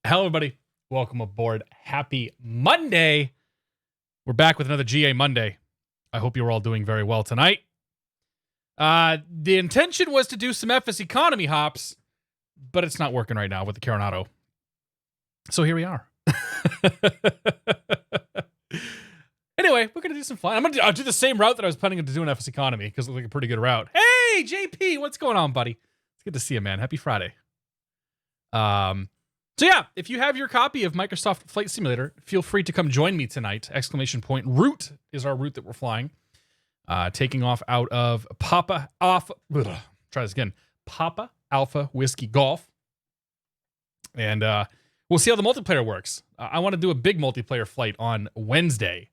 Hello, everybody. Welcome aboard. Happy Monday. We're back with another GA Monday. I hope you're all doing very well tonight. The intention was to do some FS economy hops, but it's not working right now with the Carenado. So here we are. Anyway, we're going to do some flying. I'll do the same route that I was planning to do in FS economy because it looked like a pretty good route. Hey, JP, what's going on, buddy? It's good to see you, man. Happy Friday. So yeah, if you have your copy of Microsoft Flight Simulator, feel free to come join me tonight. ! Route is our route that we're flying. Taking off out of Papa Alpha Whiskey Golf. And we'll see how the multiplayer works. I want to do a big multiplayer flight on Wednesday.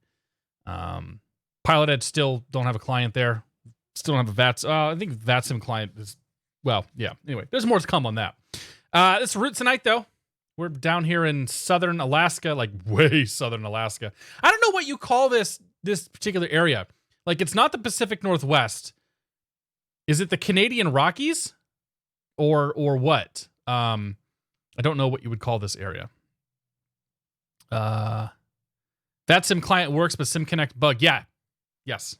Pilot Edge still don't have a client there. Still don't have a VATS. I think VATSIM client is, well, yeah. Anyway, there's more to come on that. This route tonight, though. We're down here in southern Alaska, like way southern Alaska. I don't know what you call this particular area. Like, it's not the Pacific Northwest. Is it the Canadian Rockies? Or what? I don't know what you would call this area. That Sim client works, but SimConnect bug. Yeah. Yes.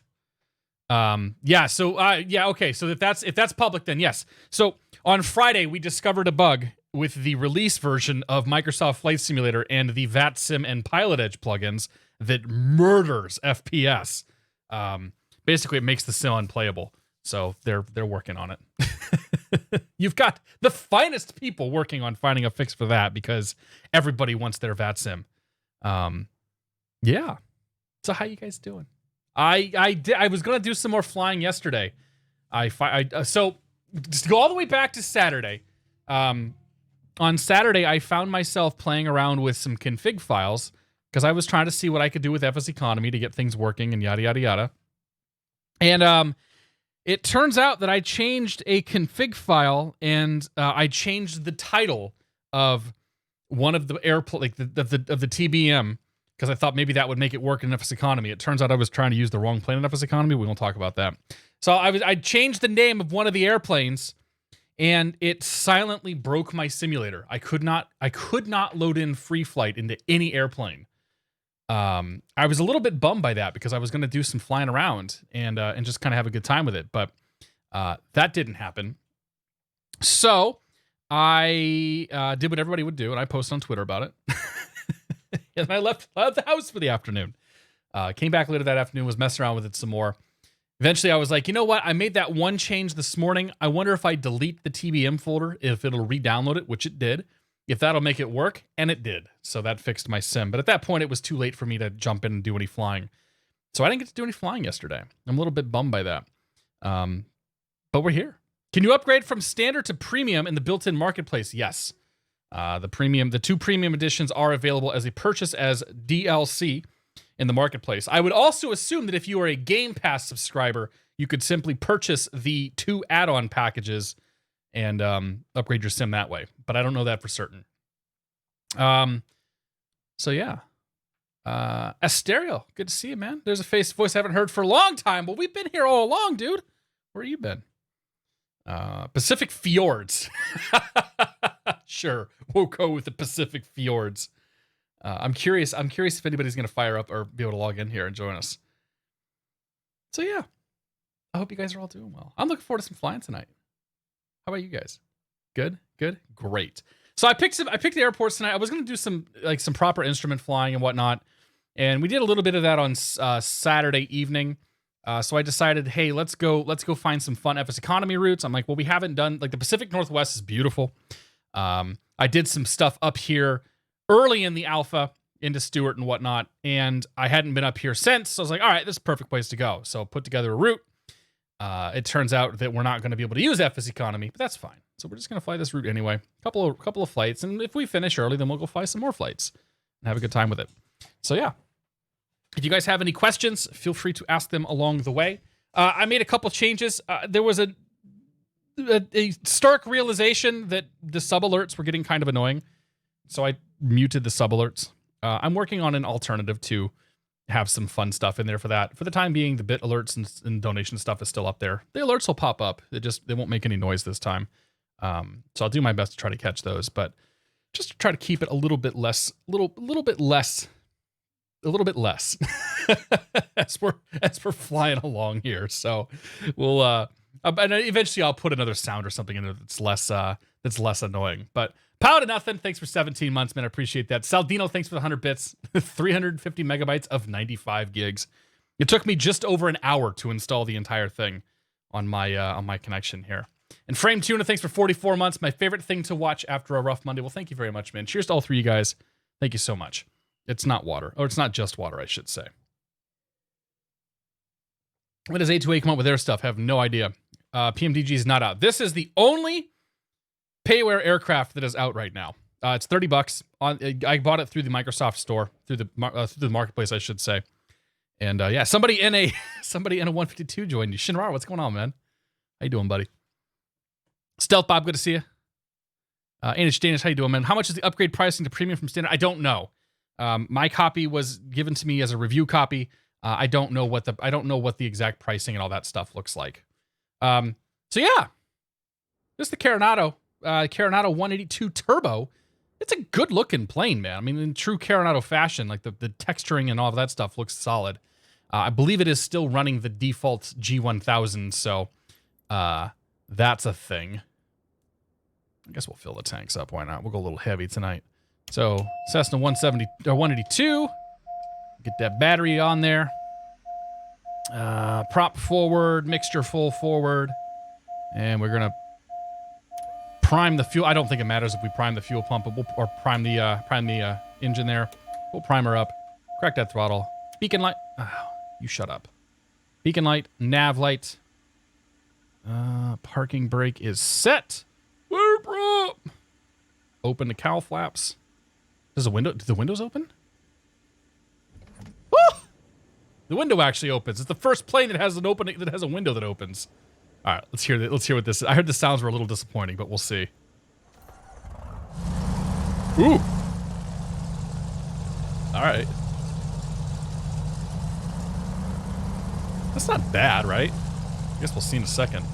Yeah, so okay. So if that's public, then yes. So on Friday, we discovered a bug with the release version of Microsoft Flight Simulator and the VATSIM and Pilot Edge plugins that murders FPS. Basically, it makes the sim unplayable. So they're working on it. You've got the finest people working on finding a fix for that because everybody wants their VATSIM. Yeah. So how you guys doing? I was gonna do some more flying yesterday. So just go all the way back to Saturday. On Saturday, I found myself playing around with some config files because I was trying to see what I could do with FS economy to get things working and yada yada yada. And it turns out that I changed a config file and I changed the title of one of the airplane, like of the TBM. Because I thought maybe that would make it work in FS economy. It turns out I was trying to use the wrong plane in FS economy. We won't talk about that. So I changed the name of one of the airplanes, and it silently broke my simulator. I could not load in free flight into any airplane. I was a little bit bummed by that because I was going to do some flying around and just kind of have a good time with it, but that didn't happen. So I did what everybody would do, and I posted on Twitter about it. And I left the house for the afternoon. Came back later that afternoon, was messing around with it some more. Eventually, I was like, you know what? I made that one change this morning. I wonder if I delete the TBM folder, if it'll re-download it, which it did. If that'll make it work, and it did. So that fixed my sim. But at that point, it was too late for me to jump in and do any flying. So I didn't get to do any flying yesterday. I'm a little bit bummed by that. But we're here. Can you upgrade from standard to premium in the built-in marketplace? Yes. The two premium editions are available as a purchase as DLC in the marketplace. I would also assume that if you are a Game Pass subscriber, you could simply purchase the two add-on packages and upgrade your sim that way. But I don't know that for certain. So yeah. Asterio, good to see you, man. There's a voice I haven't heard for a long time. Well, we've been here all along, dude. Where have you been? Pacific Fjords. Sure, we'll go with the Pacific Fjords. I'm curious if anybody's going to fire up or be able to log in here and join us. So yeah, I hope you guys are all doing well. I'm looking forward to some flying tonight. How about you guys? Good, great. So I picked the airports tonight. I was going to do some proper instrument flying and whatnot, and we did a little bit of that on Saturday evening. So I decided, hey, let's go find some fun FS economy routes. I'm like, well, we haven't done, like, the Pacific Northwest is beautiful. I did some stuff up here early in the alpha into Stewart and whatnot, and I hadn't been up here since. So I was like, all right, this is a perfect place to go. So put together a route. It turns out that we're not going to be able to use FS economy, but that's fine. So we're just going to fly this route anyway. Couple of flights, and if we finish early, then we'll go fly some more flights and have a good time with it. So yeah. If you guys have any questions, feel free to ask them along the way. I made a couple changes. There was a stark realization that the sub alerts were getting kind of annoying, so I muted the sub alerts. I'm working on an alternative to have some fun stuff in there for that. For the time being, the bit alerts and donation stuff is still up there. The alerts will pop up. They won't make any noise this time. So I'll do my best to try to catch those. But just to try to keep it a little bit less, a little bit less as we're flying along here. So we'll and eventually I'll put another sound or something in there that's less annoying. But Power to Nothing, thanks for 17 months, man. I appreciate that. Saldino, thanks for the 100 bits. 350 megabytes of 95 gigs. It took me just over an hour to install the entire thing on my connection here. And Frame Tuna, thanks for 44 months. My favorite thing to watch after a rough Monday. Well, thank you very much, man. Cheers to all three of you guys. Thank you so much. It's not water. Or it's not just water, I should say. When does A2A come up with their stuff? I have no idea. PMDG is not out. This is the only payware aircraft that is out right now. It's $30. I bought it through the Microsoft store, through the marketplace, I should say. And yeah, somebody in a 152 joined you. Shinrar, what's going on, man? How you doing, buddy? Stealth Bob, good to see you. Anish Danish, how you doing, man? How much is the upgrade pricing to premium from standard? I don't know. My copy was given to me as a review copy. I don't know what the exact pricing and all that stuff looks like. So yeah, this is the Carenado 182 Turbo. It's a good looking plane, man. I mean, in true Carenado fashion, like the texturing and all of that stuff looks solid. I believe it is still running the default G1000, so that's a thing. I guess we'll fill the tanks up. Why not? We'll go a little heavy tonight. So Cessna 170 or 182. Get that battery on there. Prop forward, mixture full forward, and we're gonna prime the fuel. I don't think it matters if we prime the fuel pump, but or prime the engine there. We'll prime her up, crack that throttle. Beacon light. Oh, you shut up. Beacon light, nav light. Parking brake is set. Warp up. Open the cowl flaps. Do the windows open? Oh! The window actually opens. It's the first plane that has an opening that has a window that opens. All right, let's hear what this is. I heard the sounds were a little disappointing, but we'll see. Ooh. All right. That's not bad, right? I guess we'll see in a second.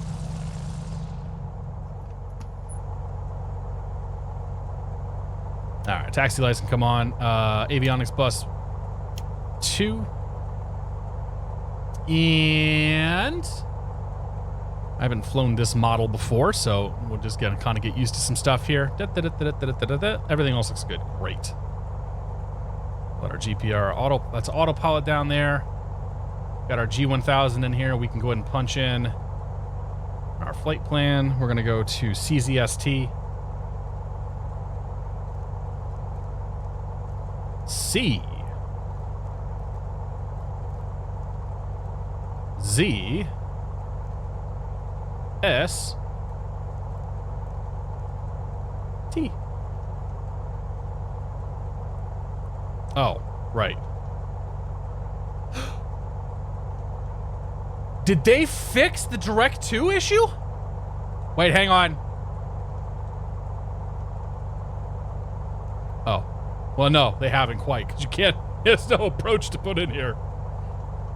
All right, taxi lights can come on. Avionics bus 2. And I haven't flown this model before, so we're just gonna kind of get used to some stuff here. Everything else looks good. Great. Let our GPR that's autopilot down there. Got our G1000 in here. We can go ahead and punch in our flight plan. We're gonna go to CZST. C. Z. S. T. Oh, right. Did they fix the Direct 2 issue? Wait, hang on. Oh. Well, no, they haven't quite, because you can't, there's no approach to put in here.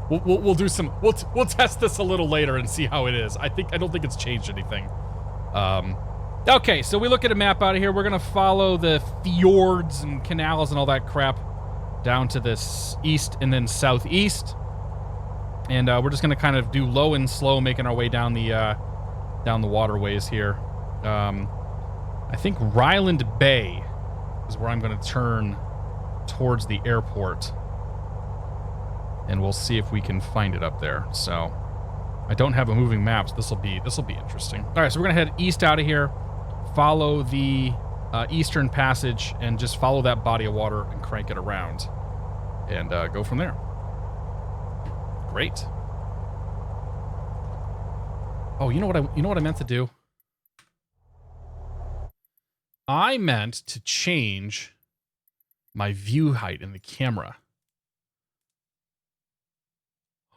We'll do some, we'll test this a little later and see how it is. I don't think it's changed anything. Okay, so we look at a map out of here. We're gonna follow the fjords and canals and all that crap down to this east and then southeast. And we're just gonna kind of do low and slow, making our way down the waterways here. I think Ryland Bay is where I'm gonna turn towards the airport. And we'll see if we can find it up there. So I don't have a moving map, so this will be interesting. All right, so we're gonna head east out of here, follow the eastern passage, and just follow that body of water and crank it around, and go from there. Great. Oh, you know what I meant to do? I meant to change my view height in the camera.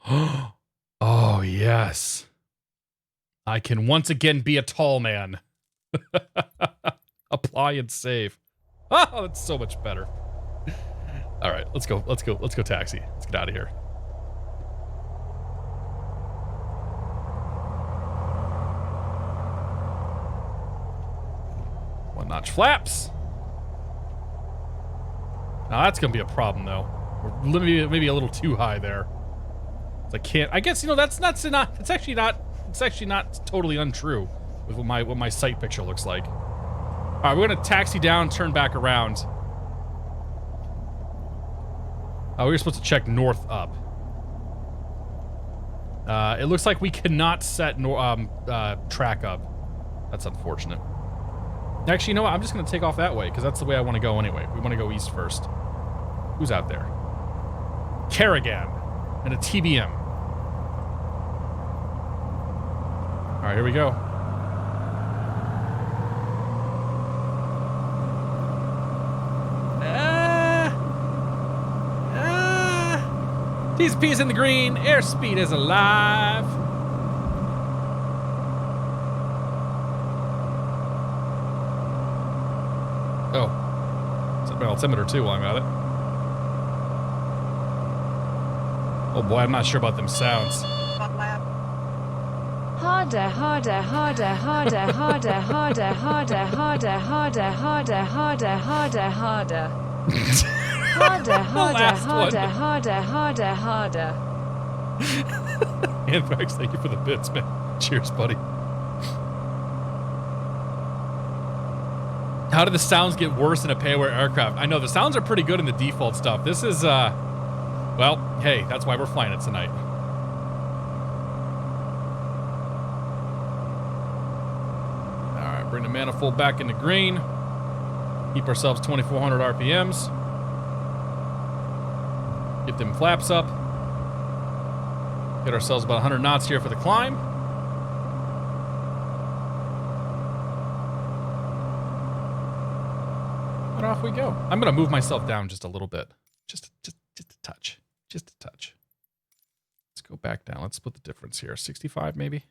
Oh, yes. I can once again be a tall man. Apply and save. Oh, that's so much better. All right, let's go taxi. Let's get out of here. One notch flaps. Now that's gonna be a problem though. We're maybe a little too high there. I can't. I guess, you know, that's not. It's actually not totally untrue with what my sight picture looks like. All right, we're gonna taxi down, turn back around. We were supposed to check north up. It looks like we cannot set track up. That's unfortunate. Actually, you know what? I'm just gonna take off that way because that's the way I want to go anyway. We want to go east first. Who's out there? Kerrigan and a TBM. All right, here we go. T's and P's in the green. Airspeed is alive. Oh. Set my altimeter too while I'm at it. Oh boy, I'm not sure about them sounds. Harder, harder, harder, harder, harder, harder, harder, harder, harder, harder, harder, harder, harder. Harder, harder, harder, harder, harder, harder. Anthrax, thank you for the bits, man. Cheers, buddy. How do the sounds get worse in a payware aircraft? I know the sounds are pretty good in the default stuff. This is, well, hey, that's why we're flying it tonight. All right, bring the manifold back into green. Keep ourselves 2,400 RPMs. Get them flaps up. Get ourselves about 100 knots here for the climb. And off we go. I'm going to move myself down just a little bit. Just a touch. Just a touch. Let's go back down. Let's split the difference here. 65 maybe?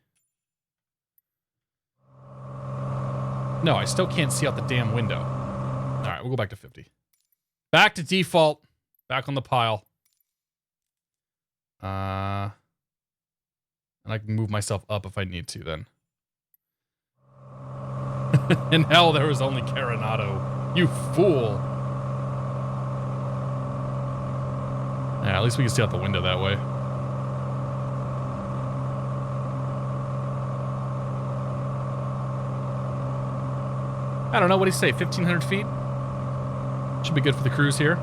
No, I still can't see out the damn window. All right, we'll go back to 50. Back to default. Back on the pile. And I can move myself up if I need to then. In hell, there was only Carenado. You fool. Yeah, at least we can see out the window that way. I don't know, what do you say, 1,500 feet? Should be good for the cruise here.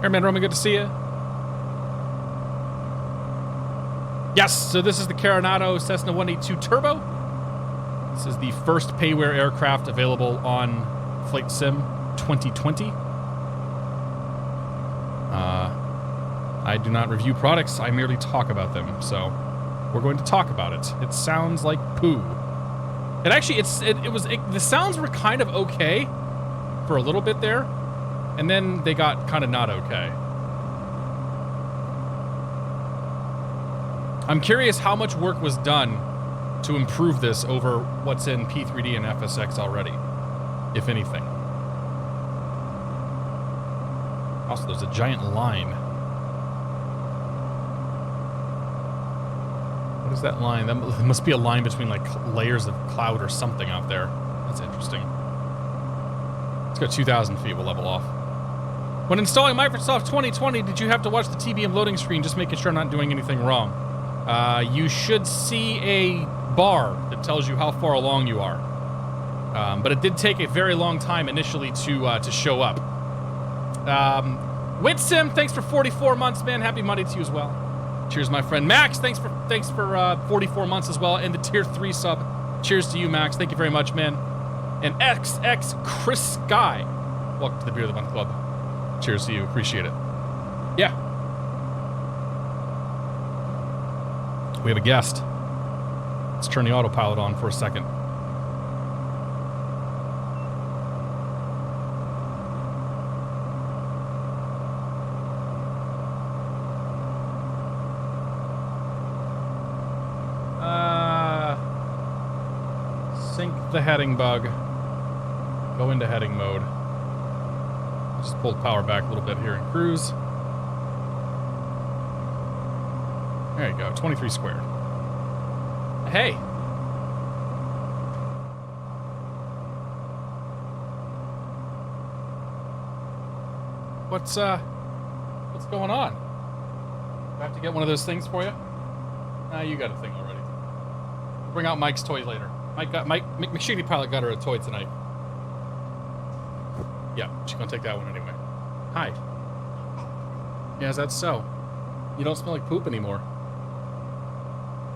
Airman Roman, good to see you. Yes, so this is the Carenado Cessna 182 Turbo. This is the first payware aircraft available on Flight Sim 2020. I do not review products, I merely talk about them, so we're going to talk about it. It sounds like poo. It actually, the sounds were kind of okay for a little bit there. And then they got kind of not okay. I'm curious how much work was done to improve this over what's in P3D and FSX already, if anything. Also, there's a giant line. What is that line? That must be a line between like layers of cloud or something out there. That's interesting. Let's go 2,000 feet. We'll level off. When installing Microsoft 2020, did you have to watch the TBM loading screen just making sure I'm not doing anything wrong? You should see a bar that tells you how far along you are. But it did take a very long time initially to show up. Witsim, thanks for 44 months, man. Happy Monday to you as well. Cheers, my friend. Max, thanks for 44 months as well, and the tier 3 sub. Cheers to you, Max. Thank you very much, man. And XX Chris Sky, welcome to the Beer of the Month Club. Cheers to you. Appreciate it. Yeah. We have a guest. Let's turn the autopilot on for a second. Sync the heading bug. Go into heading mode. Just pull the power back a little bit here in cruise. There you go, 23 squared. Hey. What's going on? Do I have to get one of those things for you? Nah, you got a thing already. We'll bring out Mike's toy later. Mike McSheedy Pilot got her a toy tonight. Yeah, she's gonna take that one anyway. Hi. Yeah, is that so? You don't smell like poop anymore.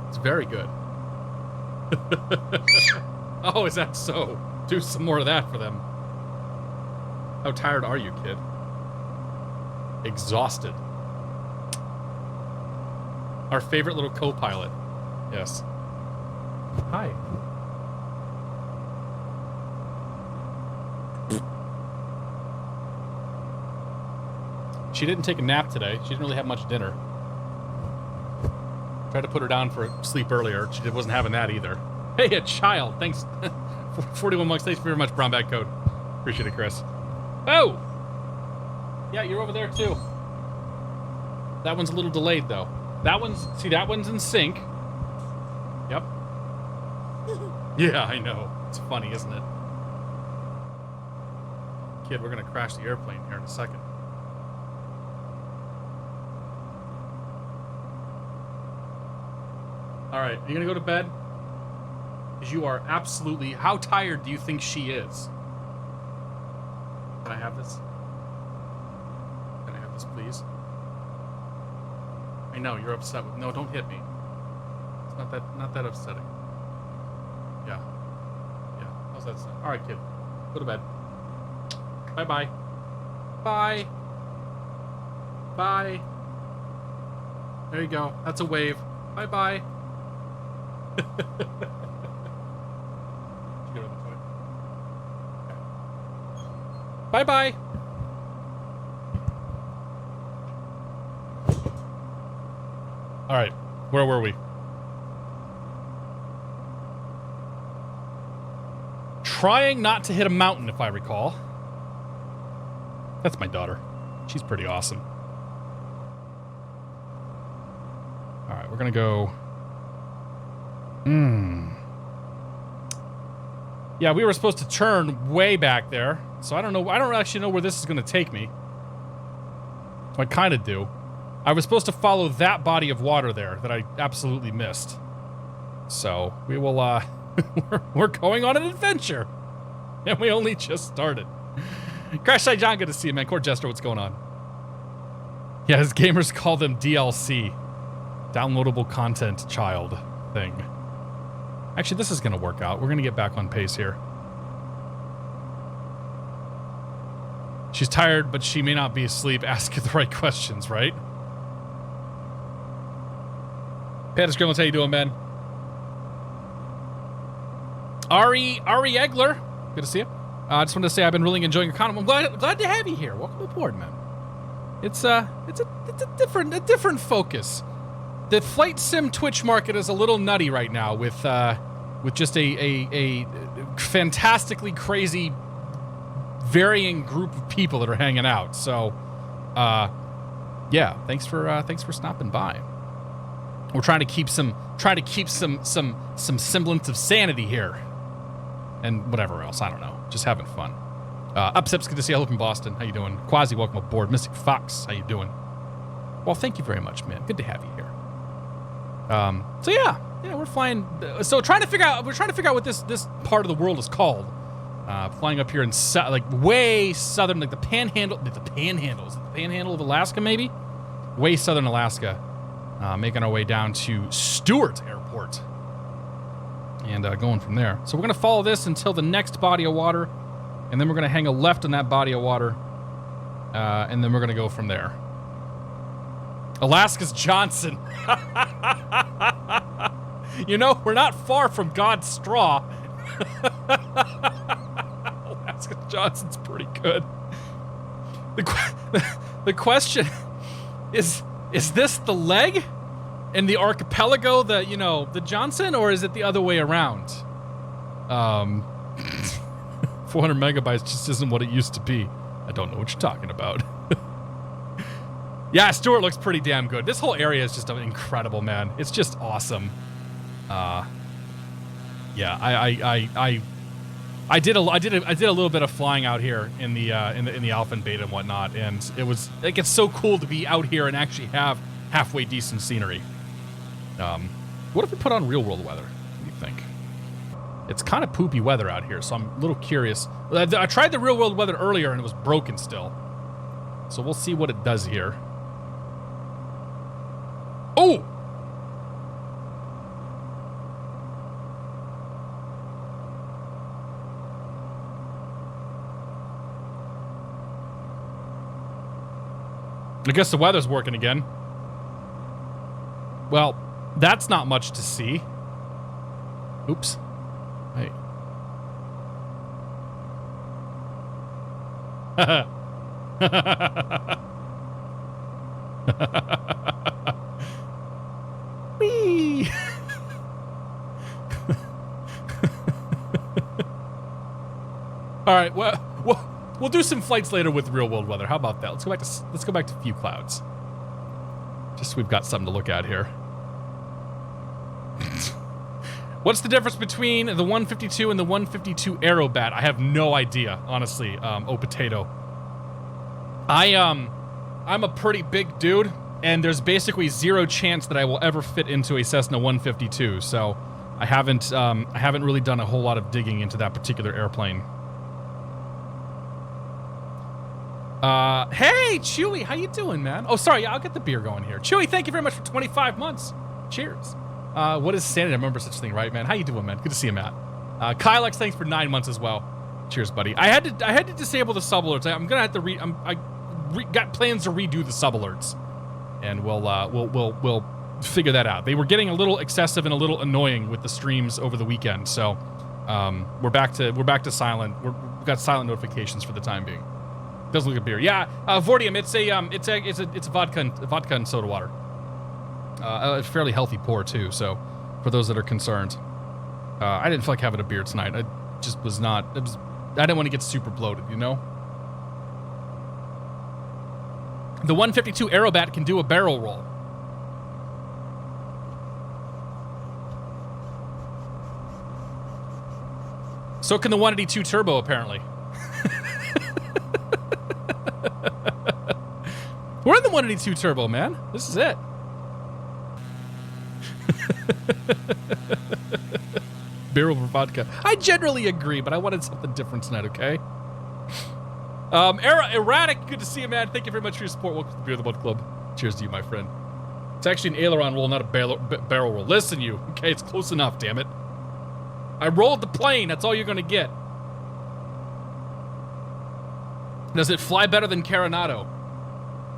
It's very good. Oh, is that so? Do some more of that for them. How tired are you, kid? Exhausted. Our favorite little co-pilot. Yes. Hi. She didn't take a nap today. She didn't really have much dinner. Tried to put her down for sleep earlier. She wasn't having that either. Hey, a child. Thanks. 41 months. Thanks very much, Brown Bag Code. Appreciate it, Chris. Oh! Yeah, you're over there, too. That one's a little delayed, though. That one's... See, that one's in sync. Yep. Yeah, I know. It's funny, isn't it? Kid, we're going to crash the airplane here in a second. All right, are you going to go to bed? Because you are absolutely... How tired do you think she is? Can I have this? Can I have this, please? I know, you're upset with... No, don't hit me. It's not that upsetting. Yeah. Yeah, how's that sound? All right, kid. Go to bed. Bye-bye. Bye. Bye. There you go. That's a wave. Bye-bye. Did you get rid of the toy? Okay. Bye-bye. All right. Where were we? Trying not to hit a mountain, if I recall. That's my daughter. She's pretty awesome. All right, we're gonna go... Yeah, we were supposed to turn way back there, so I don't know. I don't actually know where this is gonna take me. So I kind of do. I was supposed to follow that body of water there that I absolutely missed. So we will, we're going on an adventure. And we only just started. Crash Side John, good to see you, man. Court Jester, what's going on? Yeah, his gamers call them DLC. Downloadable content child thing. Actually, this is going to work out. We're going to get back on pace here. She's tired, but she may not be asleep. Ask her the right questions, right? Pattis Gremlins, how you doing, man? Ari Egler, good to see you. I just wanted to say I've been really enjoying your content. I'm glad to have you here. Welcome aboard, man. It's a different focus. The flight sim Twitch market is a little nutty right now with just a fantastically crazy, varying group of people that are hanging out. So, yeah, thanks for stopping by. We're trying to keep some semblance of sanity here, and whatever else. I don't know. Just having fun. Upsips, good to see you. Hello from Boston. How you doing? Quasi, welcome aboard. Mystic Fox, how you doing? Well, thank you very much, man. Good to have you here. So yeah, we're flying. So we're trying to figure out what this part of the world is called. Flying up here in like way southern, like the panhandle. Is it the panhandle of Alaska, maybe? Way southern Alaska. Making our way down to Stewart Airport. And going from there. So we're going to follow this until the next body of water. And then we're going to hang a left on that body of water. And then we're going to go from there. Alaska's Johnson. You know, we're not far from God's straw. Alaska's Johnson's pretty good. The question is this the leg and the archipelago, the Johnson, or is it the other way around? 400 megabytes just isn't what it used to be. I don't know what you're talking about. Yeah, Stewart looks pretty damn good. This whole area is just incredible, man. It's just awesome. Yeah, I did a little bit of flying out here in the alpha and beta and whatnot, and it was like it's so cool to be out here and actually have halfway decent scenery. What if we put on real world weather? What do you think? It's kind of poopy weather out here, so I'm a little curious. I tried the real world weather earlier and it was broken still, so we'll see what it does here. Oh! I guess the weather's working again. Well, that's not much to see. Oops. Hey. Whee! All right. Well, we'll do some flights later with real world weather. How about that? Let's go back to few clouds. Just so we've got something to look at here. What's the difference between the 152 and the 152 Aerobat? I have no idea, honestly. Oh, potato. I'm a pretty big dude, and there's basically zero chance that I will ever fit into a Cessna 152. So I haven't really done a whole lot of digging into that particular airplane. Hey, Chewy, how you doing, man? Oh, sorry, yeah, I'll get the beer going here. Chewy, thank you very much for 25 months. Cheers. What is sanity? I remember such thing, right, man? How you doing, man? Good to see you, Matt. Kylex, thanks for 9 months as well. Cheers, buddy. I had to disable the sub alerts. I'm gonna have to got plans to redo the sub alerts, and we'll figure that out. They were getting a little excessive and a little annoying with the streams over the weekend, so we're back to silent. We've got silent notifications for the time being. Doesn't look like beer. Yeah, Vordium. It's a vodka and soda water. A fairly healthy pour too. So, for those that are concerned, I didn't feel like having a beer tonight. I just was not. I didn't want to get super bloated, you know. The 152 Aerobat can do a barrel roll. So can the 182 Turbo, apparently. We're in the 182 Turbo, man. This is it. Barrel for vodka. I generally agree, but I wanted something different tonight, okay? Erratic, good to see you, man. Thank you very much for your support. Welcome to the Beer of the Mud Club. Cheers to you, my friend. It's actually an aileron roll, not a barrel roll. Listen, you. Okay, it's close enough, damn it. I rolled the plane. That's all you're going to get. Does it fly better than Carenado?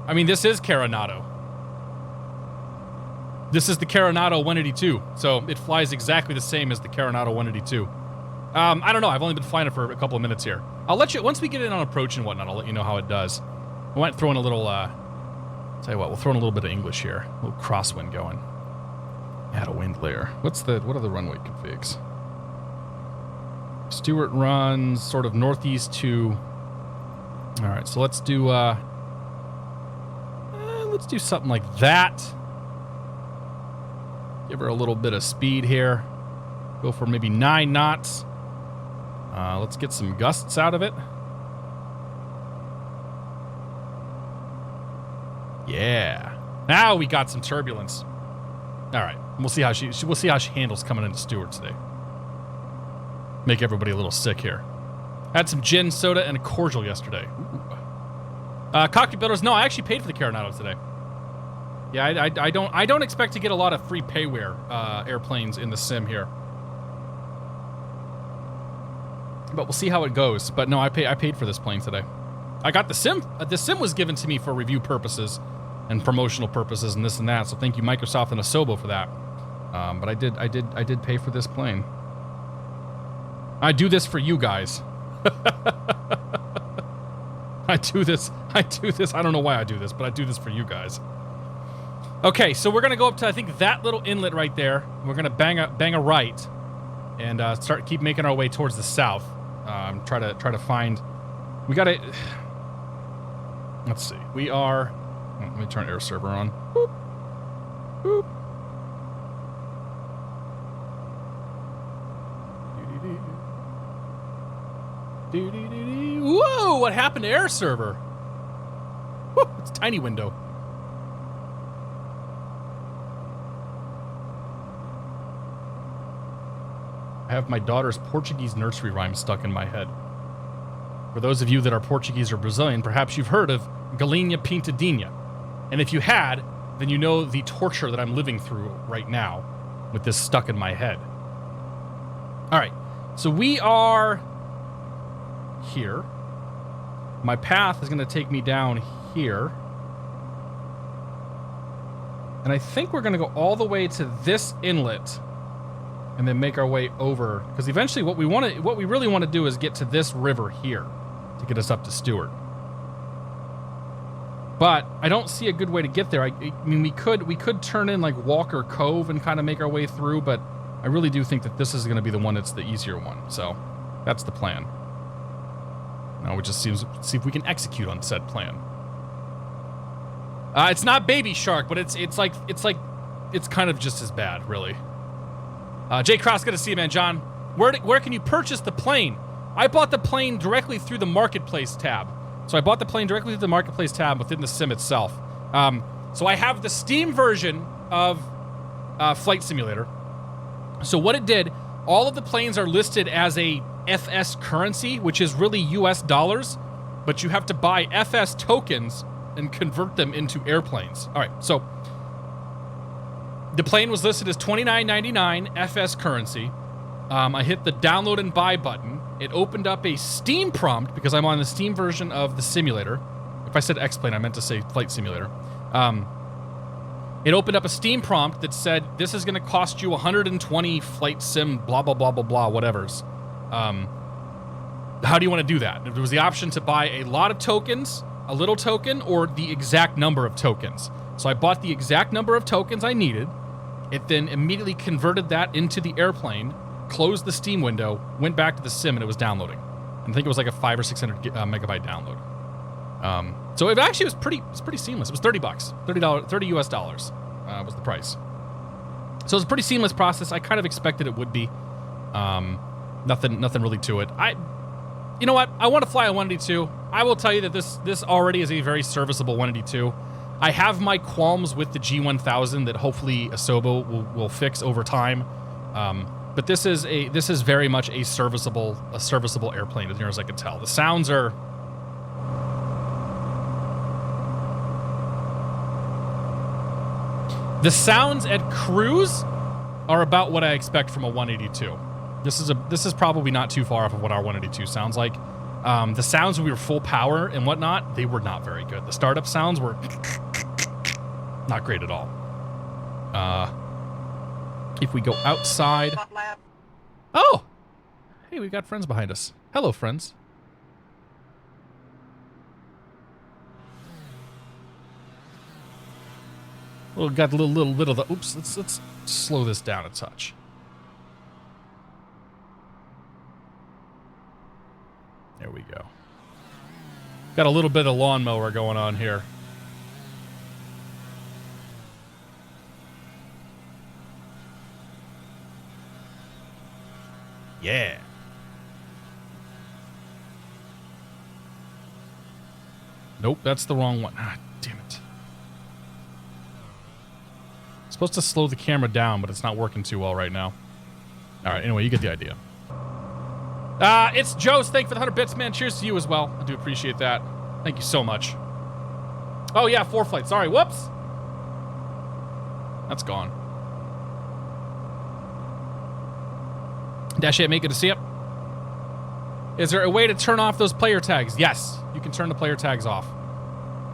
I mean, this is Carenado. This is the Carenado 182, so it flies exactly the same as the Carenado 182. I don't know. I've only been flying it for a couple of minutes here. I'll let you, once we get in on approach and whatnot, I'll let you know how it does. I might throw in a little, tell you what, we'll throw in a little bit of English here. A little crosswind going. Add a wind layer. What are the runway configs? Stewart runs sort of northeast to... All right, so let's do something like that. Give her a little bit of speed here. Go for maybe 9 knots. Let's get some gusts out of it. Yeah. Now we got some turbulence. All right. We'll see how she handles coming into Stewart today. Make everybody a little sick here. Had some gin, soda, and a cordial yesterday. Cockpit builders. No, I actually paid for the Carenado today. Yeah, I don't expect to get a lot of free payware airplanes in the sim here. But we'll see how it goes. But no, I paid for this plane today. I got the sim. The sim was given to me for review purposes and promotional purposes and this and that. So thank you, Microsoft and Asobo, for that. But I did pay for this plane. I do this for you guys. I do this. I don't know why I do this, but I do this for you guys. Okay, so we're gonna go up to, I think, that little inlet right there. We're gonna bang a right, and keep making our way towards the south. Try to find. We gotta. Let's see. We are. Let me turn air server on. Boop. Boop. Whoa, what happened to Air Server? Whew, it's a tiny window. I have my daughter's Portuguese nursery rhyme stuck in my head. For those of you that are Portuguese or Brazilian, perhaps you've heard of Galinha Pintadinha. And if you had, then you know the torture that I'm living through right now with this stuck in my head. All right, so we are here. My path is going to take me down here. And I think we're going to go all the way to this inlet and then make our way over, because eventually what we really want to do is get to this river here to get us up to Stewart. But I don't see a good way to get there. I mean, we could turn in like Walker Cove and kind of make our way through, but I really do think that this is going to be the one that's the easier one. So that's the plan. Now we just see if we can execute on said plan. It's not Baby Shark, but it's kind of just as bad, really. Jay Cross, good to see you, man. John, where can you purchase the plane? I bought the plane directly through the Marketplace tab. So I bought the plane directly through the Marketplace tab within the sim itself. So I have the Steam version of Flight Simulator. So what it did, all of the planes are listed as a FS currency, which is really US dollars, but you have to buy FS tokens and convert them into airplanes. All right, so the plane was listed as $29.99 FS currency. I hit the download and buy button. It opened up a Steam prompt because I'm on the Steam version of the simulator. If I said X-Plane, I meant to say Flight Simulator. It opened up a Steam prompt that said, this is going to cost you 120 flight sim, blah, blah, blah, blah, blah, whatevers. How do you want to do that? There was the option to buy a lot of tokens, a little token, or the exact number of tokens. So I bought the exact number of tokens I needed. It then immediately converted that into the airplane, closed the Steam window, went back to the sim, and it was downloading. And I think it was like a 500 or 600 megabyte download. So it actually was pretty seamless. It was $30, 30 US dollars was the price. So it was a pretty seamless process. I kind of expected it would be. Nothing really to it. You know what? I want to fly a 182. I will tell you that this already is a very serviceable 182. I have my qualms with the G1000 that hopefully Asobo will fix over time. But this is very much a serviceable airplane as near as I can tell. The sounds are at cruise are about what I expect from a 182. This is probably not too far off of what our 182 sounds like. The sounds when we were full power and whatnot, they were not very good. The startup sounds were not great at all. If we go outside... Oh! Hey, we've got friends behind us. Hello, friends. Well, got a little bit of the... Oops, let's slow this down a touch. There we go. Got a little bit of lawnmower going on here. Yeah. Nope, that's the wrong one. Ah, damn it. Supposed to slow the camera down, but it's not working too well right now. All right, anyway, you get the idea. It's Joe's. Thank you for the 100 bits, man. Cheers to you as well. I do appreciate that. Thank you so much. Oh, yeah, 4 flights. Sorry, whoops. That's gone. Dash 8, mate, good to see you. Is there a way to turn off those player tags? Yes, you can turn the player tags off.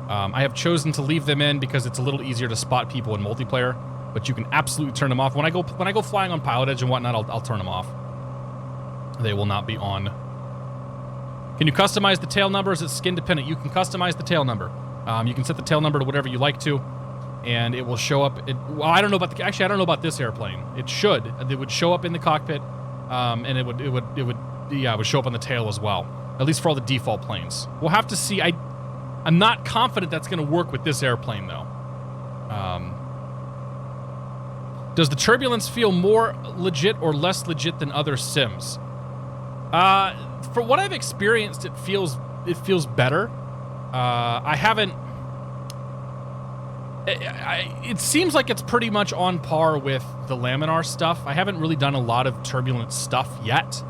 I have chosen to leave them in because it's a little easier to spot people in multiplayer, but you can absolutely turn them off. When I go flying on Pilot Edge and whatnot, I'll turn them off. They will not be on. Can you customize the tail number? Is it skin dependent? You can customize the tail number. You can set the tail number to whatever you like to, and it will show up. Well, I don't know about actually, I don't know about this airplane. It should. It would show up in the cockpit, and it would show up on the tail as well. At least for all the default planes. We'll have to see. I'm not confident that's going to work with this airplane though. Does the turbulence feel more legit or less legit than other sims? for what I've experienced, it feels better. I haven't. It seems like it's pretty much on par with the Laminar stuff. I haven't really done a lot of turbulent stuff yet.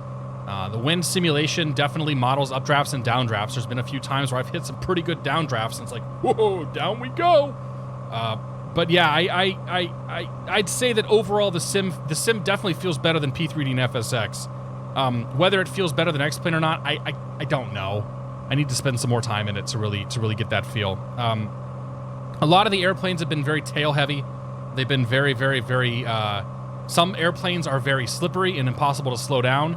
The wind simulation definitely models updrafts and downdrafts. There's been a few times where I've hit some pretty good downdrafts, and it's like, whoa, down we go. But yeah, I'd say that overall the sim definitely feels better than P3D and FSX. Whether it feels better than X-Plane or not, I don't know. I need to spend some more time in it to really get that feel. A lot of the airplanes have been very tail heavy. They've been very, very, very. Some airplanes are very slippery and impossible to slow down.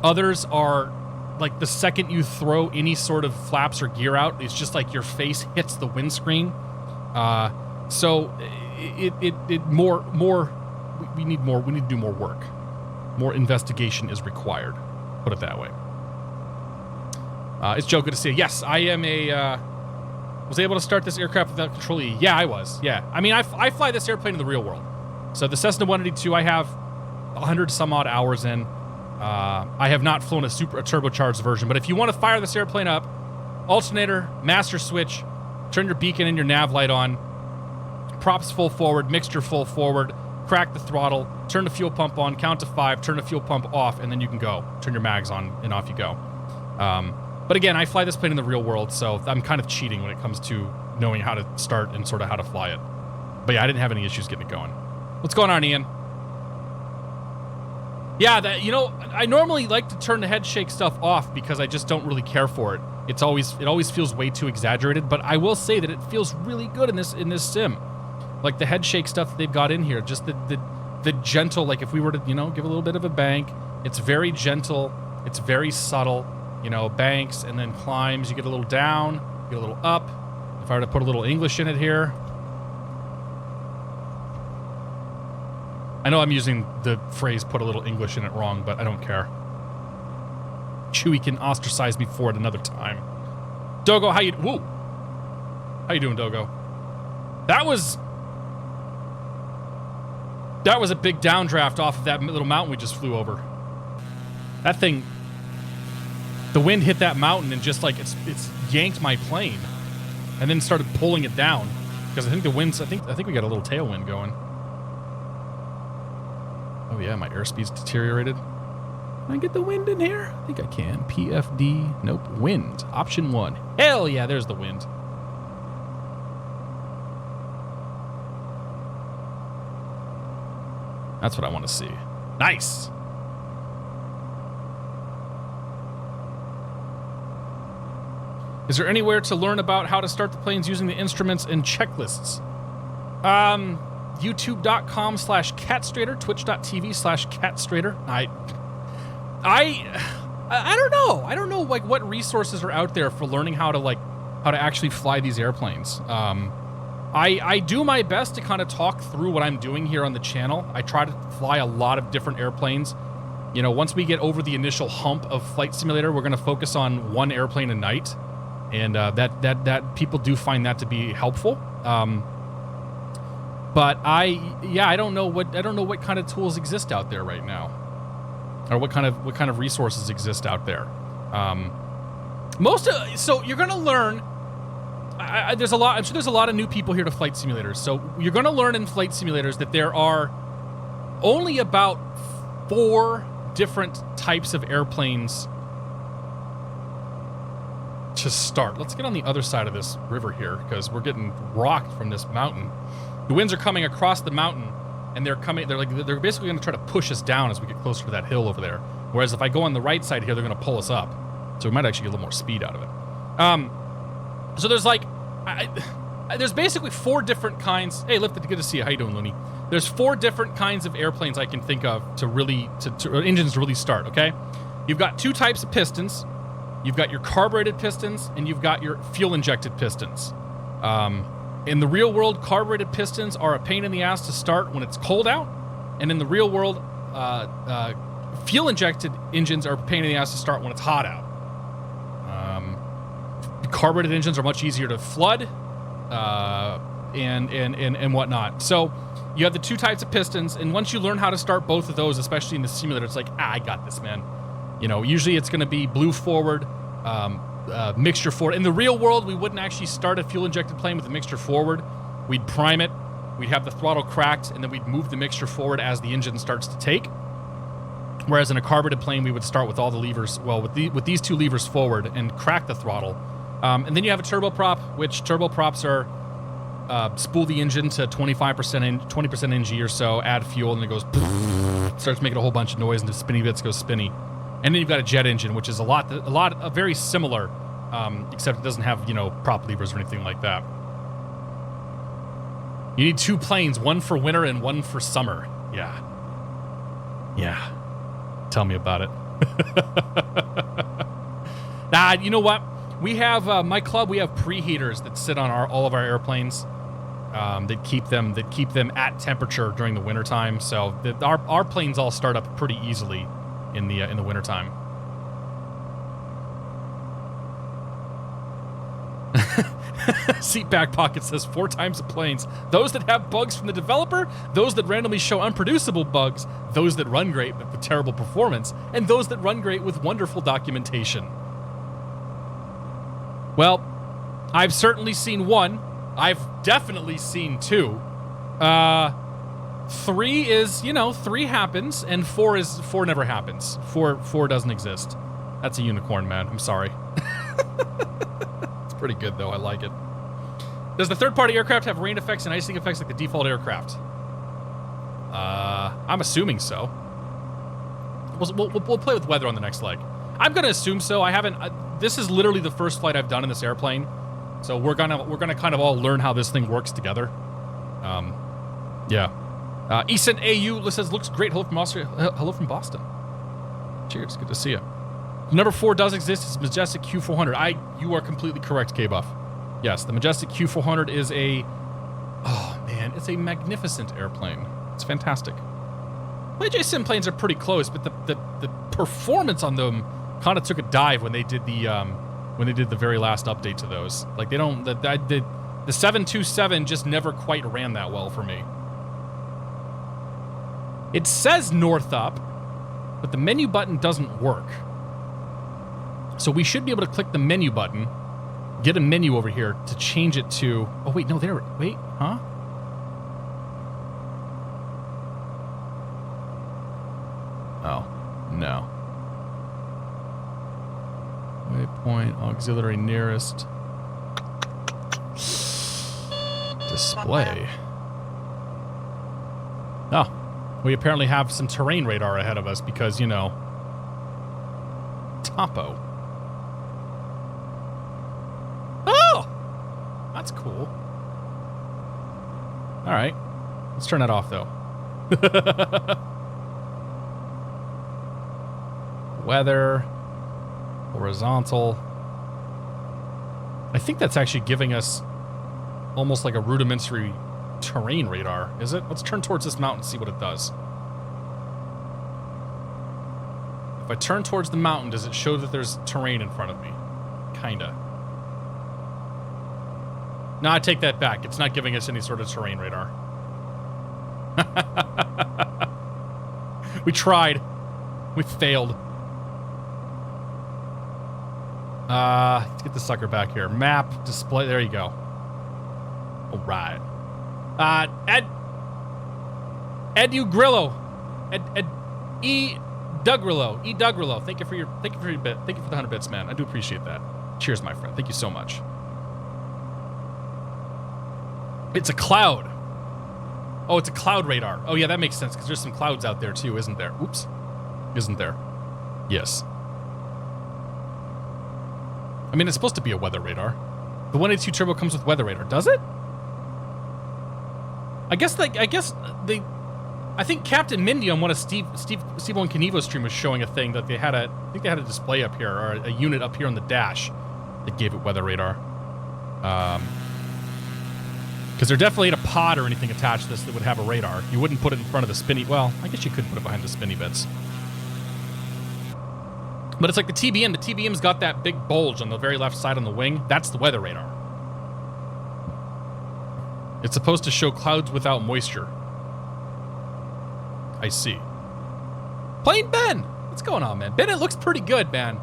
Others are like the second you throw any sort of flaps or gear out, it's just like your face hits the windscreen. So we need to do more work. More investigation is required. Put it that way. It's Joe, good to see you. Yes, I am was able to start this aircraft without Control E. Yeah, I was. Yeah. I mean, I fly this airplane in the real world. So the Cessna 182, I have 100 some odd hours in. I have not flown a turbocharged version, but if you want to fire this airplane up, alternator, master switch, turn your beacon and your nav light on, props full forward, mixture full forward, crack the throttle, turn the fuel pump on, count to 5, turn the fuel pump off, and then you can go. Turn your mags on, and off you go. But again, I fly this plane in the real world, so I'm kind of cheating when it comes to knowing how to start and sort of how to fly it. But yeah, I didn't have any issues getting it going. What's going on, Ian? Yeah, I normally like to turn the head shake stuff off because I just don't really care for it. It always feels way too exaggerated, but I will say that it feels really good in this sim. Like the head shake stuff that they've got in here, just the gentle, like if we were to, give a little bit of a bank, it's very gentle, it's very subtle, banks and then climbs, you get a little down, you get a little up. If I were to put a little English in it here. I know I'm using the phrase put a little English in it wrong, but I don't care. Chewie can ostracize me for it another time. Dogo, how you doing, Dogo? That was a big downdraft off of that little mountain we just flew over. That thing, the wind hit that mountain and just like it's yanked my plane, and then started pulling it down because I think the winds. I think we got a little tailwind going. Oh yeah, my airspeed's deteriorated. Can I get the wind in here? I think I can. PFD. Nope. Wind. Option 1. Hell yeah, there's the wind. That's what I want to see. Nice. Is there anywhere to learn about how to start the planes using the instruments and checklists? YouTube.com/catstrader, Twitch.tv/catstrader. I don't know. I don't know like what resources are out there for learning how to actually fly these airplanes. I do my best to kind of talk through what I'm doing here on the channel. I try to fly a lot of different airplanes. Once we get over the initial hump of Flight Simulator, we're going to focus on one airplane a night, and that people do find that to be helpful. But I don't know what kind of tools exist out there right now, or what kind of resources exist out there. So you're going to learn. There's a lot. I'm sure there's a lot of new people here to flight simulators. So you're going to learn in flight simulators that there are only about 4 different types of airplanes to start. Let's get on the other side of this river here because we're getting rocked from this mountain. The winds are coming across the mountain, and they're basically going to try to push us down as we get closer to that hill over there. Whereas if I go on the right side here, they're going to pull us up. So we might actually get a little more speed out of it. So there's there's basically 4 different kinds. Hey, Lifted, good to see you. How you doing, Looney? There's 4 different kinds of airplanes I can think of to engines to really start, okay? You've got 2 types of pistons. You've got your carbureted pistons, and you've got your fuel-injected pistons. In the real world, carbureted pistons are a pain in the ass to start when it's cold out. And in the real world, fuel-injected engines are a pain in the ass to start when it's hot out. Carbureted engines are much easier to flood and whatnot. So you have the 2 types of pistons, and once you learn how to start both of those, especially in the simulator, it's like, I got this, man. You know, usually it's going to be blue forward, mixture forward. In the real world, we wouldn't actually start a fuel-injected plane with a mixture forward. We'd prime it, we'd have the throttle cracked, and then we'd move the mixture forward as the engine starts to take. Whereas in a carbureted plane, we would start with all the levers, well, with these 2 levers forward and crack the throttle. And then you have a turboprop, which turboprops are spool the engine to 25%, 20% NG or so, add fuel, and it goes, starts making a whole bunch of noise, and the spinny bits go spinny. And then you've got a jet engine, which is a lot very similar, except it doesn't have, you know, prop levers or anything like that. You need 2 planes, one for winter and one for summer. Yeah. Yeah. Tell me about it. Nah, you know what? We have, my club, we have preheaters that sit on all of our airplanes. That keep them at temperature during the wintertime. So our planes all start up pretty easily in the wintertime. Seat back pocket says 4 times the planes. Those that have bugs from the developer, those that randomly show unproducible bugs, those that run great but with terrible performance, and those that run great with wonderful documentation. Well, I've certainly seen 1. I've definitely seen 2. 3 is, you know, 3 happens, and 4 never happens. 4 doesn't exist. That's a unicorn, man. I'm sorry. It's pretty good, though. I like it. Does the third-party aircraft have rain effects and icing effects like the default aircraft? I'm assuming so. We'll play with weather on the next leg. I'm gonna assume so. I haven't. This is literally the first flight I've done in this airplane, so we're gonna kind of all learn how this thing works together. Yeah. Easton AU says looks great. Hello from Austria. Hello from Boston. Cheers. Good to see you. Number 4 does exist. It's Majestic Q400. You are completely correct, K-Buff. Yes, the Majestic Q400 is oh man, it's a magnificent airplane. It's fantastic. AJ Sim planes are pretty close, but the performance on them kind of took a dive when they did the very last update to those. Like the 727 just never quite ran that well for me. It says north up, but the menu button doesn't work. So we should be able to click the menu button, get a menu over here to change it to... Oh, wait, no, wait, huh? Oh, no. Waypoint, auxiliary nearest. Display. Oh, we apparently have some terrain radar ahead of us because, you know, topo. Oh! That's cool. All right. Let's turn that off, though. Weather. Horizontal. I think that's actually giving us almost like a rudimentary terrain radar, is it? Let's turn towards this mountain and see what it does. If I turn towards the mountain, does it show that there's terrain in front of me? Kinda. No, I take that back. It's not giving us any sort of terrain radar. We tried. We failed. Let's get the sucker back here. Map, display, there you go. All right. Edu Grillo. Doug Grillo. Thank you for your bit. Thank you for the 100 bits, man. I do appreciate that. Cheers, my friend. Thank you so much. It's a cloud. Oh, it's a cloud radar. Oh, yeah, that makes sense, because there's some clouds out there, too, isn't there? Oops. Isn't there? Yes. I mean, it's supposed to be a weather radar. The 182 Turbo comes with weather radar. Does it? I think Captain Mindy on one of Steve and Knievo's stream was showing a thing that they had I think they had a display up here, or a unit up here on the dash that gave it weather radar. Because there definitely ain't a pod or anything attached to this that would have a radar. You wouldn't put it in front of the spinny... Well, I guess you could put it behind the spinny bits. But it's like the TBM. The TBM's got that big bulge on the very left side on the wing. That's the weather radar. It's supposed to show clouds without moisture. I see. Plain Ben! What's going on, man? Ben, it looks pretty good, man.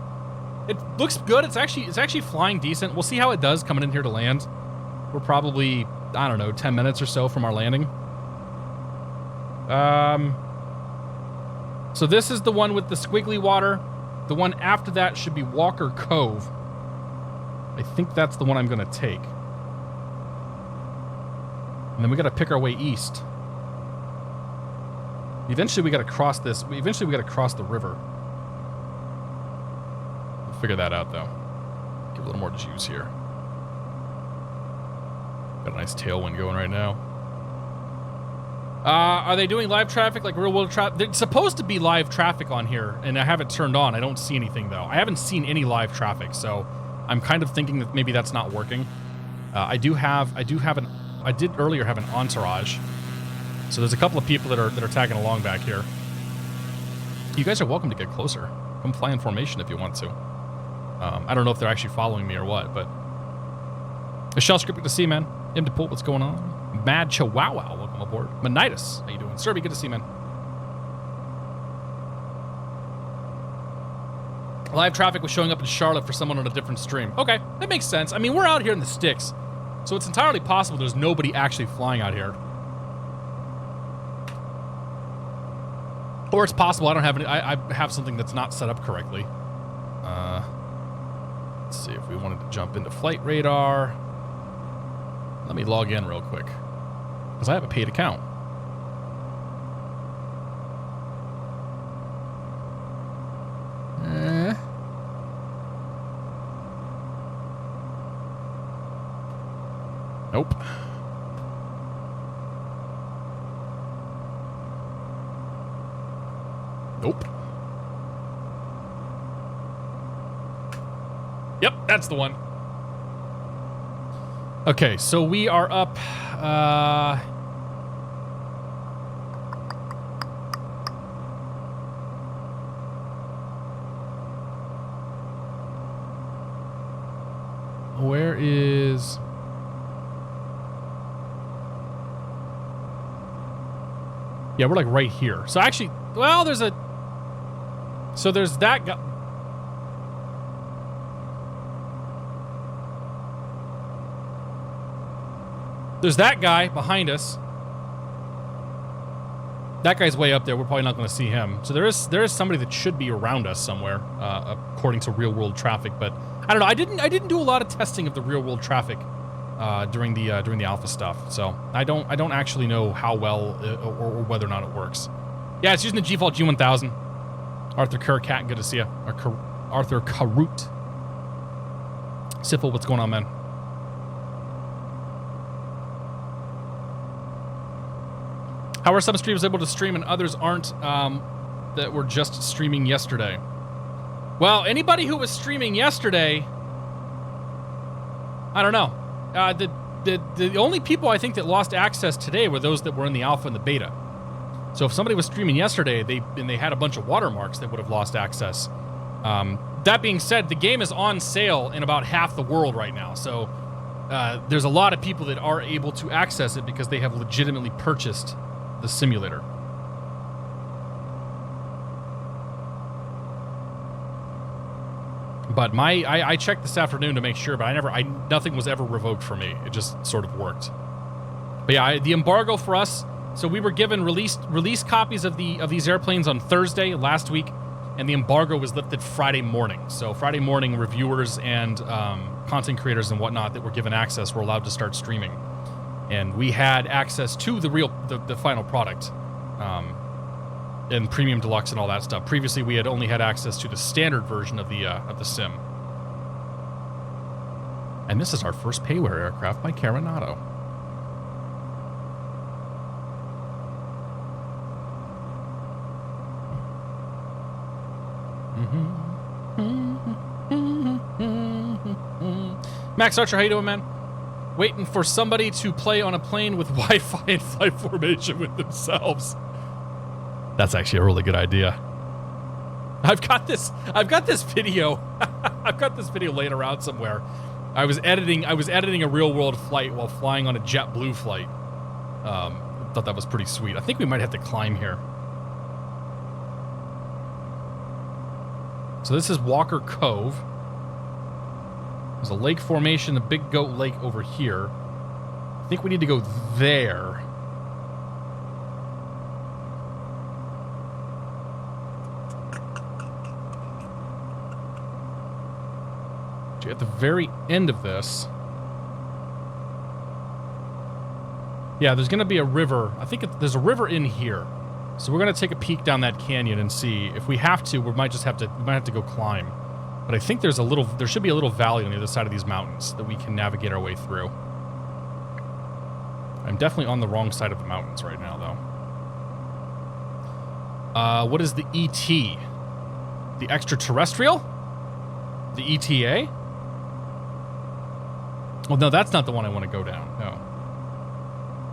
It looks good. It's actually flying decent. We'll see how it does coming in here to land. We're probably, I don't know, 10 minutes or so from our landing. So this is the one with the squiggly water. The one after that should be Walker Cove. I think that's the one I'm going to take. And then we got to pick our way east. Eventually we got to cross this. Eventually we got to cross the river. We'll figure that out though. Give a little more juice here. Got a nice tailwind going right now. Are they doing live traffic like real world traffic? There's supposed to be live traffic on here, and I have it turned on. I don't see anything though. I haven't seen any live traffic, so I'm kind of thinking that maybe that's not working. I did earlier have an entourage. So there's a couple of people that are tagging along back here. You guys are welcome to get closer. Come fly in formation if you want to. I don't know if they're actually following me or what, but Michelle Script, good to see you, man. M. DePool, what's going on? Mad Chihuahua, welcome aboard. Manitis, how you doing? Serby, good to see you, man. Live traffic was showing up in Charlotte for someone on a different stream. Okay, that makes sense. I mean, we're out here in the sticks, so it's entirely possible there's nobody actually flying out here. Or it's possible I don't have any. I have something that's not set up correctly. Let's see if we wanted to jump into flight radar. Let me log in real quick because I have a paid account. Nope. Nope. Yep, that's the one. Okay, so we are up. Where is... Yeah, we're like right here. So actually, well, there's a... So there's that guy. There's that guy behind us. That guy's way up there. We're probably not going to see him. So there is somebody that should be around us somewhere, according to real world traffic. But I don't know. I didn't do a lot of testing of the real world traffic during the alpha stuff. So I don't actually know how well or whether or not it works. Yeah, it's using the default G1000. Arthur Kerr-Cat, good to see you. Arthur Karut. Siffle, what's going on, man? How are some streamers able to stream and others aren't that were just streaming yesterday? Well, anybody who was streaming yesterday, I don't know. The only people I think that lost access today were those that were in the alpha and the beta. So if somebody was streaming yesterday and they had a bunch of watermarks, they would have lost access. That being said, the game is on sale in about half the world right now. So there's a lot of people that are able to access it because they have legitimately purchased the simulator. But I checked this afternoon to make sure, but nothing was ever revoked for me. It just sort of worked. But yeah, the embargo for us. So we were given release copies of these airplanes on Thursday last week, and the embargo was lifted Friday morning. So Friday morning, reviewers and content creators and whatnot that were given access were allowed to start streaming, and we had access to the final product, and premium deluxe and all that stuff. Previously, we had only had access to the standard version of the sim. And this is our first payware aircraft by Carenado. Max Archer, how you doing, man? Waiting for somebody to play on a plane with Wi-Fi and flight formation with themselves. That's actually a really good idea. I've got this video. I've got this video laying around somewhere. I was editing a real world flight while flying on a JetBlue flight. Thought that was pretty sweet. I think we might have to climb here. So this is Walker Cove. There's a lake formation, a Big Goat Lake over here. I think we need to go there. At the very end of this. Yeah, there's going to be a river. I think there's a river in here. So we're going to take a peek down that canyon and see. If we have to, we might have to go climb. But I think there should be a little valley on the other side of these mountains that we can navigate our way through. I'm definitely on the wrong side of the mountains right now, though. What is the ET? The extraterrestrial? The ETA? Well, no, that's not the one I want to go down. No.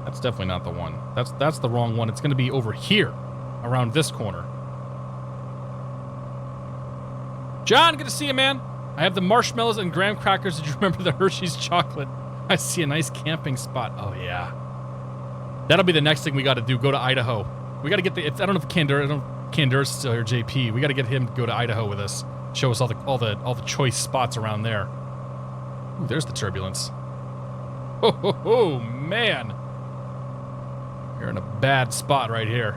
That's definitely not the one. That's the wrong one. It's going to be over here, around this corner. John, good to see you, man. I have the marshmallows and graham crackers. Did you remember the Hershey's chocolate? I see a nice camping spot. Oh, yeah. That'll be the next thing we got to do. Go to Idaho. We got to get the... I don't know if Candura's still here, JP. We got to get him to go to Idaho with us. Show us all the choice spots around there. Ooh, there's the turbulence. Oh, man. You're in a bad spot right here.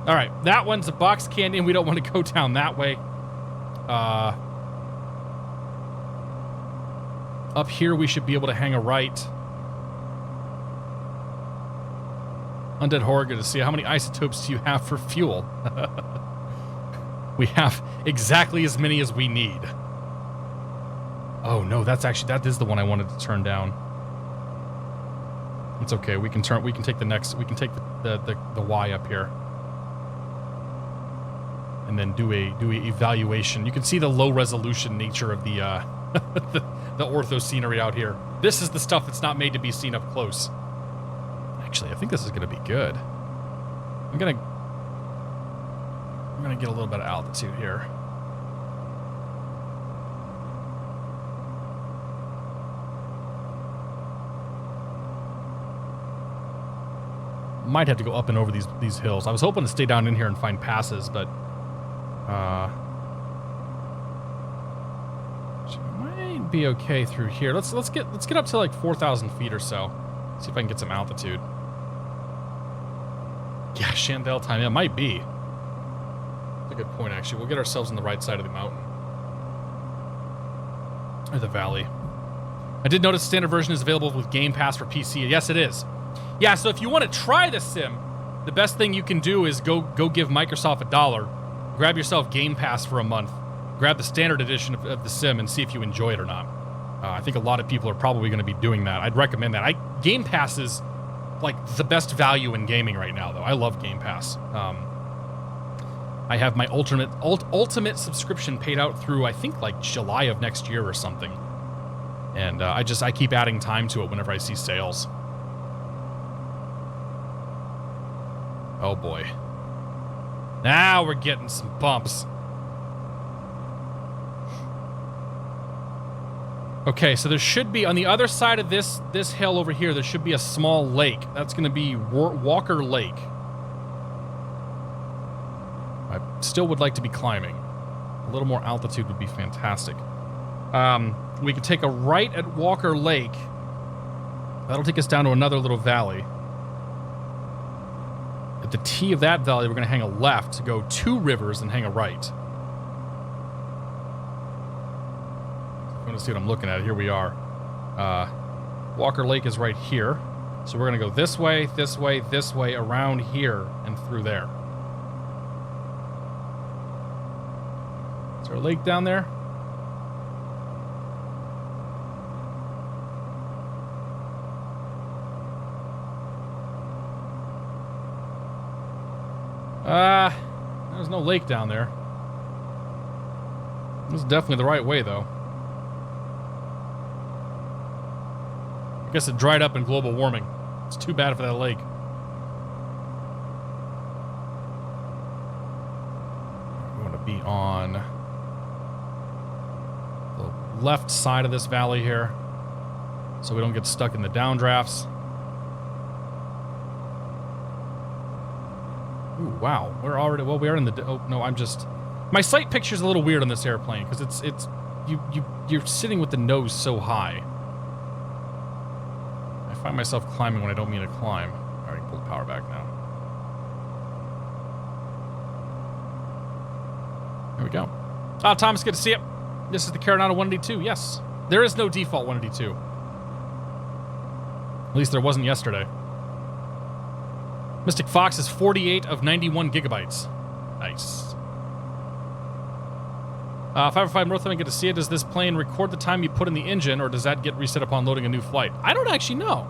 All right, that one's a box canyon. We don't want to go down that way. Up here, we should be able to hang a right. Undead Horror, good to see. How many isotopes do you have for fuel? We have exactly as many as we need. Oh no, that is the one I wanted to turn down. It's okay. We can take the Y up here. And then do a evaluation. You can see the low resolution nature of the the ortho scenery out here. This is the stuff that's not made to be seen up close. Actually, I think this is going to be good. I'm going to get a little bit of altitude here. Might have to go up and over these hills. I was hoping to stay down in here and find passes, but might be okay through here. Let's get up to like 4,000 feet or so. See if I can get some altitude. Yeah, Chandel time. Yeah, it might be. That's a good point, actually. We'll get ourselves on the right side of the mountain. Or the valley. I did notice the standard version is available with Game Pass for PC. Yes, it is. Yeah, so if you want to try the sim, the best thing you can do is go give Microsoft $1, grab yourself Game Pass for a month, grab the standard edition of the sim, and see if you enjoy it or not. I think a lot of people are probably going to be doing that. I'd recommend that. Game Pass is like the best value in gaming right now, though. I love Game Pass. I have my ultimate subscription paid out through, I think, like July of next year or something. And I keep adding time to it whenever I see sales. Oh boy. Now we're getting some bumps. Okay, so there should be, on the other side of this hill over here, there should be a small lake. That's going to be Walker Lake. I still would like to be climbing. A little more altitude would be fantastic. We could take a right at Walker Lake. That'll take us down to another little valley. At the T of that valley, we're going to hang a left to go 2 rivers and hang a right. I'm going to see what I'm looking at. Here we are. Walker Lake is right here. So we're going to go this way, this way, this way, around here, and through there. Is there a lake down there? There's no lake down there. This is definitely the right way, though. I guess it dried up in global warming. It's too bad for that lake. We want to be on the left side of this valley here, so we don't get stuck in the downdrafts. Ooh, wow. We're already... Well, we are in the... Oh, no, I'm just... My sight picture's a little weird on this airplane because you're sitting with the nose so high. I find myself climbing when I don't mean to climb. All right, pull the power back now. There we go. Oh, Thomas, good to see you. This is the Carenado 182. Yes, there is no default 182. At least there wasn't yesterday. Mystic Fox is 48 of 91 gigabytes. Nice. 505 Northland, good to see it. Does this plane record the time you put in the engine, or does that get reset upon loading a new flight? I don't actually know.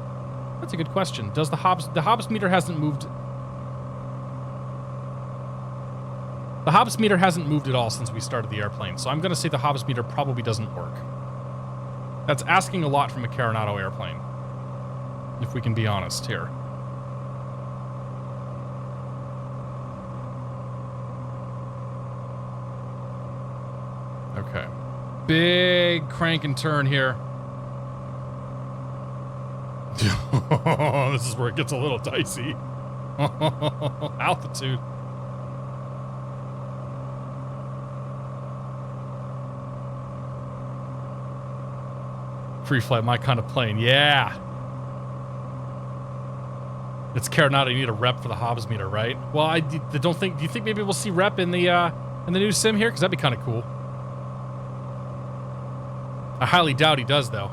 That's a good question. Does the Hobbs meter hasn't moved? The Hobbs meter hasn't moved at all since we started the airplane, so I'm going to say the Hobbs meter probably doesn't work. That's asking a lot from a Carenado airplane, if we can be honest here. Okay. Big crank and turn here. This is where it gets a little dicey. Altitude. Free flight, my kind of plane. Yeah. It's Carenado. You need a rep for the Hobbs meter, right? Well, I don't think. Do you think maybe we'll see rep in the new sim here? Because that'd be kind of cool. I highly doubt he does, though.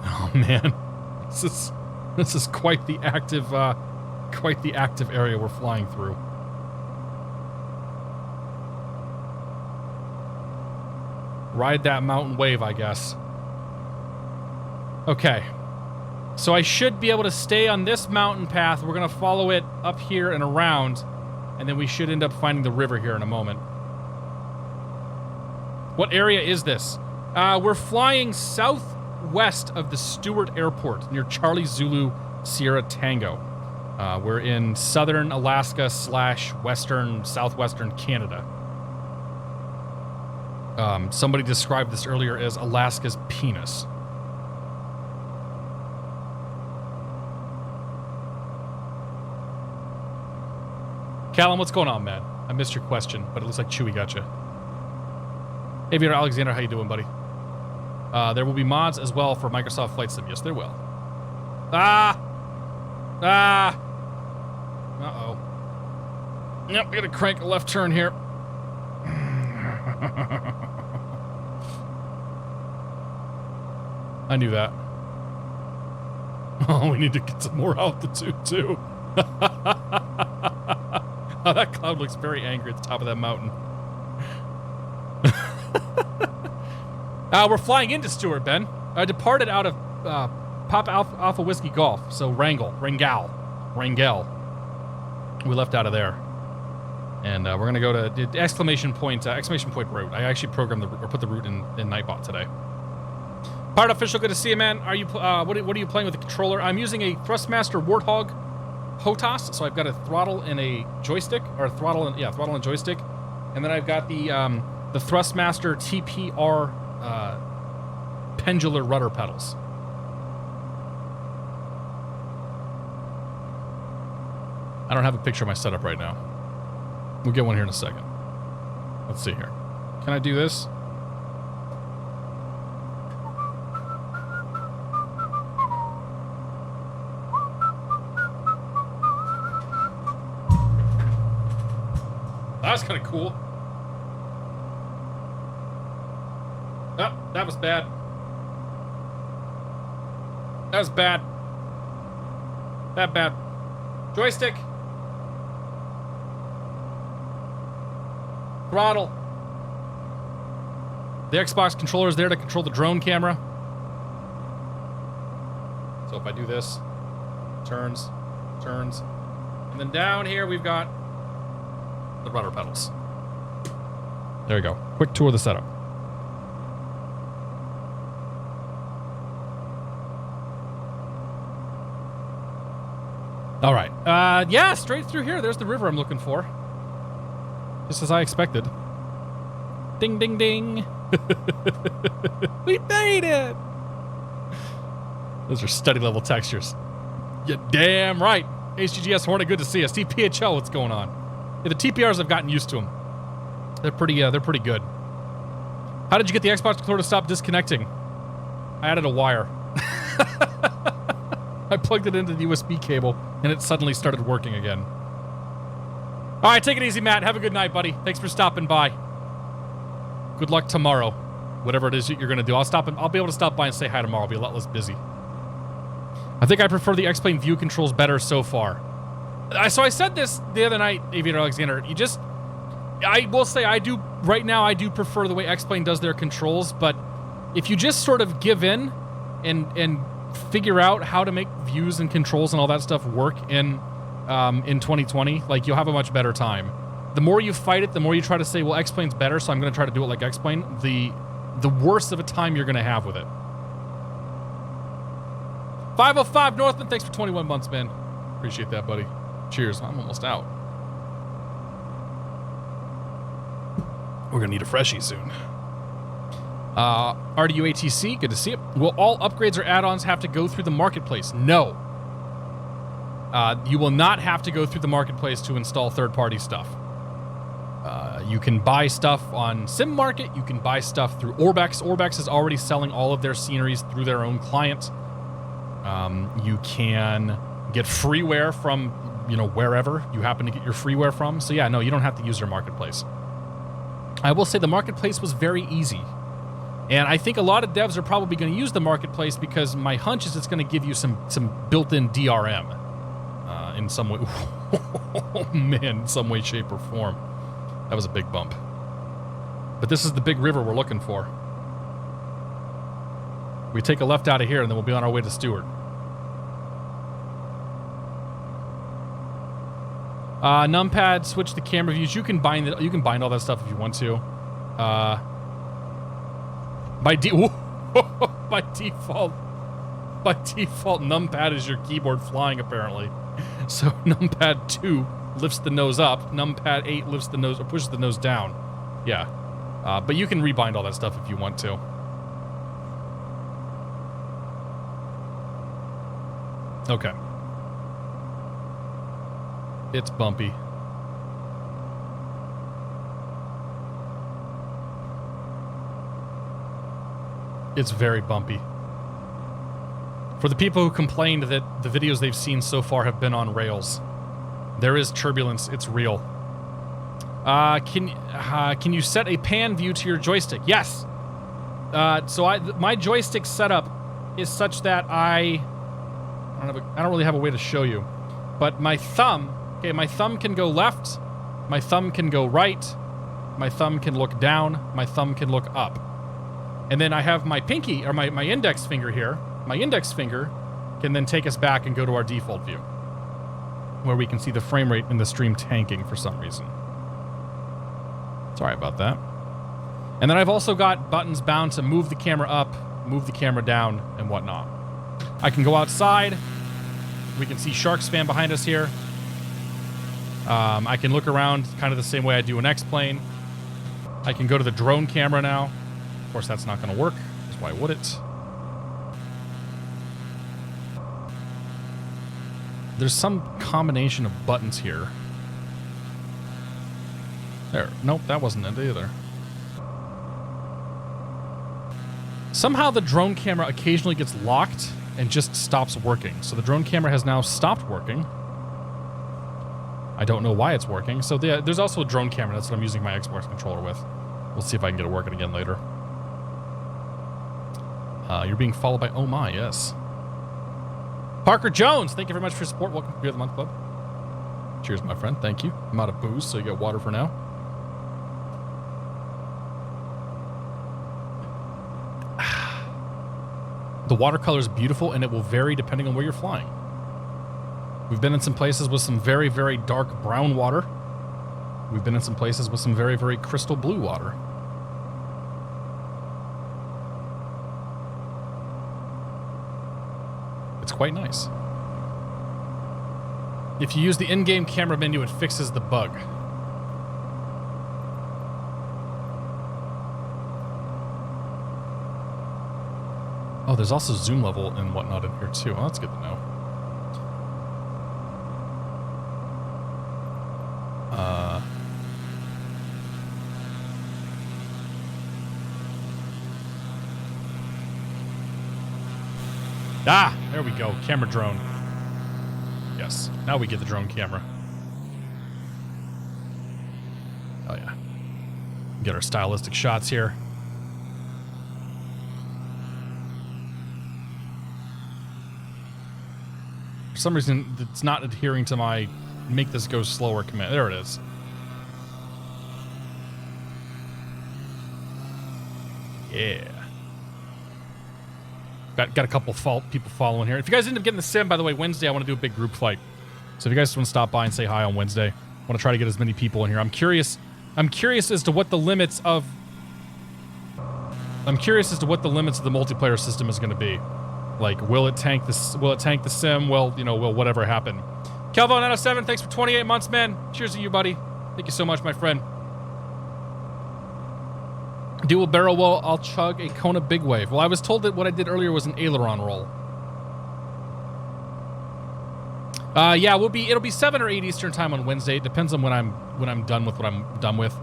Oh man, this is quite the active area we're flying through. Ride that mountain wave, I guess. Okay, so I should be able to stay on this mountain path. We're gonna follow it up here and around. And then we should end up finding the river here in a moment. What area is this? We're flying southwest of the Stewart Airport near Charlie Zulu Sierra Tango. We're in southern Alaska / southwestern Canada. Somebody described this earlier as Alaska's penis. Callum, what's going on, man? I missed your question, but it looks like Chewy got you. Aviator Alexander, how you doing, buddy? There will be mods as well for Microsoft Flight Sim. Yes, there will. Uh-oh. Yep, we gotta crank a left turn here. I knew that. Oh, we need to get some more altitude, too. Oh, that cloud looks very angry at the top of that mountain. We're flying into Stewart, Ben. I departed out of Papa Alpha Whiskey Golf, so Rangel. We left out of there. And we're going to go to exclamation point route. I actually programmed or put the route in Nightbot today. Pirate Official, good to see you, man. Are you what are you playing with the controller? I'm using a Thrustmaster Warthog HOTAS, so I've got a throttle and a joystick, or throttle and joystick, and then I've got the Thrustmaster TPR pendular rudder pedals. I don't have a picture of my setup right now. We'll get one here in a second. Let's see here. Can I do this? That's kind of cool. Oh, that was bad. That was bad. Bad. Joystick. Throttle. The Xbox controller is there to control the drone camera. So if I do this, turns. And then down here we've got the rudder pedals. There you go. Quick tour of the setup. All right. Yeah, straight through here. There's the river I'm looking for. Just as I expected. Ding, ding, ding. We made it. Those are study level textures. You're damn right. HGGS Hornet, good to see us. TPHL, what's going on? Yeah, the TPRs, I've gotten used to them. They're pretty good. How did you get the Xbox controller to stop disconnecting? I added a wire. I plugged it into the USB cable, and it suddenly started working again. All right, take it easy, Matt. Have a good night, buddy. Thanks for stopping by. Good luck tomorrow, whatever it is that you're going to do. I'll be able to stop by and say hi tomorrow. I'll be a lot less busy. I think I prefer the X-Plane view controls better so far. So I said this the other night, Aviator Alexander. I will say right now I do prefer the way X-Plane does their controls, but if you just sort of give in and figure out how to make views and controls and all that stuff work in 2020, like, you'll have a much better time. The more you fight it, the more you try to say, well, X-Plane's better, so I'm going to try to do it like X-Plane, the worse of a time you're going to have with it. 505 Northman, thanks for 21 months, man. Appreciate that, buddy. Cheers. I'm almost out. We're going to need a freshie soon. RDUATC, good to see it. Will all upgrades or add-ons have to go through the marketplace? No. You will not have to go through the marketplace to install third-party stuff. You can buy stuff on Sim Market. You can buy stuff through Orbex. Orbex is already selling all of their sceneries through their own client. You can get freeware from, wherever you happen to get your freeware from. So yeah, no, you don't have to use their marketplace. I will say the marketplace was very easy. And I think a lot of devs are probably going to use the marketplace because my hunch is it's going to give you some built-in DRM in some way. Oh, man, in some way, shape, or form. That was a big bump. But this is the big river we're looking for. We take a left out of here, and then we'll be on our way to Stewart. Numpad, switch the camera views. You can bind all that stuff if you want to. By default, numpad is your keyboard flying, apparently. So numpad 2 lifts the nose up. Numpad 8 lifts the nose or pushes the nose down. Yeah. But you can rebind all that stuff if you want to. Okay. It's bumpy. It's very bumpy. For the people who complained that the videos they've seen so far have been on rails, there is turbulence. It's real. Can you set a pan view to your joystick? Yes. My joystick setup is such that I don't really have a way to show you, but my thumb can go left, my thumb can go right, my thumb can look down, my thumb can look up. And then I have my pinky, or my index finger here. My index finger can then take us back and go to our default view, where we can see the frame rate in the stream tanking for some reason. Sorry about that. And then I've also got buttons bound to move the camera up, move the camera down, and whatnot. I can go outside. We can see Shark Spam behind us here. I can look around kind of the same way I do an X-Plane. I can go to the drone camera now. Of course, that's not going to work, because why would it? There's some combination of buttons here. There. Nope, that wasn't it either. Somehow the drone camera occasionally gets locked and just stops working. So the drone camera has now stopped working. I don't know why it's working. So there's also a drone camera. That's what I'm using my Xbox controller with. We'll see if I can get it working again later. You're being followed by Oh My, yes. Parker Jones, thank you very much for your support. Welcome to Beer of the Month Club. Cheers, my friend. Thank you. I'm out of booze, so you get water for now. The watercolor is beautiful, and it will vary depending on where you're flying. We've been in some places with some very, very dark brown water. We've been in some places with some very, very crystal blue water. It's quite nice. If you use the in-game camera menu, it fixes the bug. Oh, there's also zoom level and whatnot in here too. Well, that's good to know. Ah, there we go. Camera drone. Yes. Now we get the drone camera. Oh, yeah. Get our stylistic shots here. For some reason, it's not adhering to my make this go slower command. There it is. Yeah. Got a couple people following here. If you guys end up getting the sim, by the way, Wednesday I want to do a big group fight. So if you guys want to stop by and say hi on Wednesday, I want to try to get as many people in here. I'm curious as to what the limits of the multiplayer system is going to be. Like, will it tank the sim? Well, you know, will whatever happen. Kelvo907, thanks for 28 months, man. Cheers to you, buddy. Thank you so much, my friend. Dual barrel roll, I'll chug a Kona Big Wave. Well, I was told that what I did earlier was an aileron roll. Yeah, it'll be 7 or 8 Eastern time on Wednesday. It depends on when I'm done with what I'm done with.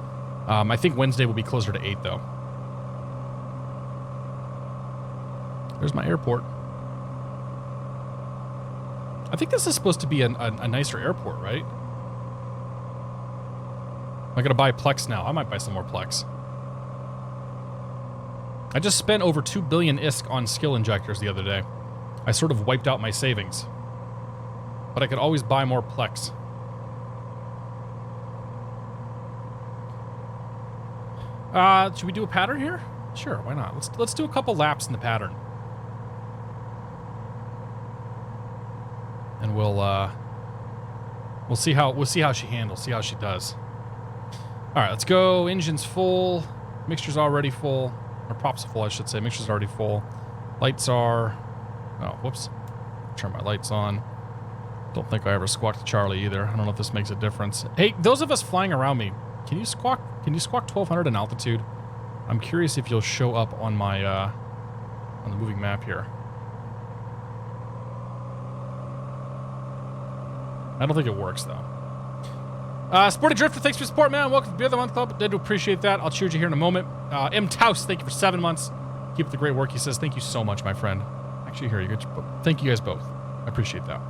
I think Wednesday will be closer to 8 though. There's my airport. I think this is supposed to be a nicer airport, right? Am I gonna buy Plex now? I might buy some more Plex. I just spent over 2 billion ISK on skill injectors the other day. I sort of wiped out my savings. But I could always buy more Plex. Should we do a pattern here? Sure, why not? Let's do a couple laps in the pattern. And we'll see how she handles, see how she does. All right, let's go. Engine's full. Mixture's already full. Or props full, I should say. Mixture's already full. Lights are... Oh, whoops. Turn my lights on. Don't think I ever squawked to Charlie either. I don't know if this makes a difference. Hey, those of us flying around me, can you squawk 1200 in altitude? I'm curious if you'll show up on my on the moving map here. I don't think it works though. Sporty Drifter, thanks for your support, man. Welcome to the Beer of the Month Club. I do appreciate that. I'll cheers you here in a moment. M. Taus, thank you for 7 months. Keep up the great work. He says, thank you so much, my friend. Actually, here, thank you guys both. I appreciate that.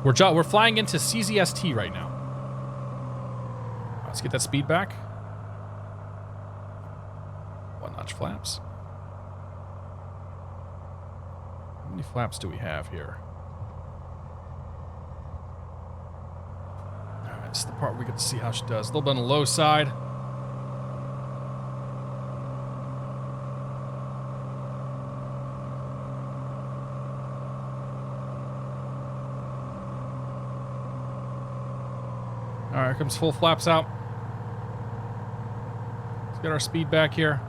We're flying into CZST right now. Let's get that speed back. 1-notch flaps. How many flaps do we have here? Alright, this is the part where we get to see how she does. A little bit on the low side. Alright, here comes full flaps out. Let's get our speed back here.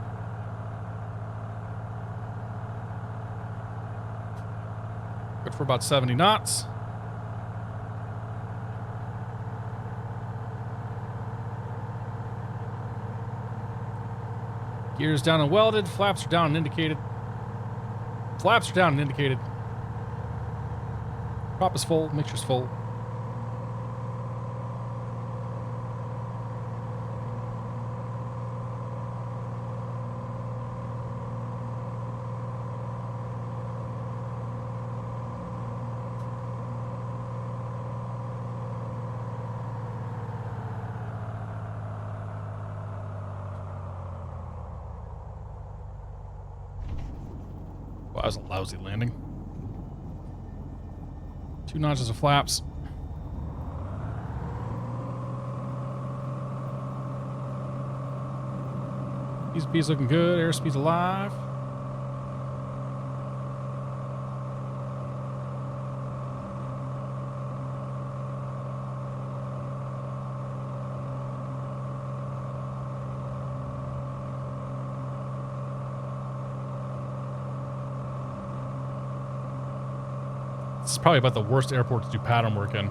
Good for about 70 knots. Gears down and welded. Flaps are down and indicated. Flaps are down and indicated. Prop is full. Mixture's full. That was a lousy landing. 2 notches of flaps. Speed's looking good. Airspeed's alive. This is probably about the worst airport to do pattern work in.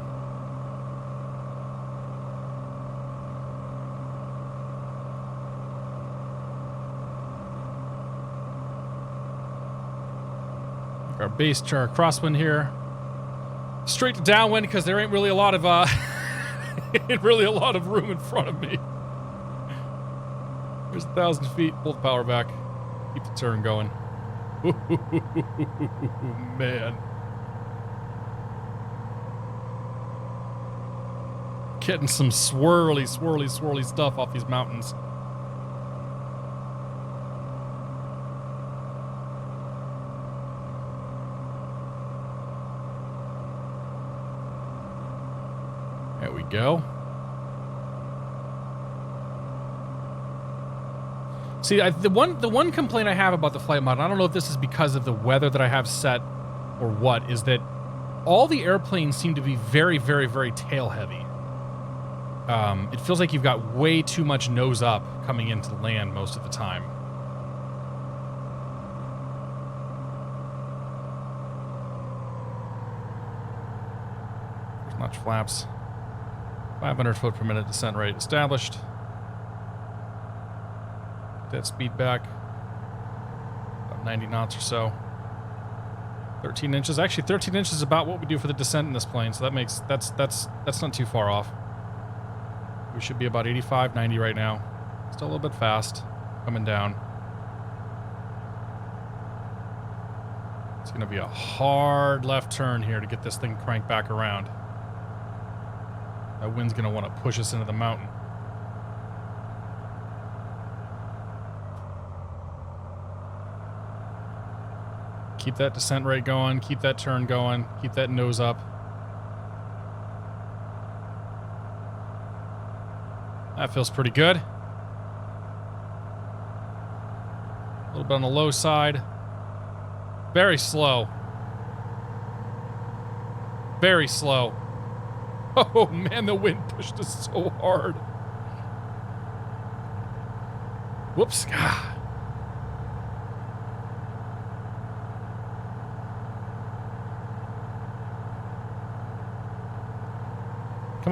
Our base to our crosswind here. Straight to downwind because there ain't really a lot of ain't really a lot of room in front of me. There's 1,000 feet. Pull the power back. Keep the turn going. Man. Getting some swirly stuff off these mountains. There we go. See, the one complaint I have about the flight model, I don't know if this is because of the weather that I have set or what, is that all the airplanes seem to be very, very, very tail heavy. It feels like you've got way too much nose up coming into the land most of the time. There's notch flaps. 500 foot per minute descent rate established. Get that speed back. About 90 knots or so. 13 inches. Actually, 13 inches is about what we do for the descent in this plane, so that makes that's not too far off. We should be about 85, 90 right now. Still a little bit fast. Coming down. It's going to be a hard left turn here to get this thing cranked back around. That wind's going to want to push us into the mountain. Keep that descent rate going. Keep that turn going. Keep that nose up. That feels pretty good. A little bit on the low side. Very slow. Very slow. Oh man, the wind pushed us so hard. Whoops. Come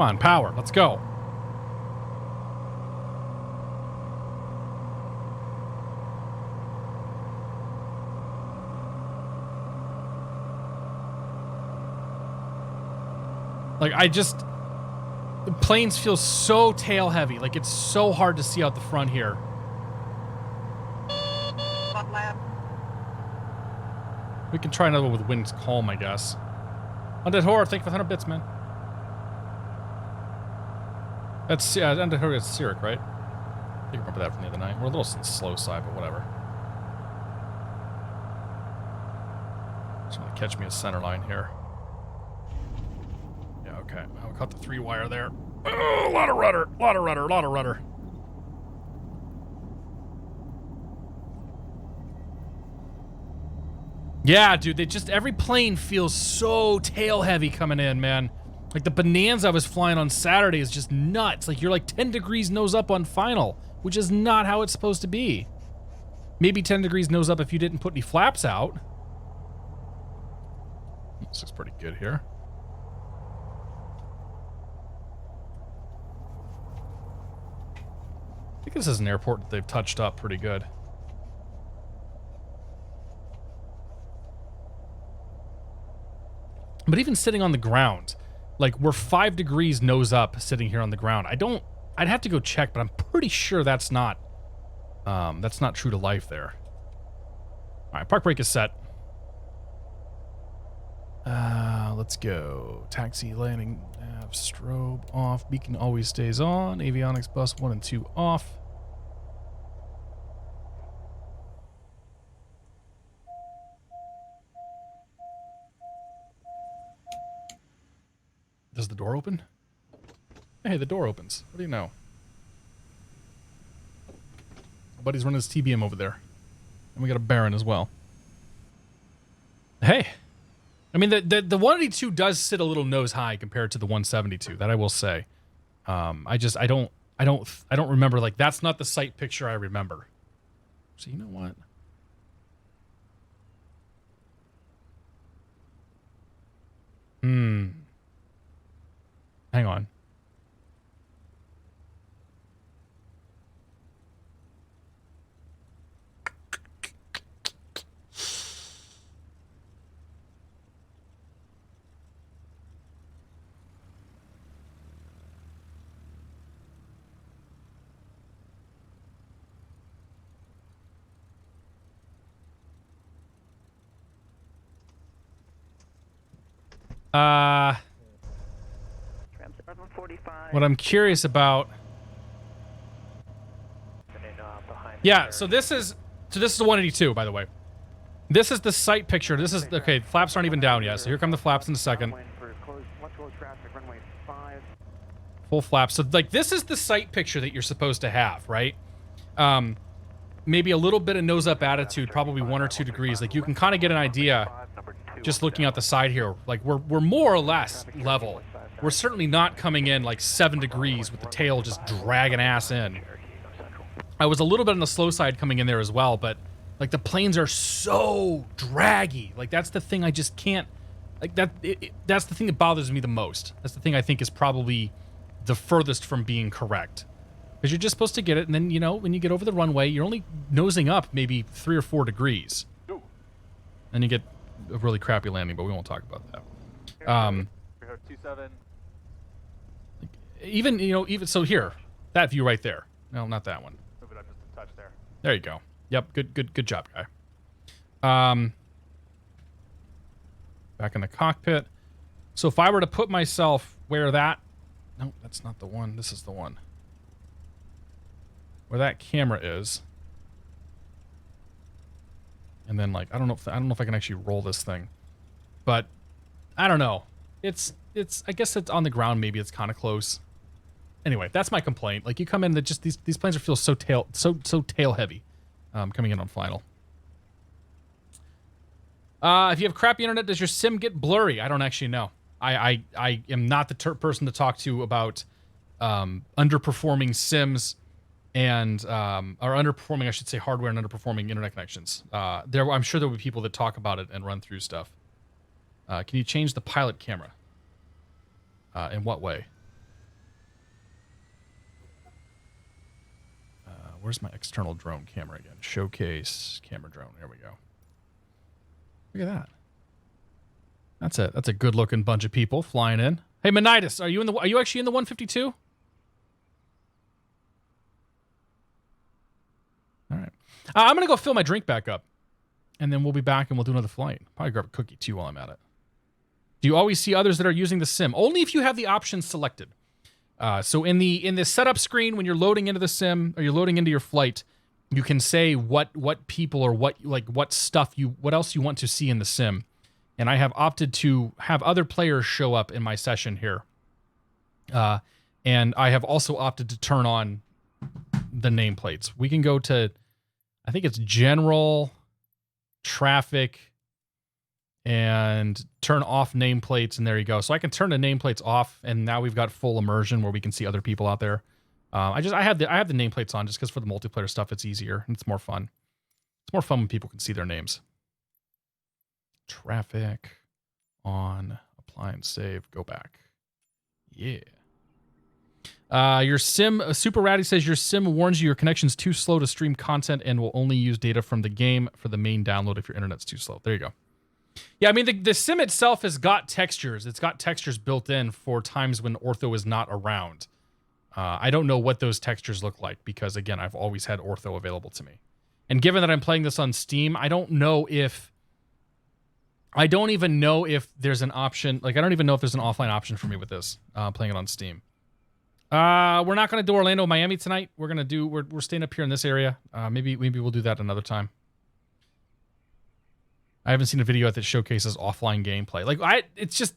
on, power. Let's go. Like, the planes feel so tail heavy. Like, it's so hard to see out the front here. We can try another one with winds calm, I guess. Undead Horror, thank you for 100 bits, man. That's, yeah, Undead Horror is Cyric, right? I think I remember that from the other night. We're a little on the slow side, but whatever. Just want to catch me a center line here. Okay, well, we caught the 3-wire there. Oh, a lot of rudder, a lot of rudder, a lot of rudder. Yeah, dude, every plane feels so tail heavy coming in, man. Like the Bonanza I was flying on Saturday is just nuts. Like you're like 10 degrees nose up on final, which is not how it's supposed to be. Maybe 10 degrees nose up if you didn't put any flaps out. This looks pretty good here. I think this is an airport that they've touched up pretty good. But even sitting on the ground, like we're 5 degrees nose up sitting here on the ground. I'd have to go check, but I'm pretty sure that's not true to life there. All right, park brake is set. Let's go. Taxi landing, nav, strobe off, beacon always stays on, avionics bus 1 and 2 off. Does the door open? Hey, the door opens. What do you know? Buddy's running his TBM over there. And we got a Baron as well. Hey. I mean, the 182 does sit a little nose high compared to the 172. That I will say. I don't remember. Like, that's not the sight picture I remember. So you know what? Hang on. What I'm curious about. Yeah, so this is the 182, by the way. This is the sight picture. This is okay. Flaps aren't even down yet, so here come the flaps in a second. Full flaps. So like this is the sight picture that you're supposed to have, right? Maybe a little bit of nose up attitude, probably 1 or 2 degrees. Like you can kind of get an idea just looking out the side here. Like we're more or less level. We're certainly not coming in like 7 degrees with the tail just dragging ass in. I was a little bit on the slow side coming in there as well, but like the planes are so draggy. Like that's the thing I just can't, like that's the thing that bothers me the most. That's the thing I think is probably the furthest from being correct. Because you're just supposed to get it, and then, you know, when you get over the runway, you're only nosing up maybe 3 or 4 degrees. And you get a really crappy landing, but we won't talk about that. Even, you know, even so here, that view right there. No, not that one. Move it up just a touch there. There you go. Yep, good job, guy. Back in the cockpit. So if I were to put myself where that... No, that's not the one. This is the one. Where that camera is. And then, like, I don't know if I can actually roll this thing. But, I don't know. It's I guess it's on the ground, maybe it's kind of close. Anyway, that's my complaint. Like, you come in, that just these planes feel so tail heavy. Coming in on final. If you have crappy internet, does your sim get blurry? I don't actually know. I am not the person to talk to about underperforming sims and or underperforming, I should say, hardware and underperforming internet connections. I'm sure there will be people that talk about it and run through stuff. Can you change the pilot camera? In what way? Where's my external drone camera again? Showcase camera drone. There we go. Look at that. That's it. That's a good-looking bunch of people flying in. Hey, Menitis, are you actually in the 152? All right. I'm gonna go fill my drink back up, and then we'll be back and we'll do another flight. Probably grab a cookie too while I'm at it. Do you always see others that are using the sim? Only if you have the options selected. So in the setup screen, when you're loading into the sim or you're loading into your flight, you can say what people or what else you want to see in the sim. And I have opted to have other players show up in my session here. And I have also opted to turn on the nameplates. We can go to, I think it's general, traffic, and turn off nameplates, and there you go. So I can turn the nameplates off, and now we've got full immersion where we can see other people out there. I have the nameplates on just because for the multiplayer stuff it's easier and it's more fun. It's more fun when people can see their names. Traffic on, apply and save, go back. Yeah. Your sim, Super Ratty says your sim warns you your connection's too slow to stream content and will only use data from the game for the main download if your internet's too slow. There you go. Yeah, I mean, the sim itself has got textures. It's got textures built in for times when Ortho is not around. I don't know what those textures look like because, again, I've always had Ortho available to me. And given that I'm playing this on Steam, I don't even know if there's an option. Like, I don't even know if there's an offline option for me with this, playing it on Steam. We're not going to do Orlando, Miami tonight. We're staying up here in this area. Maybe we'll do that another time. I haven't seen a video that showcases offline gameplay. Like, it's just,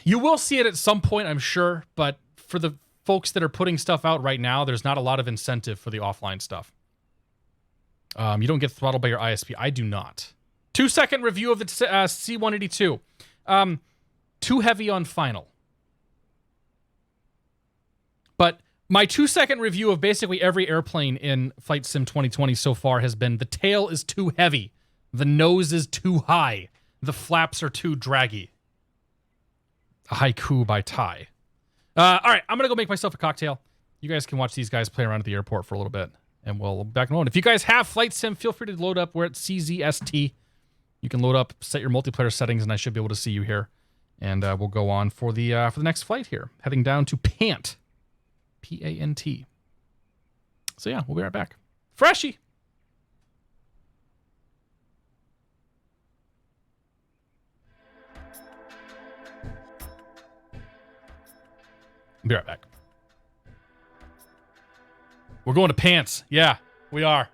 you will see it at some point, I'm sure, but for the folks that are putting stuff out right now, there's not a lot of incentive for the offline stuff. You don't get throttled by your ISP. I do not. 2-second review of the C182. Too heavy on final. But my 2-second review of basically every airplane in Flight Sim 2020 so far has been the tail is too heavy. The nose is too high. The flaps are too draggy. A haiku by Ty. All right, I'm going to go make myself a cocktail. You guys can watch these guys play around at the airport for a little bit, and we'll be back on. If you guys have Flight Sim, feel free to load up. We're at CZST. You can load up, set your multiplayer settings, and I should be able to see you here. And we'll go on for the next flight here, heading down to Pant. P-A-N-T. So yeah, we'll be right back. Freshie! Be right back. We're going to pants. Yeah, we are.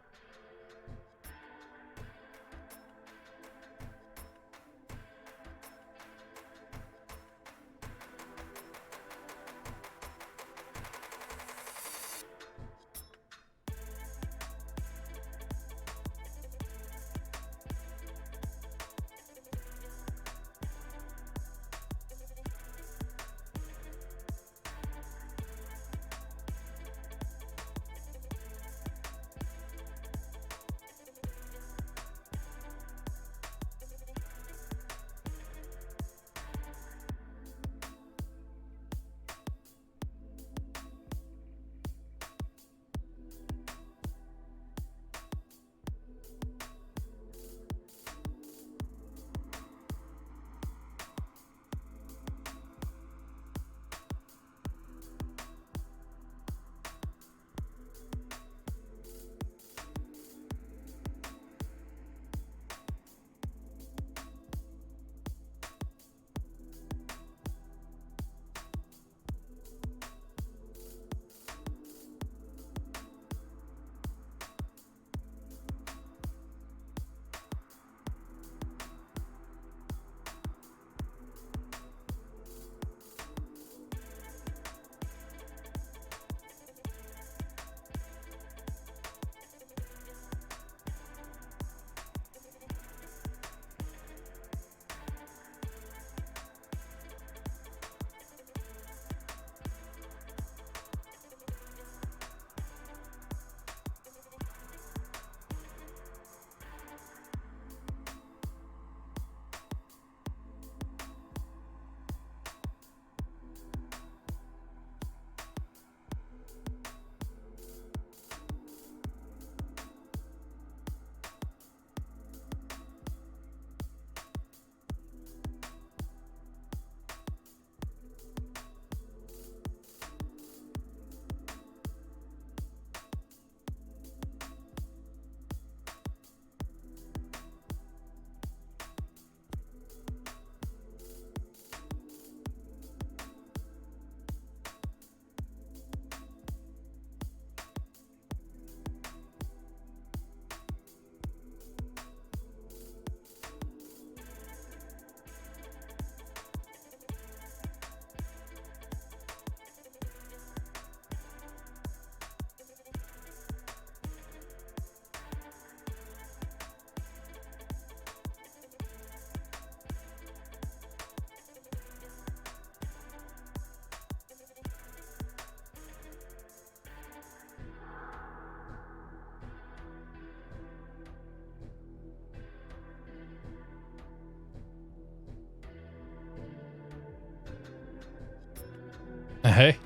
Hey.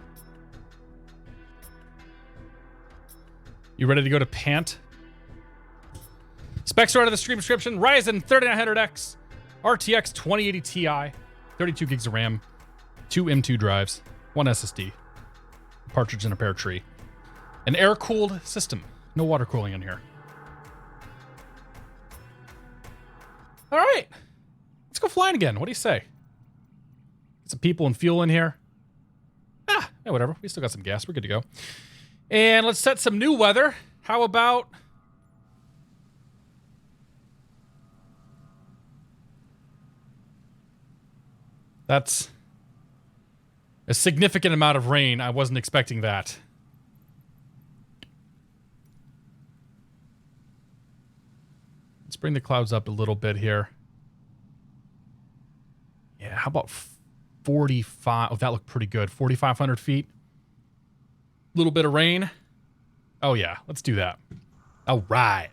You ready to go to Pant? Specs are out of the stream description. Ryzen 3900X, RTX 2080 Ti, 32 gigs of RAM, 2 M2 drives, 1 SSD, partridge in a pear tree. An air-cooled system. No water cooling in here. All right. Let's go flying again. What do you say? Get some people and fuel in here. Yeah, whatever. We still got some gas. We're good to go. And let's set some new weather. How about... That's a significant amount of rain. I wasn't expecting that. Let's bring the clouds up a little bit here. Yeah, how about 45? Oh, that looked pretty good. 4,500 feet. A little bit of rain. Oh, yeah. Let's do that. All right.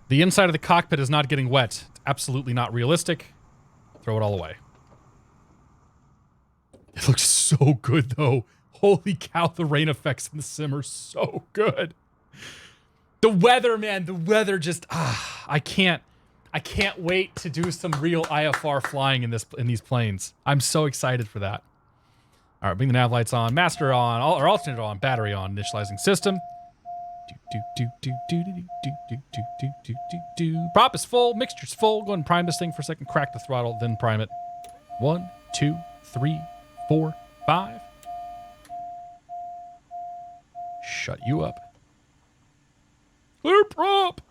The inside of the cockpit is not getting wet. It's absolutely not realistic. Throw it all away. It looks so good, though. Holy cow, the rain effects in the sim are so good. The weather, man. The weather just... I can't wait to do some real IFR flying in these planes. I'm so excited for that. All right, bring the nav lights on, master on, or alternate on, battery on, initializing system. Prop is full, mixture's full. Go ahead and prime this thing for a second. Crack the throttle, then prime it. 1, 2, 3, 4, 5. Shut you up. Clear prop.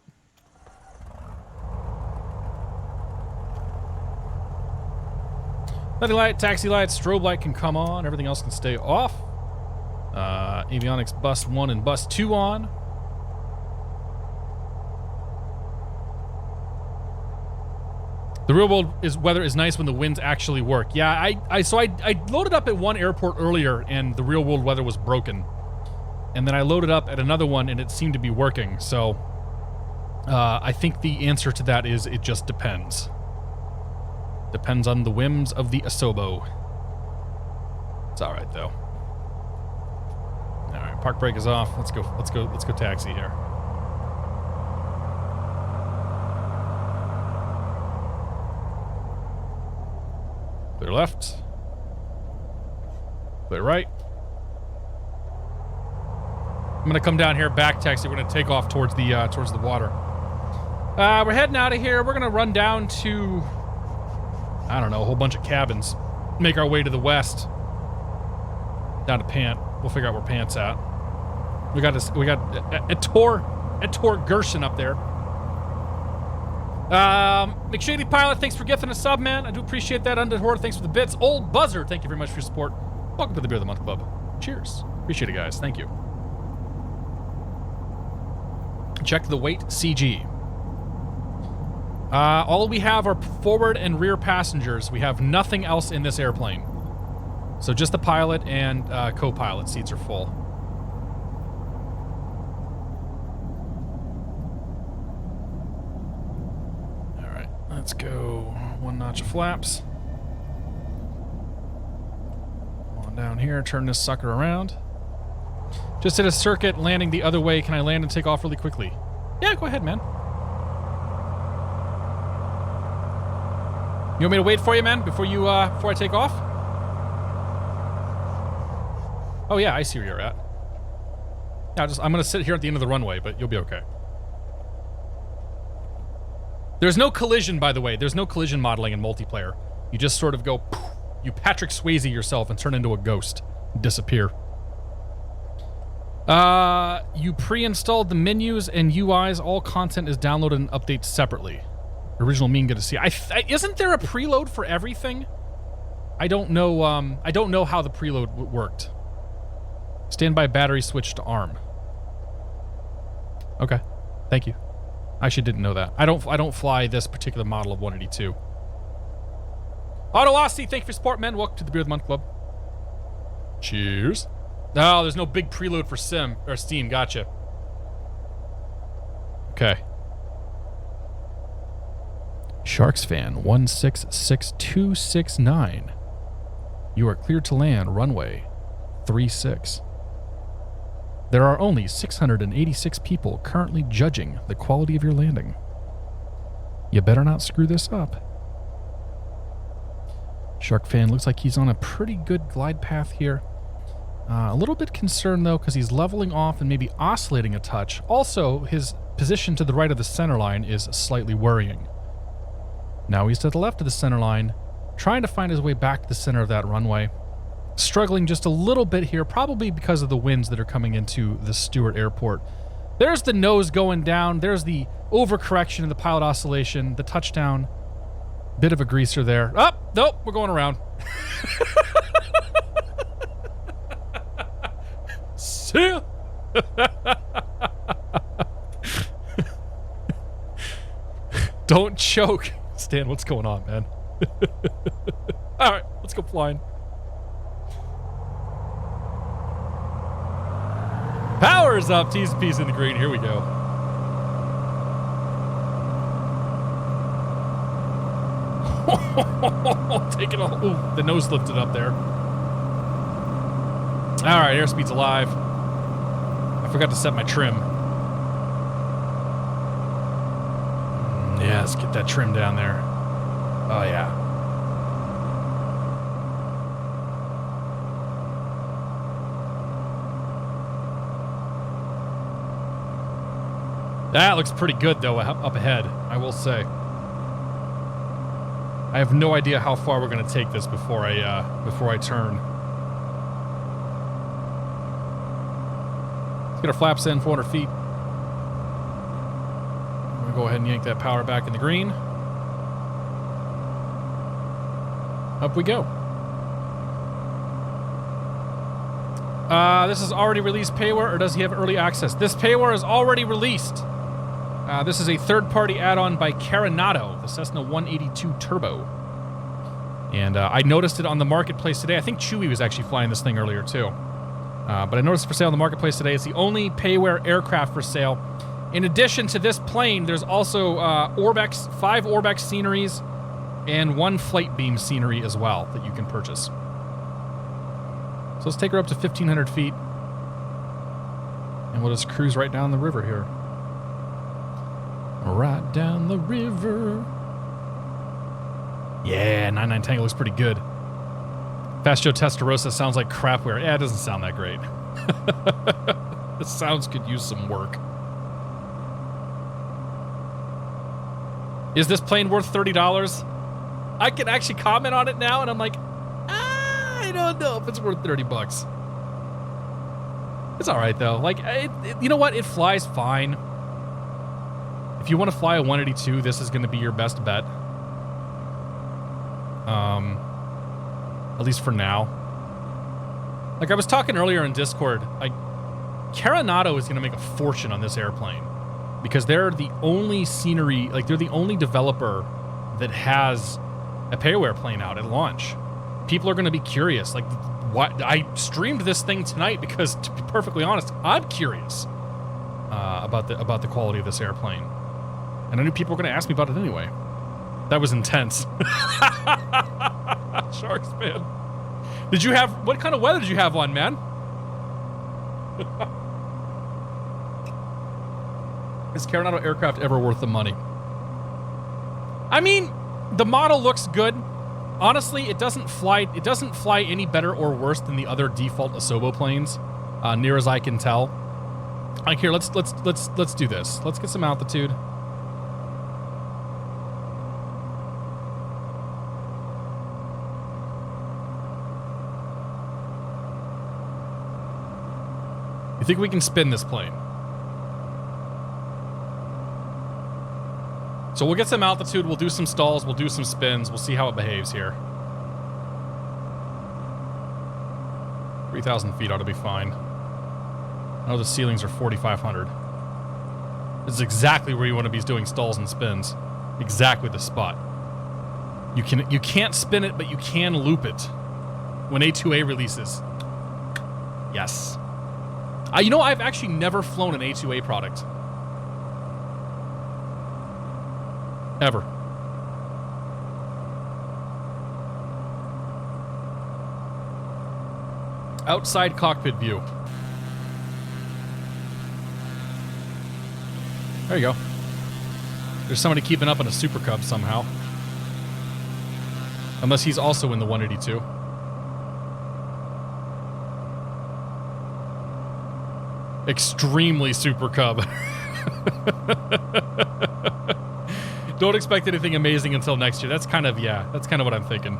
Letting light, taxi light, strobe light can come on. Everything else can stay off. Avionics bus 1 and bus 2 on. The real world weather is nice when the winds actually work. Yeah, I loaded up at one airport earlier and the real world weather was broken. And then I loaded up at another one and it seemed to be working. So I think the answer to that is it just depends. Depends on the whims of the Asobo. It's all right though. All right, park brake is off. Let's go taxi here. Clear left. Clear right. I'm gonna come down here, back taxi. We're gonna take off towards the water. We're heading out of here. We're gonna run down to, I don't know, a whole bunch of cabins. Make our way to the west. Down to Pant. We'll figure out where Pant's at. We got Ettore Gershon up there. McShady Pilot, thanks for gifting a sub, man. I do appreciate that. Undead, thanks for the bits. Old Buzzer, thank you very much for your support. Welcome to the Beer of the Month Club. Cheers. Appreciate it, guys. Thank you. Check the weight, CG. All we have are forward and rear passengers. We have nothing else in this airplane. So just the pilot and co-pilot seats are full. All right, let's go one notch of flaps. On down here, turn this sucker around. Just hit a circuit, landing the other way. Can I land and take off really quickly? Yeah, go ahead, man. You want me to wait for you, man, before I take off? Oh yeah, I see where you're at. Yeah, I'm gonna sit here at the end of the runway, but you'll be okay. There's no collision, by the way. There's no collision modeling in multiplayer. You just sort of go, poof, you Patrick Swayze yourself and turn into a ghost, disappear. You pre-installed the menus and UIs. All content is downloaded and updated separately. Original mean good to see. Isn't there a preload for everything? I don't know. I don't know how the preload worked. Standby battery switch to ARM. Okay, thank you. I actually didn't know that. I don't fly this particular model of 182. Autoossi, thank you for support, man. Welcome to the Beer of the Month Club. Cheers. No, there's no big preload for Steam. Gotcha. Okay. Sharks fan 166269. You are cleared to land runway 36. There are only 686 people currently judging the quality of your landing. You better not screw this up. Shark fan looks like he's on a pretty good glide path here. A little bit concerned though, because he's leveling off and maybe oscillating a touch. Also, his position to the right of the center line is slightly worrying. Now he's to the left of the center line, trying to find his way back to the center of that runway. Struggling just a little bit here, probably because of the winds that are coming into the Stewart Airport. There's the nose going down. There's the overcorrection in the pilot oscillation, the touchdown. Bit of a greaser there. Oh, nope, we're going around. See ya. Don't choke. Stan, what's going on, man? All right, let's go flying. Power's up. T's and P's in the green. Here we go. Taking a... Ooh, the nose lifted up there. All right, airspeed's alive. I forgot to set my trim. Yeah, let's get that trim down there. Oh, yeah. That looks pretty good, though, up ahead, I will say. I have no idea how far we're going to take this before I turn. Let's get our flaps in, 400 feet. I'm going to go ahead and yank that power back in the green. Up we go. This is already released payware, or does he have early access? This payware is already released. This is a third-party add-on by Carenado, the Cessna 182 Turbo. And I noticed it on the marketplace today. I think Chewy was actually flying this thing earlier, too. But I noticed it for sale on the marketplace today. It's the only payware aircraft for sale. In addition to this plane, there's also 5 Orbex sceneries and 1 flight beam scenery as well that you can purchase. So let's take her up to 1,500 feet. And we'll just cruise right down the river here. Right down the river. Yeah, 99 Tango looks pretty good. Fast Joe Testarossa sounds like crapware. Yeah, it doesn't sound that great. The sounds could use some work. Is this plane worth $30? I can actually comment on it now, and I'm like, I don't know if it's worth 30 bucks. It's all right, though. Like, you know what? It flies fine. If you want to fly a 182, this is going to be your best bet. At least for now. Like I was talking earlier in Discord, like Carenado is going to make a fortune on this airplane because they're the only scenery, like they're the only developer that has a payware plane out at launch. People are going to be curious. Like, what? I streamed this thing tonight because, to be perfectly honest, I'm curious about the quality of this airplane. And I knew people were going to ask me about it anyway. That was intense. Sharks, man. Did you have... What kind of weather did you have on, man? Is Carenado aircraft ever worth the money? I mean, the model looks good. Honestly, it doesn't fly any better or worse than the other default Asobo planes, near as I can tell. Like here, let's do this. Let's get some altitude. You think we can spin this plane? So we'll get some altitude, we'll do some stalls, we'll do some spins, we'll see how it behaves here. 3,000 feet ought to be fine. I know the ceilings are 4,500. This is exactly where you want to be doing stalls and spins. Exactly the spot. You can't spin it, but you can loop it when A2A releases. Yes. You know, I've actually never flown an A2A product. Ever. Outside cockpit view. There you go. There's somebody keeping up on a Super Cub somehow. Unless he's also in the 182. Extremely Super Cub. Don't expect anything amazing until next year. That's kind of what I'm thinking.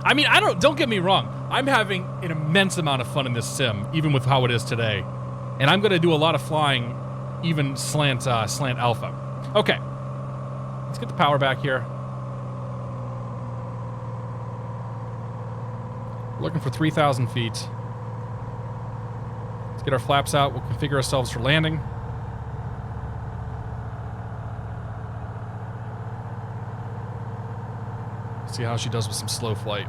I mean, don't get me wrong. I'm having an immense amount of fun in this sim, even with how it is today. And I'm going to do a lot of flying, even slant alpha. Okay. Let's get the power back here. We're looking for 3,000 feet. Let's get our flaps out. We'll configure ourselves for landing. See how she does with some slow flight.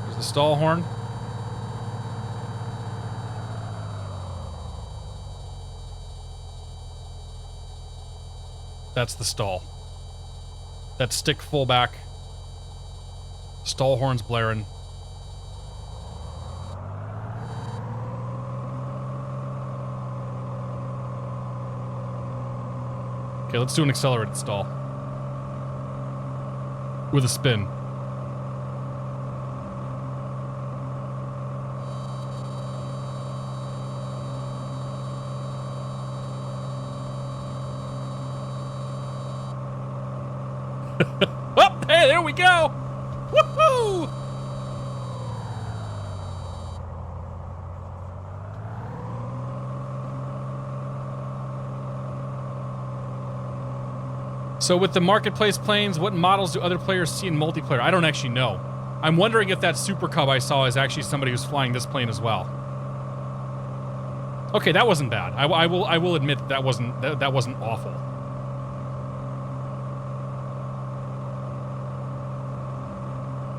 There's the stall horn. That's the stall. That's stick full back. Stall horns blaring. Okay, let's do an accelerated stall. with a spin. Oh, hey, there we go. Woohoo! So with the marketplace planes, what models do other players see in multiplayer? I don't actually know. I'm wondering if that Super Cub I saw is actually somebody who's flying this plane as well. Okay, that wasn't bad. I will admit that wasn't awful.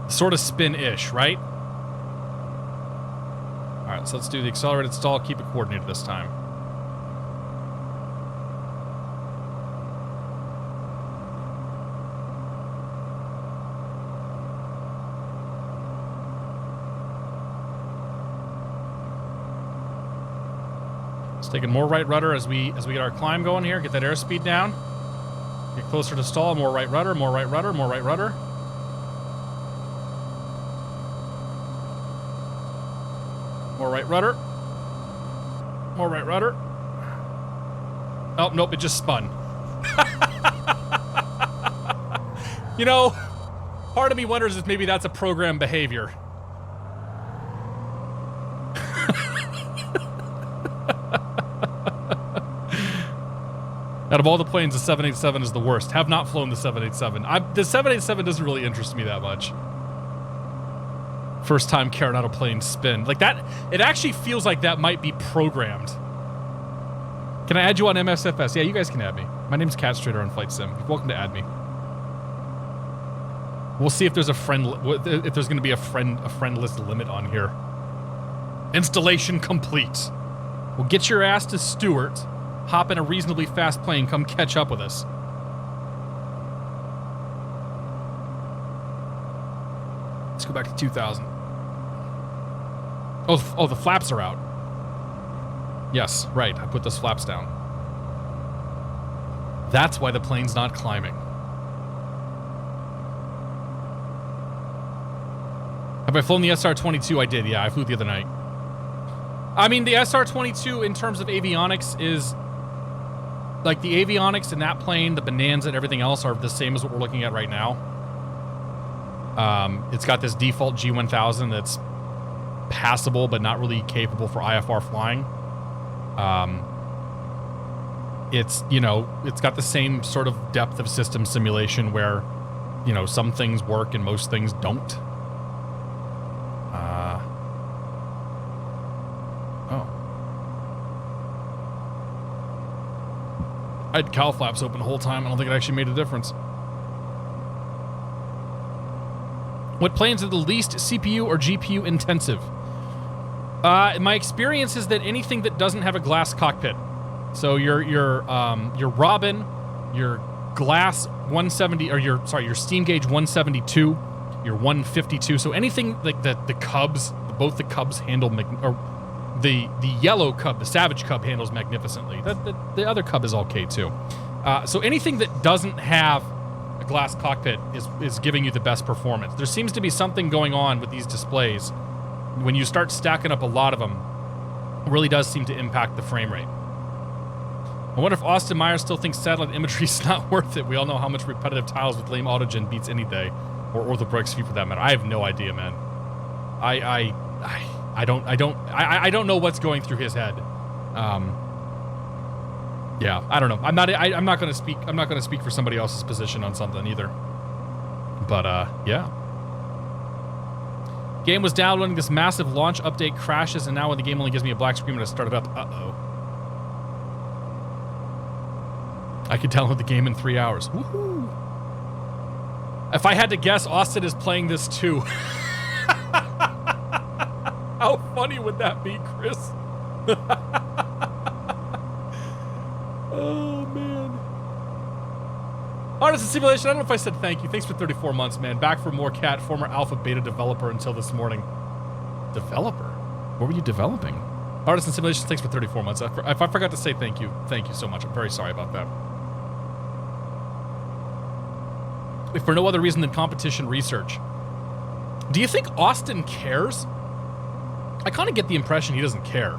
Sort of spin-ish, right? All right, so let's do the accelerated stall. Keep it coordinated this time. Taking more right rudder as we get our climb going here. Get that airspeed down. Get closer to stall. More right rudder. More right rudder. More right rudder. More right rudder. More right rudder. Oh nope! It just spun. You know, part of me wonders if maybe that's a program behavior. Out of all the planes, the 787 is the worst. Have not flown the 787. The 787 doesn't really interest me that much. First time Carenado plane spin. Like that, it actually feels like that might be programmed. Can I add you on MSFS? Yeah, you guys can add me. My name's Catstrader on Flight Sim. You're welcome to add me. We'll see if there's a if there's going to be a friendless limit on here. Installation complete. We'll get your ass to Stewart. Hop in a reasonably fast plane, come catch up with us. Let's go back to 2000. Oh, the flaps are out. Yes, right, I put those flaps down. That's why the plane's not climbing. Have I flown the SR-22? I did, yeah, I flew the other night. I mean, the SR-22 in terms of avionics is... Like, the avionics in that plane, the Bonanza and everything else are the same as what we're looking at right now. It's got this default G1000 that's passable, but not really capable for IFR flying. It's, you know, it's got the same sort of depth of system simulation where, you know, some things work and most things don't. I had cowl flaps open the whole time. I don't think it actually made a difference. What planes are the least CPU or GPU intensive? My experience is that anything that doesn't have a glass cockpit. So your Robin, your glass 170, or your steam gauge 172, your 152. So anything like the Cubs, both the Cubs handle, or the yellow Cub, the Savage Cub handles magnificently. The other Cub is okay too. So anything that doesn't have a glass cockpit is giving you the best performance. There seems to be something going on with these displays. When you start stacking up a lot of them, it really does seem to impact the frame rate. I wonder if Austin Myers still thinks satellite imagery is not worth it. We all know how much repetitive tiles with lame autogen beats any day, or Orthoprox for that matter. I have no idea, man. I don't know what's going through his head. Yeah, I don't know. I'm not going to speak for somebody else's position on something either. But yeah. Game was downloading this massive launch update, crashes, and now when the game only gives me a black screen when I start it up, uh-oh. I could download the game in 3 hours. Woohoo! If I had to guess, Austin is playing this too. How funny would that be, Chris? Oh, man. Artisan Simulation, I don't know if I said thank you. Thanks for 34 months, man. Back for more Cat, former alpha beta developer until this morning. Developer? What were you developing? Artisan Simulation, thanks for 34 months. If I forgot to say thank you so much. I'm very sorry about that. if for no other reason than competition research. Do you think Austin cares? I kind of get the impression he doesn't care.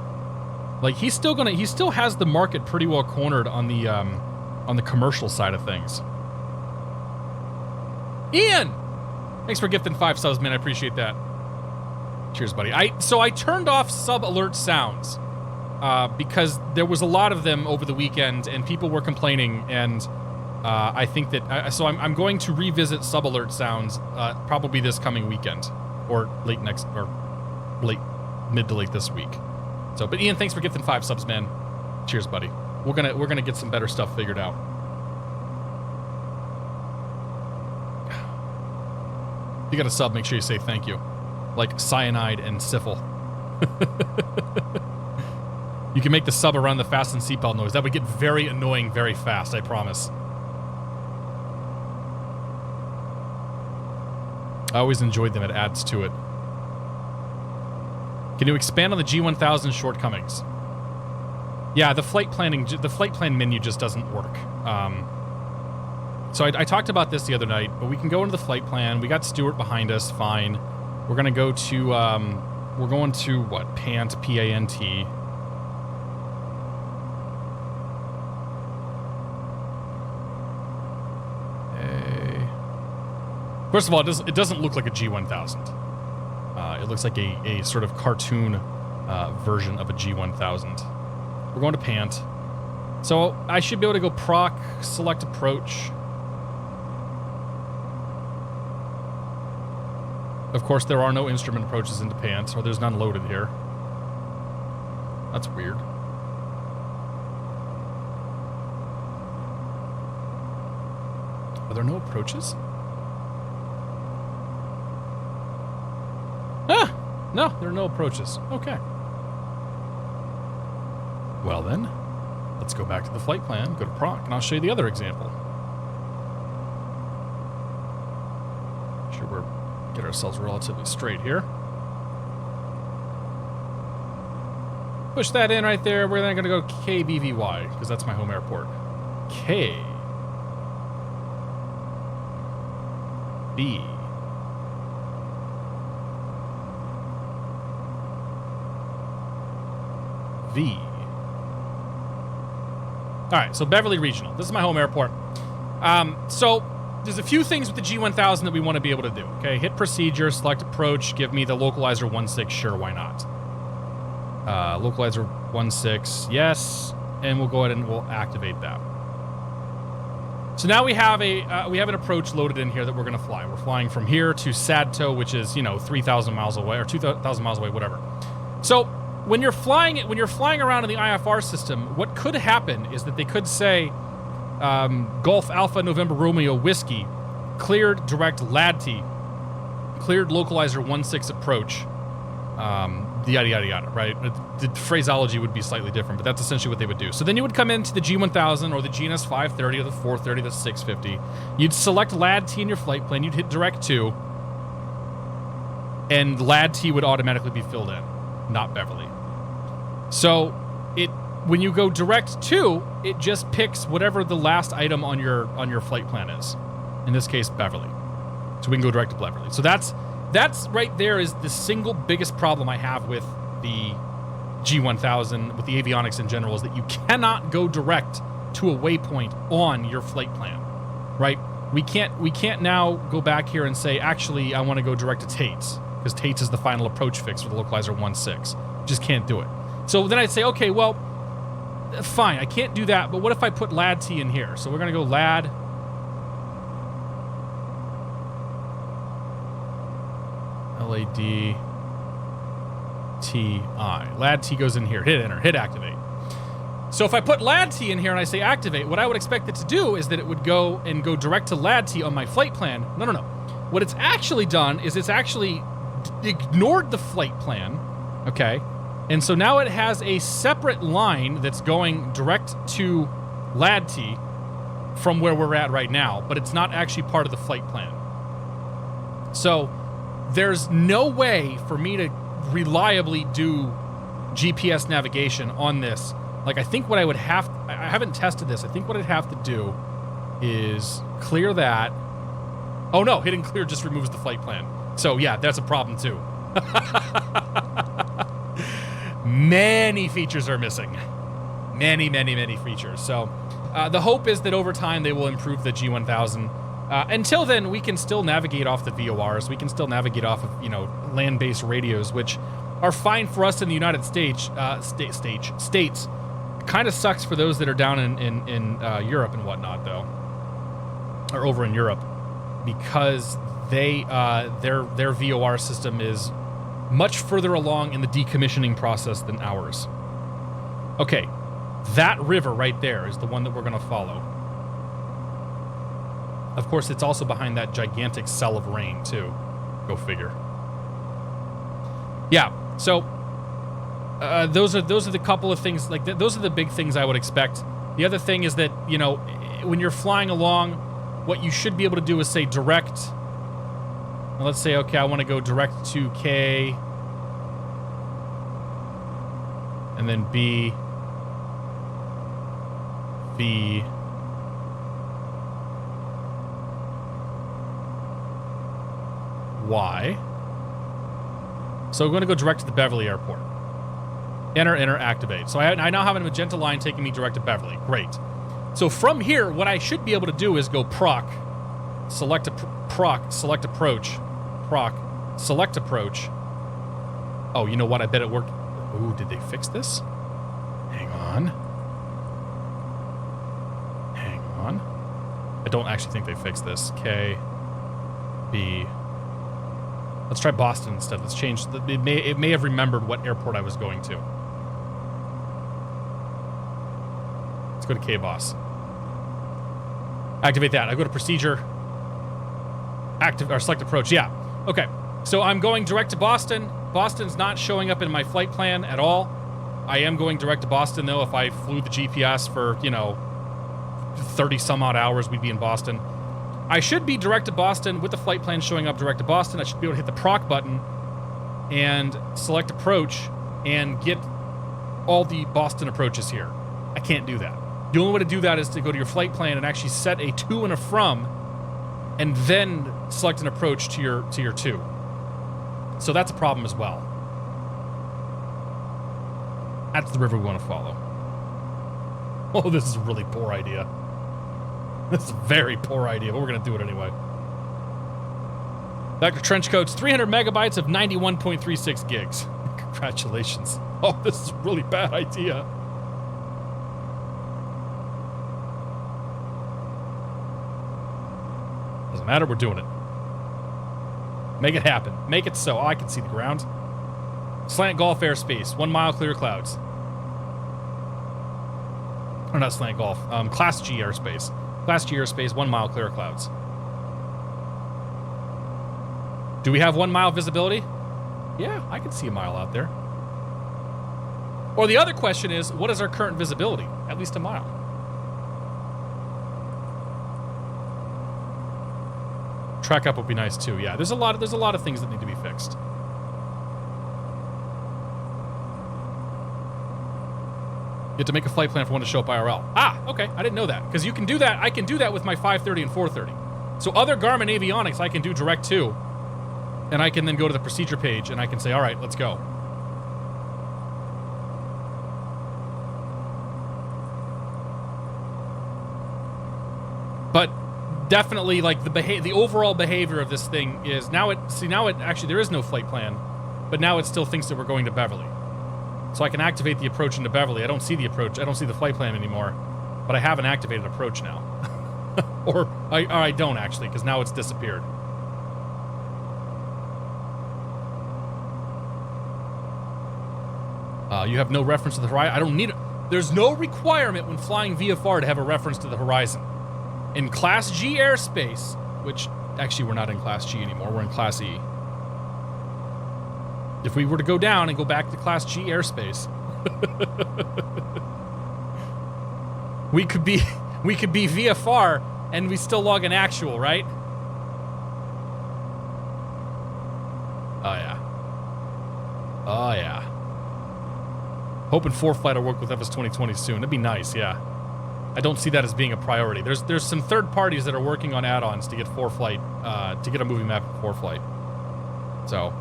Like, he still has the market pretty well cornered on the commercial side of things. Ian! Thanks for gifting 5 subs, man. I appreciate that. Cheers, buddy. So I turned off sub alert sounds because there was a lot of them over the weekend and people were complaining, and I think that so I'm going to revisit sub alert sounds probably this coming weekend or mid to late this week. So, but Ian, thanks for gifting 5 subs, man. Cheers, buddy. We're gonna get some better stuff figured out. If you got a sub, make sure you say thank you. Like cyanide and syphil. You can make the sub around the fasten seatbelt noise. That would get very annoying very fast, I promise. I always enjoyed them. It adds to it. Can you expand on the G1000 shortcomings? Yeah, the flight plan menu just doesn't work. So I talked about this the other night, but we can go into the flight plan. We got Stuart behind us, fine. We're gonna go to, we're going to what? Pant, P-A-N-T. First of all, it doesn't look like a G1000. It looks like a sort of cartoon version of a G1000. We're going to Pant. So I should be able to go proc, select approach. Of course, there are no instrument approaches into Pant, or there's none loaded here. That's weird. Are there no approaches? Ah! No, there are no approaches. Okay. Well then, let's go back to the flight plan, go to proc, and I'll show you the other example. Make sure we're get ourselves relatively straight here. Push that in right there. We're then going to go KBVY, because that's my home airport. K. B. V. All right, so Beverly Regional. This is my home airport. So there's a few things with the G1000 that we want to be able to do. Okay, hit procedure, select approach, give me the localizer 1.6. Sure, why not? Localizer 1.6, yes, and we'll go ahead and we'll activate that. So now we have an approach loaded in here that we're going to fly. We're flying from here to Sadto, which is 3,000 miles away or 2,000 miles away, whatever. So when you're flying around in the IFR system, what could happen is that they could say Golf Alpha November Romeo Whiskey, cleared direct LADT, cleared localizer 1.6 approach, yada, yada, yada, right? The phraseology would be slightly different, but that's essentially what they would do. So then you would come into the G1000 or the GNS 530 or the 430, the 650. You'd select LADT in your flight plan. You'd hit direct 2, and LADT would automatically be filled in, not Beverly. So when you go direct 2, it just picks whatever the last item on your flight plan is. In this case, Beverly. So we can go direct to Beverly. So that's right there is the single biggest problem I have with the G1000, with the avionics in general, is that you cannot go direct to a waypoint on your flight plan, right? We can't now go back here and say, actually, I want to go direct to Tate's, because Tate's is the final approach fix for the localizer 1.6. Just can't do it. So then I'd say, okay, well, fine, I can't do that, but what if I put LADT in here? So we're going to go LAD. LADTI. LADT goes in here. Hit enter. Hit activate. So if I put LADT in here and I say activate, what I would expect it to do is that it would go direct to LADT on my flight plan. No. What it's actually done is it's actually ignored the flight plan, okay? And so now it has a separate line that's going direct to LADT from where we're at right now, but it's not actually part of the flight plan. So there's no way for me to reliably do GPS navigation on this. Like, I think what I would have, I haven't tested this, I think what I'd have to do is clear that, Oh no, hitting clear just removes the flight plan. So yeah, that's a problem too. Many features are missing. Many features. So the hope is that over time they will improve the G1000. Until then, we can still navigate off the VORs. We can still navigate off of, land-based radios, which are fine for us in the United States. States. Kind of sucks for those that are down in Europe and whatnot, though, or over in Europe, because their VOR system is much further along in the decommissioning process than ours. Okay, that river right there is the one that we're going to follow. Of course, it's also behind that gigantic cell of rain, too. Go figure. Yeah, so those are the couple of things, those are the big things I would expect. The other thing is that, when you're flying along, what you should be able to do is say direct. Well, let's say, okay, I want to go direct to K, and then B, V, Y. So we're going to go direct to the Beverly Airport. Enter, activate. So I now have a magenta line taking me direct to Beverly. Great. So from here, what I should be able to do is go proc, select approach. Oh, you know what? I bet it worked. Ooh, did they fix this? Hang on. I don't actually think they fixed this. K, B. Let's try Boston instead. Let's change. It may have remembered what airport I was going to. Let's go to K-Boss. Activate that. I go to procedure. Select approach. Yeah. Okay. So I'm going direct to Boston. Boston's not showing up in my flight plan at all. I am going direct to Boston, though. If I flew the GPS for, 30 some odd hours, we'd be in Boston. I should be direct to Boston with the flight plan showing up direct to Boston. I should be able to hit the proc button and select approach and get all the Boston approaches here. I can't do that. The only way to do that is to go to your flight plan and actually set a to and a from, and then select an approach to your to. So that's a problem as well. That's the river we want to follow. Oh, this is a really poor idea. This is a very poor idea, but we're going to do it anyway. Vector trench coats, 300 megabytes of 91.36 gigs. Congratulations. Oh, this is a really bad idea. Doesn't matter, we're doing it. Make it happen. Make it so. Oh, I can see the ground. Slant Golf airspace, 1 mile clear clouds. Or not Slant Golf, Class G airspace. Class G airspace, 1 mile clear clouds. Do we have 1 mile visibility? Yeah, I can see a mile out there. Or the other question is, what is our current visibility? At least a mile. Track up would be nice too. Yeah, there's a lot of things that need to be fixed. You have to make a flight plan for one to show up IRL. Ah, okay. I didn't know that. Because you can do that. I can do that with my 530 and 430. So other Garmin avionics I can do direct to. And I can then go to the procedure page and I can say, all right, let's go. But definitely, like, the overall behavior of this thing is now it actually, there is no flight plan, but now it still thinks that we're going to Beverly. So I can activate the approach into Beverly. I don't see the approach. I don't see the flight plan anymore, but I have an activated approach now. or I don't actually, because now it's disappeared. You have no reference to the horizon. I don't need it. There's no requirement when flying VFR to have a reference to the horizon. In Class G airspace, which actually we're not in Class G anymore, we're in Class E. If we were to go down and go back to Class G airspace, we could be VFR and we still log an actual, right? Oh yeah. Oh yeah. Hoping 4 flight will work with FS 2020 soon. That'd be nice, yeah. I don't see that as being a priority. There's some third parties that are working on add-ons to get ForeFlight, to get a movie map in ForeFlight. So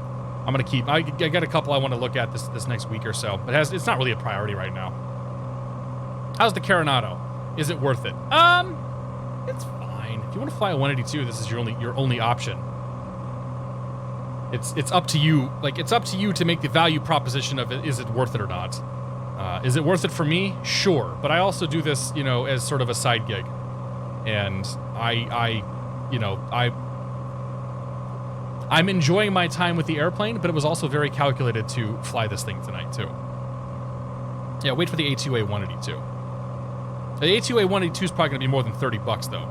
I'm gonna keep. I got a couple I want to look at this next week or so, but it's not really a priority right now. How's the Carenado? Is it worth it? It's fine. If you want to fly a 182, this is your only option. It's up to you. Like, it's up to you to make the value proposition of it. Is it worth it or not? Is it worth it for me? Sure. But I also do this, you know, as sort of a side gig. And I'm enjoying my time with the airplane, but it was also very calculated to fly this thing tonight, too. Yeah, wait for the A2A 182. The A2A 182 is probably going to be more than $30, though.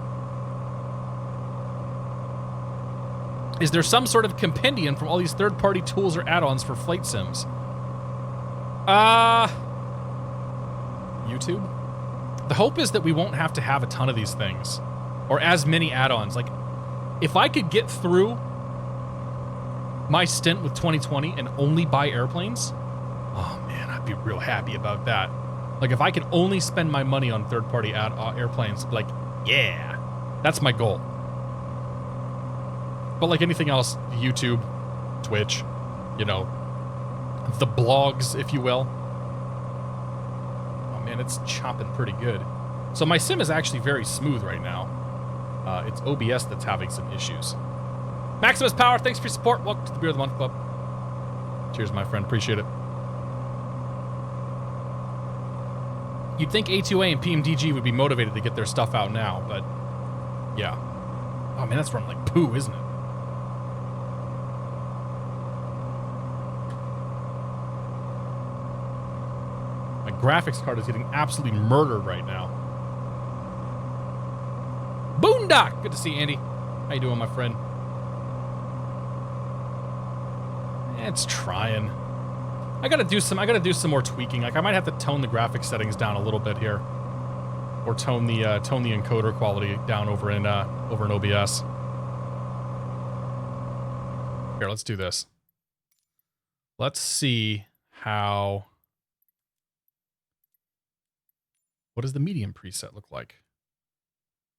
Is there some sort of compendium from all these third-party tools or add-ons for flight sims? YouTube? The hope is that we won't have to have a ton of these things. Or as many add-ons. Like, if I could get through my stint with 2020 and only buy airplanes, oh man, I'd be real happy about that. Like, if I could only spend my money on third-party airplanes, like, yeah, that's my goal. But like anything else, YouTube, Twitch, you know, the blogs, if you will. Oh man, it's chopping pretty good. So my sim is actually very smooth right now. It's OBS that's having some issues. Maximus Power, thanks for your support. Welcome to the Beer of the Month Club. Cheers, my friend. Appreciate it. You'd think A2A and PMDG would be motivated to get their stuff out now, but yeah. Oh man, that's running like poo, isn't it? My graphics card is getting absolutely murdered right now. Boondock! Good to see you, Andy. How you doing, my friend? It's trying. I gotta do some more tweaking. Like, I might have to tone the graphics settings down a little bit here, or tone the encoder quality down over in OBS. Here, let's do this. Let's see how. What does the medium preset look like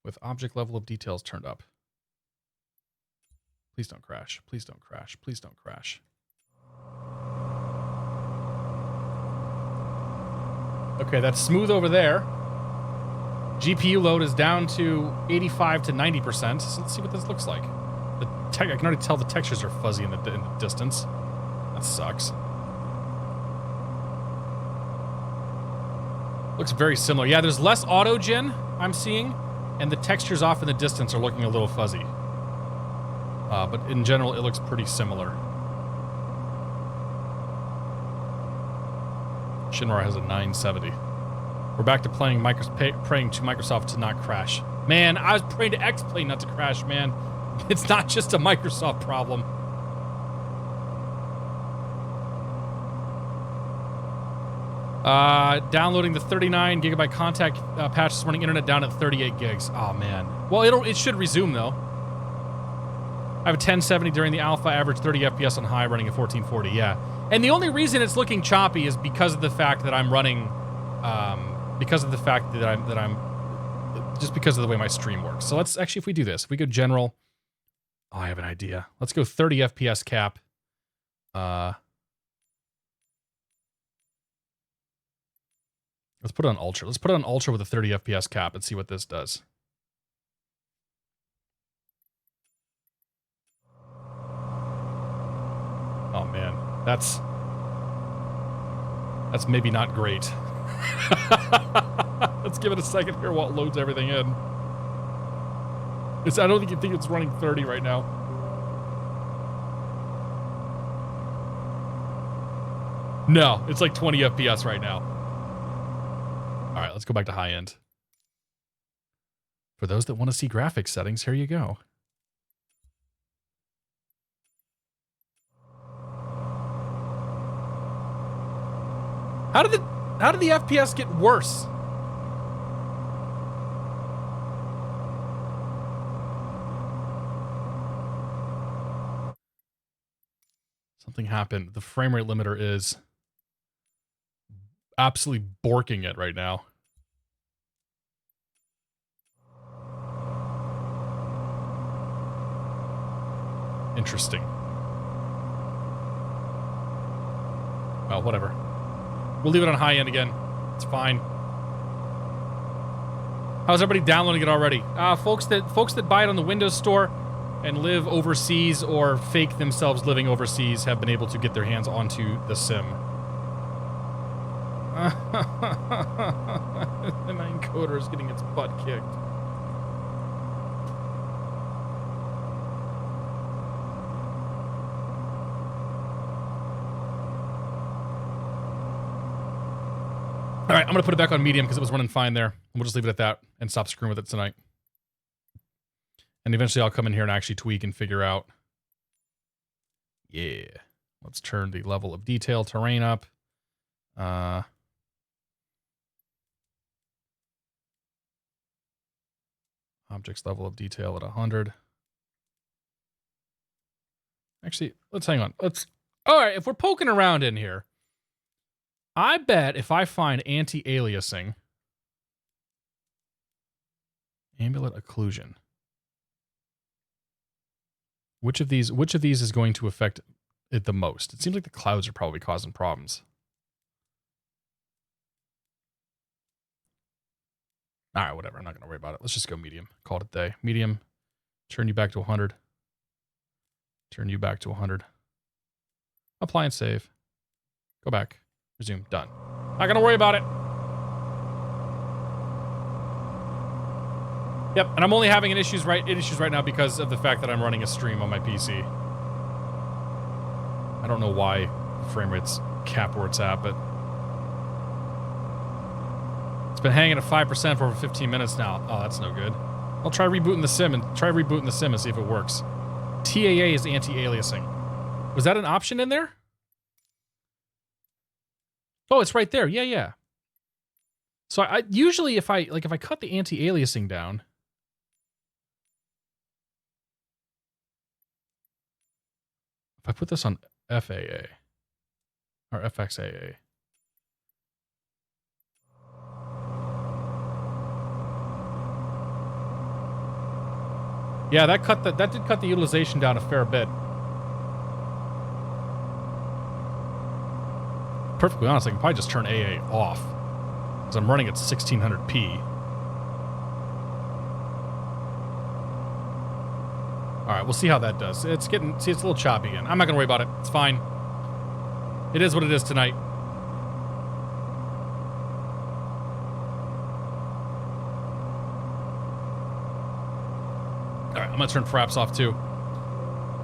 with object level of details turned up? Please don't crash. Please don't crash. Please don't crash. Okay, that's smooth over there. GPU load is down to 85 to 90%. So let's see what this looks like. I can already tell the textures are fuzzy in the distance. That sucks. Looks very similar. Yeah, there's less auto-gen I'm seeing, and the textures off in the distance are looking a little fuzzy. But in general, it looks pretty similar. Shinra has a 970. We're back to praying to Microsoft to not crash. Man, I was praying to X-Plane not to crash, man. It's not just a Microsoft problem. Downloading the 39 gigabyte contact patch this morning. Internet down at 38 gigs. Oh, man. Well, it should resume, though. I have a 1070 during the alpha, average 30 FPS on high, running at 1440. Yeah. And the only reason it's looking choppy is because of the fact that I'm running, because of the way my stream works. So let's actually, if we do this, if we go general, oh, I have an idea. Let's go 30 FPS cap. Let's put it on ultra. Let's put it on ultra with a 30 FPS cap and see what this does. Oh man, that's maybe not great. Let's give it a second here while it loads everything in. I don't think it's running 30 right now. No, it's like 20 FPS right now. All right, let's go back to high end. For those that want to see graphics settings, here you go. How did the FPS get worse? Something happened. The frame rate limiter is absolutely borking it right now. Interesting. Well, whatever. We'll leave it on high end again. It's fine. How's everybody downloading it already? Folks that buy it on the Windows Store and live overseas or fake themselves living overseas have been able to get their hands onto the sim. The encoder is getting its butt kicked. All right, I'm going to put it back on medium because it was running fine there. And we'll just leave it at that and stop screwing with it tonight. And eventually I'll come in here and actually tweak and figure out. Yeah. Let's turn the level of detail terrain up. Objects level of detail at 100. Actually, let's hang on. All right, if we're poking around in here, I bet if I find anti-aliasing, ambient occlusion, which of these is going to affect it the most? It seems like the clouds are probably causing problems. All right, whatever. I'm not going to worry about it. Let's just go medium. Call it a day. Medium. Turn you back to 100. Turn you back to 100. Apply and save. Go back. Resume. Done. Not going to worry about it. Yep, and I'm only having issues right now because of the fact that I'm running a stream on my PC. I don't know why the frame rate's capped where it's at, but it's been hanging at 5% for over 15 minutes now. Oh, that's no good. I'll try rebooting the sim and see if it works. TAA is anti-aliasing. Was that an option in there? Oh, it's right there. Yeah, yeah. So I usually if I cut the anti-aliasing down, if I put this on FAA or FXAA. Yeah, that did cut the utilization down a fair bit. Perfectly honest, I can probably just turn AA off because I'm running at 1600p. All right, we'll see how that does. It's a little choppy again. I'm not gonna worry about it. It's fine. It is what it is tonight. All right, I'm gonna turn fraps off too.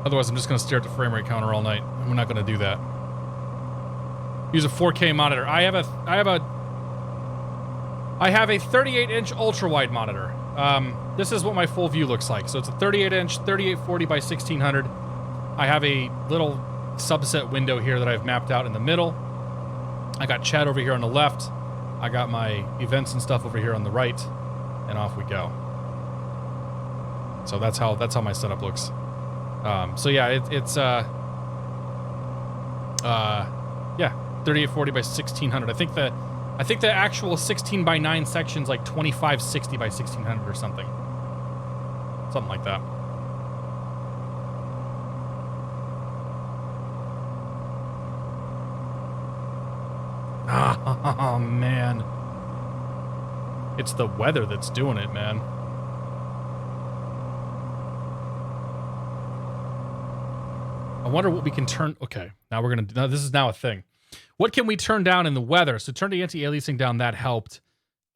Otherwise, I'm just gonna stare at the frame rate counter all night. And we're not gonna do that. Use a 4K monitor. I have a 38-inch ultra-wide monitor. This is what my full view looks like. So it's a 38-inch, 3840 by 1600. I have a little subset window here that I've mapped out in the middle. I got chat over here on the left. I got my events and stuff over here on the right, and off we go. So that's how my setup looks. So yeah, it's 3840 by 1600. I think the actual 16 by 9 section's like 2560 by 1600 or something. Something like that. Oh man. It's the weather that's doing it, man. I wonder what we can turn. Okay, now this is now a thing. What can we turn down in the weather? So turn the anti-aliasing down. That helped.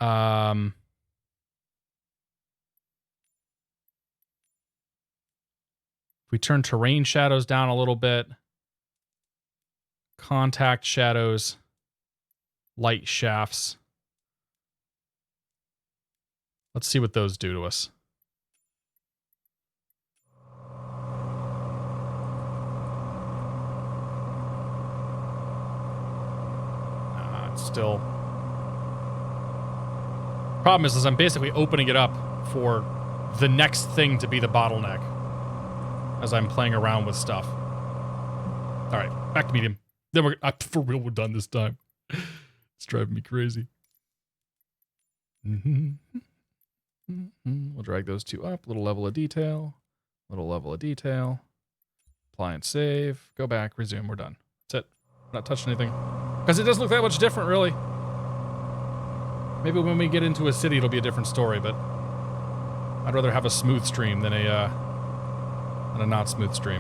If we turn terrain shadows down a little bit, contact shadows, light shafts. Let's see what those do to us. Still. Problem is I'm basically opening it up for the next thing to be the bottleneck as I'm playing around with stuff. All right, back to medium. Then for real, we're done this time. It's driving me crazy. We'll drag those two up. Little level of detail. Little level of detail. Appliance save. Go back. Resume. We're done. That's it. We're not touching anything. Because it doesn't look that much different, really. Maybe when we get into a city, it'll be a different story, but I'd rather have a smooth stream than a not smooth stream.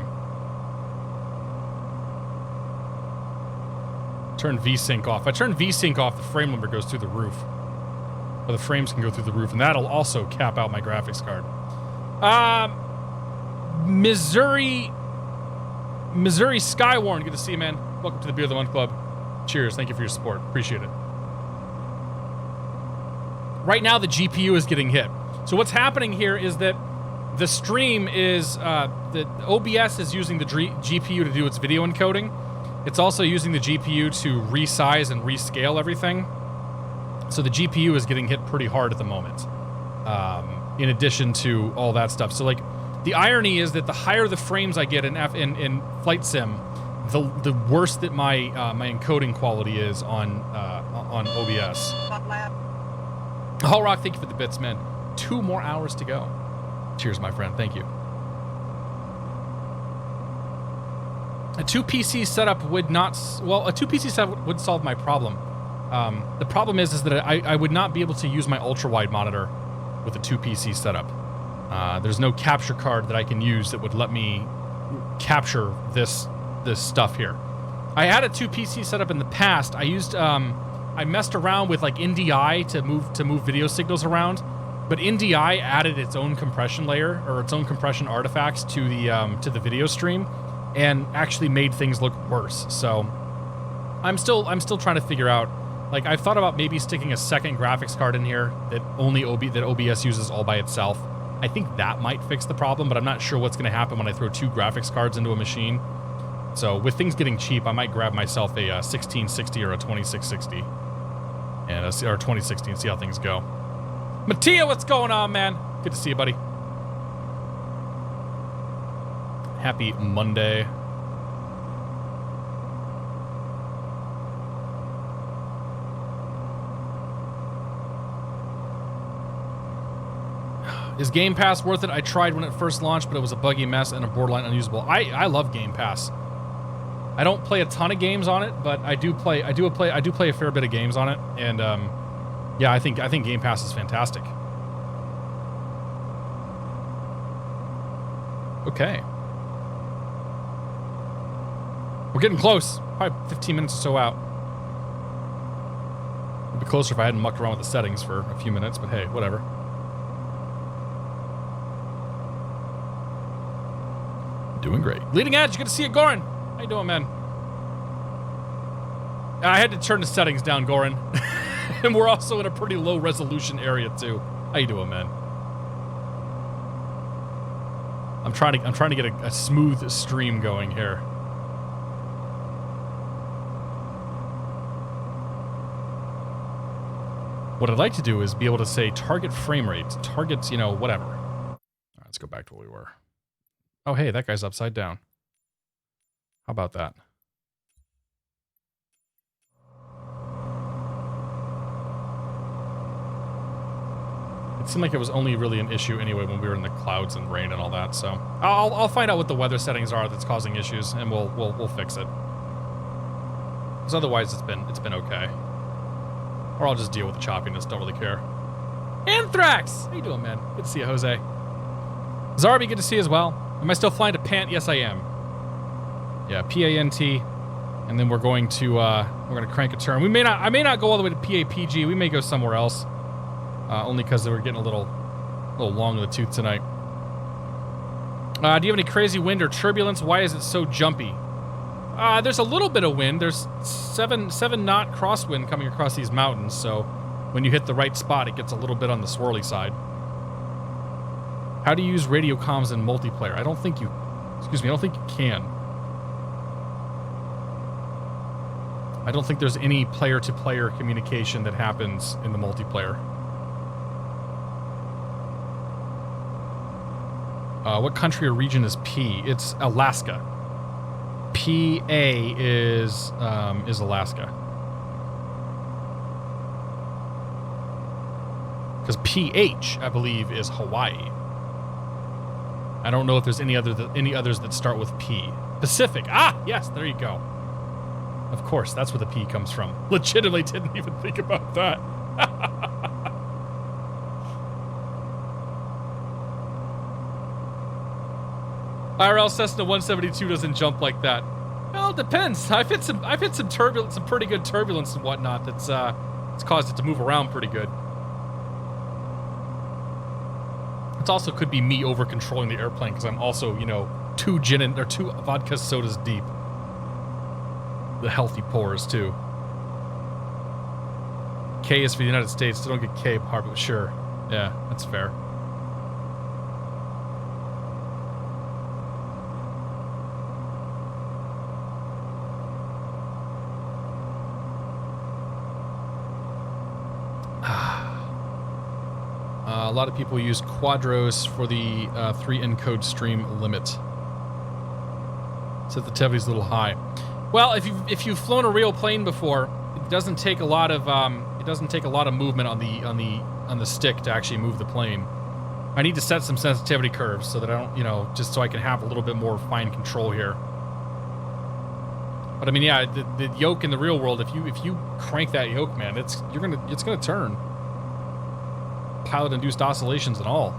Turn VSync off. If I turn VSync off, the frame number goes through the roof. Or the frames can go through the roof, and that'll also cap out my graphics card. Missouri Skywarn, good to see you, man. Welcome to the Beer of the Month Club. Cheers, thank you for your support. Appreciate it. Right now, the GPU is getting hit. So what's happening here is that the stream is, the OBS is using the GPU to do its video encoding. It's also using the GPU to resize and rescale everything. So the GPU is getting hit pretty hard at the moment, in addition to all that stuff. So, like, the irony is that the higher the frames I get in Flight Sim, the worse that my my encoding quality is on OBS. Hall Rock, thank you for the bits, man. 2 more hours to go. Cheers, my friend. Thank you. A 2-PC setup would not... Well, a 2-PC setup would solve my problem. The problem is that I would not be able to use my ultra-wide monitor with a 2-PC setup. There's no capture card that I can use that would let me capture this stuff here. I had a 2-PC setup in the past. I used... I messed around with, like, NDI to move video signals around, but NDI added its own compression layer, or its own compression artifacts to the video stream, and actually made things look worse. So I'm still trying to figure out, like, I've thought about maybe sticking a second graphics card in here that that OBS uses all by itself. I think that might fix the problem, but I'm not sure what's going to happen when I throw 2 graphics cards into a machine. So with things getting cheap, I might grab myself a 1660 or a 2660 and or 2060 and see how things go. Mattia, what's going on, man? Good to see you, buddy. Happy Monday. Is Game Pass worth it? I tried when it first launched, but it was a buggy mess and a borderline unusable. I love Game Pass. I don't play a ton of games on it, but I do play a fair bit of games on it, and yeah, I think Game Pass is fantastic. Okay. We're getting close. Probably 15 minutes or so out. It'd be closer if I hadn't mucked around with the settings for a few minutes, but hey, whatever. Doing great. Leading Edge, good to see you, Goran. How you doing, man? I had to turn the settings down, Goran. And we're also in a pretty low resolution area too. How you doing, man? I'm trying to get a smooth stream going here. What I'd like to do is be able to say target frame rate, targets, you know, whatever. All right, let's go back to where we were. Oh, hey, that guy's upside down. How about that? It seemed like it was only really an issue anyway when we were in the clouds and rain and all that. So I'll find out what the weather settings are that's causing issues, and we'll fix it. Because otherwise, it's been okay. Or I'll just deal with the choppiness. Don't really care. Anthrax, how you doing, man? Good to see you, Jose. Zarby, good to see you as well. Am I still flying to Pant? Yes, I am. Yeah, P-A-N-T. And then we're going to crank a turn. I may not go all the way to P-A-P-G. We may go somewhere else. Only because they were getting a little long in the tooth tonight. Do you have any crazy wind or turbulence? Why is it so jumpy? There's a little bit of wind. There's 7 knot crosswind coming across these mountains. So when you hit the right spot, it gets a little bit on the swirly side. How do you use radio comms in multiplayer? I don't think you can. I don't think there's any player-to-player communication that happens in the multiplayer. What country or region is P? It's Alaska. PA is Alaska. Because PH, I believe, is Hawaii. I don't know if there's any others that start with P. Pacific. Ah, yes, there you go. Of course, that's where the P comes from. Legitimately didn't even think about that. IRL Cessna 172 doesn't jump like that. Well, it depends. I've hit some turbulence, some pretty good turbulence and whatnot. It's caused it to move around pretty good. It also could be me over controlling the airplane because I'm also, you know, 2 vodka sodas deep. The healthy pours too. K is for the United States. Still don't get K part, but sure. Yeah, that's fair. A lot of people use Quadros for the 3 encode stream limit. Sensitivity's a little high. Well, if you've flown a real plane before, it doesn't take a lot of movement on the stick to actually move the plane. I need to set some sensitivity curves so that I don't, you know, just so I can have a little bit more fine control here. But I mean, yeah, the yoke in the real world, if you crank that yoke, man, it's gonna turn. Pilot-induced oscillations and all.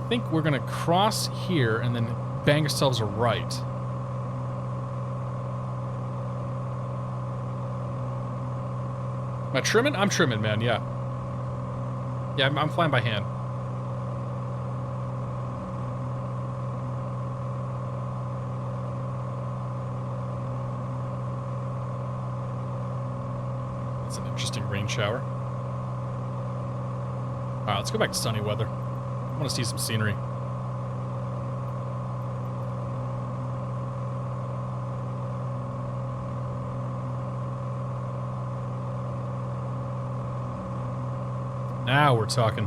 I think we're gonna cross here and then bang ourselves a right. Am I trimming? I'm trimming, man, yeah. Yeah, I'm flying by hand. That's an interesting rain shower. All right, let's go back to sunny weather. I want to see some scenery. Now we're talking.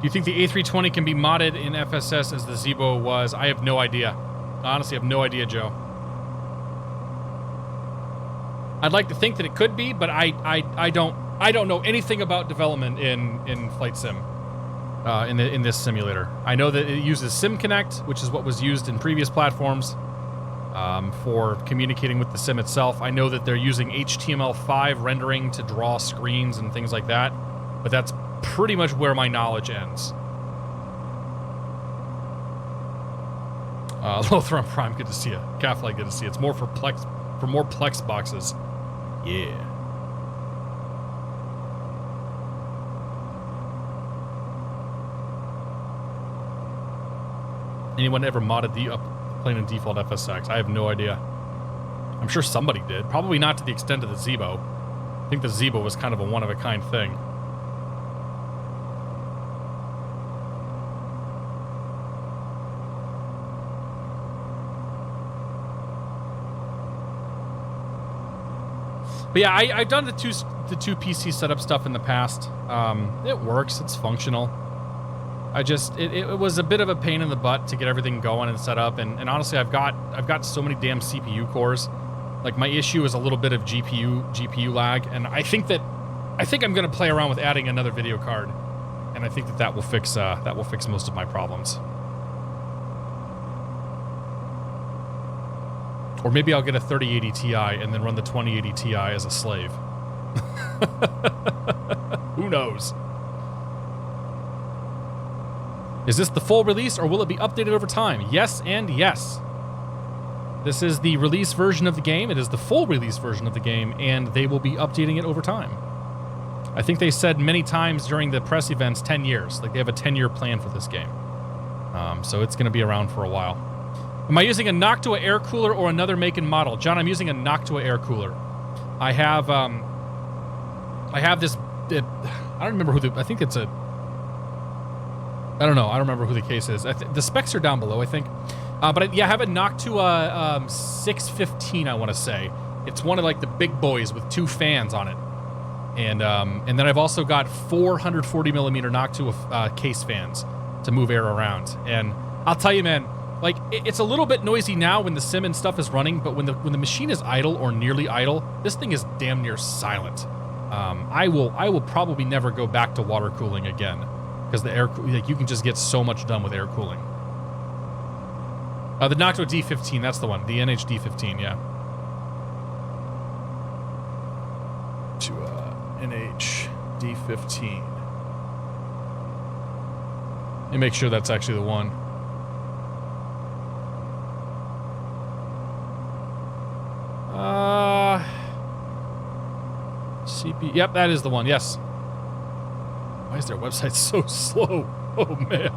Do you think the A320 can be modded in FSS as the Zebo was? I have no idea. I honestly have no idea, Joe. I'd like to think that it could be, but I don't know anything about development in Flight Sim, in this simulator. I know that it uses SimConnect, which is what was used in previous platforms for communicating with the sim itself. I know that they're using HTML5 rendering to draw screens and things like that, but that's pretty much where my knowledge ends. Lothron Prime, good to see you. Calflight, good to see you. It's more for more Plex boxes. Yeah. Anyone ever modded the plane in default FSX? I have no idea. I'm sure somebody did. Probably not to the extent of the Zebo. I think the Zebo was kind of a one-of-a-kind thing. But yeah, I've done the two PC setup stuff in the past. It works. It's functional. It was a bit of a pain in the butt to get everything going and set up. And honestly, I've got so many damn CPU cores. Like, my issue is a little bit of GPU lag, and I think I'm gonna play around with adding another video card, and I think that will fix most of my problems. Or maybe I'll get a 3080 Ti and then run the 2080 Ti as a slave. Who knows? Is this the full release, or will it be updated over time? Yes and yes. This is the release version of the game. It is the full release version of the game, and they will be updating it over time. I think they said many times during the press events 10 years. Like, they have a 10-year plan for this game. So it's going to be around for a while. Am I using a Noctua air cooler or another make and model? John, I'm using a Noctua air cooler. I have this... I don't remember who the... I think it's a... I don't know. I don't remember who the case is. The specs are down below, I think. But yeah, I have a Noctua 615, I want to say. It's one of, like, the big boys with 2 fans on it. And then I've also got 440 millimeter Noctua case fans to move air around. And I'll tell you, man, Like, it's a little bit noisy now when the sim and stuff is running, but when the machine is idle or nearly idle, this thing is damn near silent. I will probably never go back to water cooling again, because the air, like, you can just get so much done with air cooling. The Nocto D15, that's the one. The NH-D15, yeah. To NH-D15. Let me make sure that's actually the one. CP. Yep, that is the one. Yes. Why is their website so slow? Oh man.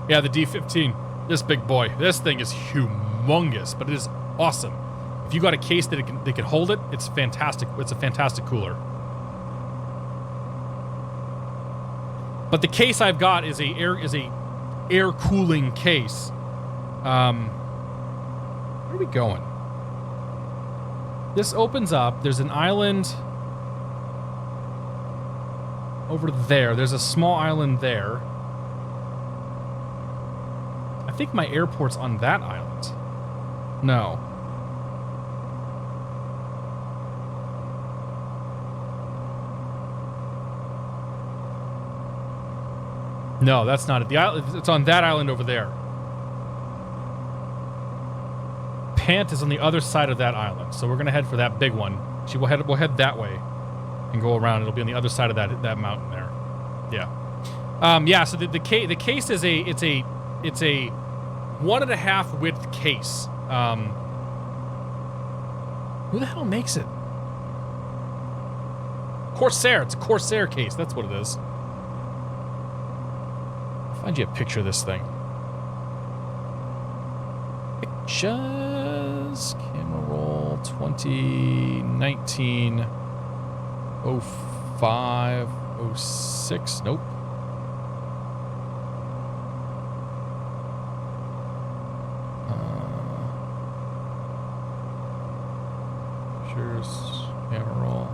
Yeah, the D15. This big boy. This thing is humongous, but it is awesome. If you got a case that it can hold it, it's fantastic. It's a fantastic cooler. But the case I've got is a air cooling case. Where are we going? This opens up. There's an island over there. There's a small island there. I think my airport's on that island. No. No, that's not it. The island, it's on that island over there. Pant is on the other side of that island, so we're gonna head for that big one. We'll head that way and go around. It'll be on the other side of that mountain there. Yeah. Yeah. So the case is a 1.5 width case. Who the hell makes it? Corsair. It's a Corsair case. That's what it is. I'll find you a picture of this thing. Pictures. Camera roll. 2019. 05. 06. Nope. Pictures. Camera roll.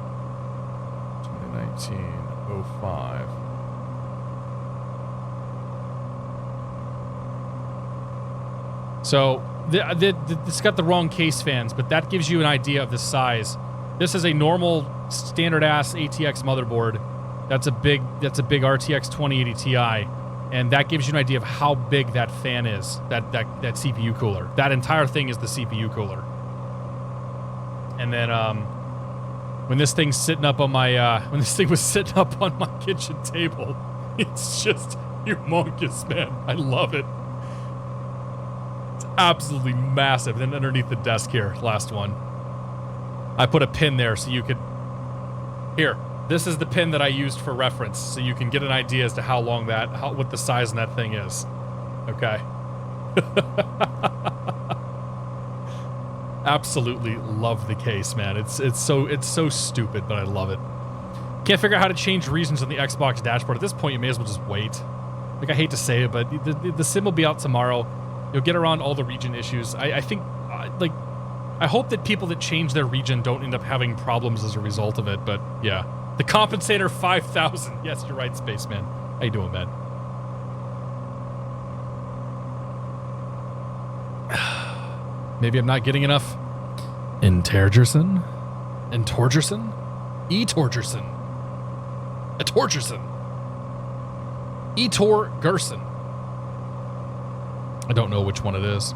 2019. 05. So, it's got the wrong case fans, but that gives you an idea of the size. This is a normal, standard-ass ATX motherboard. That's a big RTX 2080 Ti, and that gives you an idea of how big that fan is, that CPU cooler. That entire thing is the CPU cooler. And then, when this thing's sitting up on my, when this thing was sitting up on my kitchen table, it's just humongous, man. I love it. Absolutely massive. And then underneath the desk here, last one. I put a pin there so you could... Here, this is the pin that I used for reference, so you can get an idea as to how long what the size of that thing is. Okay. Absolutely love the case, man. It's so stupid, but I love it. Can't figure out how to change regions on the Xbox dashboard. At this point, you may as well just wait. Like, I hate to say it, but the sim will be out tomorrow. You'll get around all the region issues. I think, like, I hope that people that change their region don't end up having problems as a result of it, but yeah. The compensator 5000. Yes, you're right, Spaceman. How you doing, man? Maybe I'm not getting enough Torgerson? E-Torgerson. A Torgerson. E-Tor Gerson. I don't know which one it is.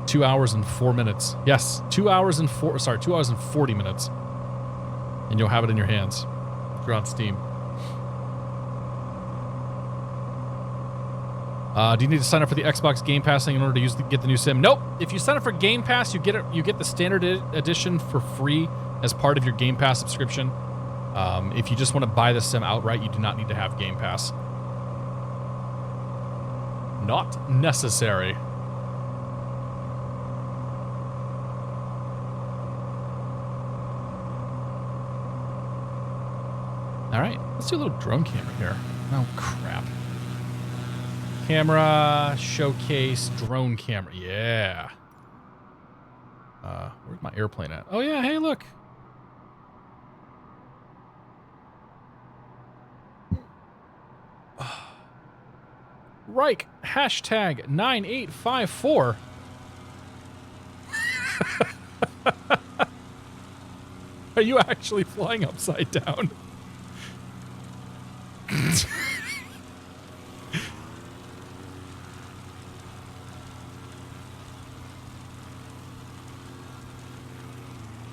2 hours and 4 minutes. Yes, 2 hours and 40 minutes. And you'll have it in your hands. If you're on Steam. Do you need to sign up for the Xbox Game Pass thing in order to get the new sim? Nope. If you sign up for Game Pass, you get the standard edition for free as part of your Game Pass subscription. If you just want to buy the sim outright, you do not need to have Game Pass. Not necessary. All right, let's do a little drone camera here. Oh, crap. Camera, showcase, drone camera. Yeah. Where's my airplane at? Oh, yeah, hey, look. Reich, hashtag 9854. Are you actually flying upside down?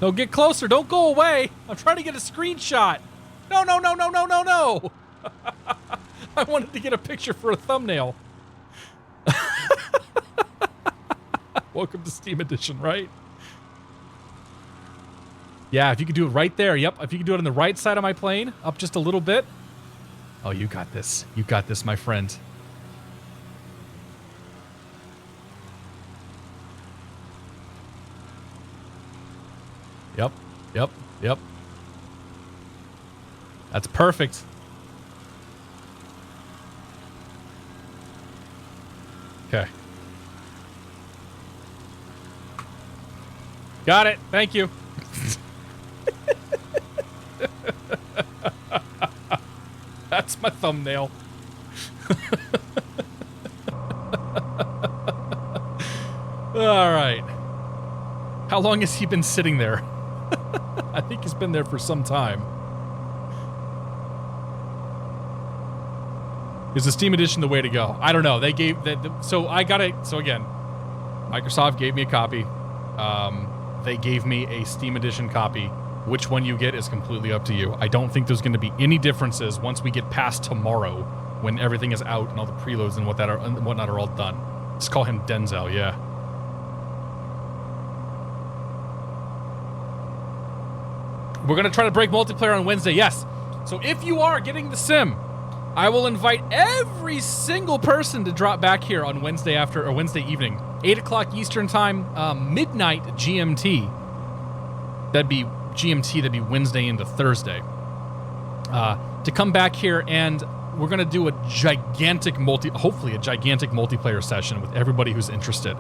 No, get closer. Don't go away. I'm trying to get a screenshot. No, no, no, no, no, no, no. I wanted to get a picture for a thumbnail. Welcome to Steam Edition, right? Yeah, if you could do it right there. Yep, if you could do it on the right side of my plane, up just a little bit. Oh, you got this. You got this, my friend. Yep, yep, yep. That's perfect. Okay. Got it. Thank you. That's my thumbnail. All right. How long has he been sitting there? I think he's been there for some time. Is the Steam Edition the way to go? I don't know. They gave that. So I got it. So again, Microsoft gave me a copy. They gave me a Steam Edition copy. Which one you get is completely up to you. I don't think there's going to be any differences once we get past tomorrow, when everything is out and all the preloads and whatnot are all done. Let's call him Denzel. Yeah. We're going to try to break multiplayer on Wednesday. Yes. So if you are getting the sim, I will invite every single person to drop back here on Wednesday evening, 8 o'clock Eastern time, midnight GMT. That'd be GMT. That'd be Wednesday into Thursday. To come back here, and we're gonna do hopefully a gigantic multiplayer session with everybody who's interested.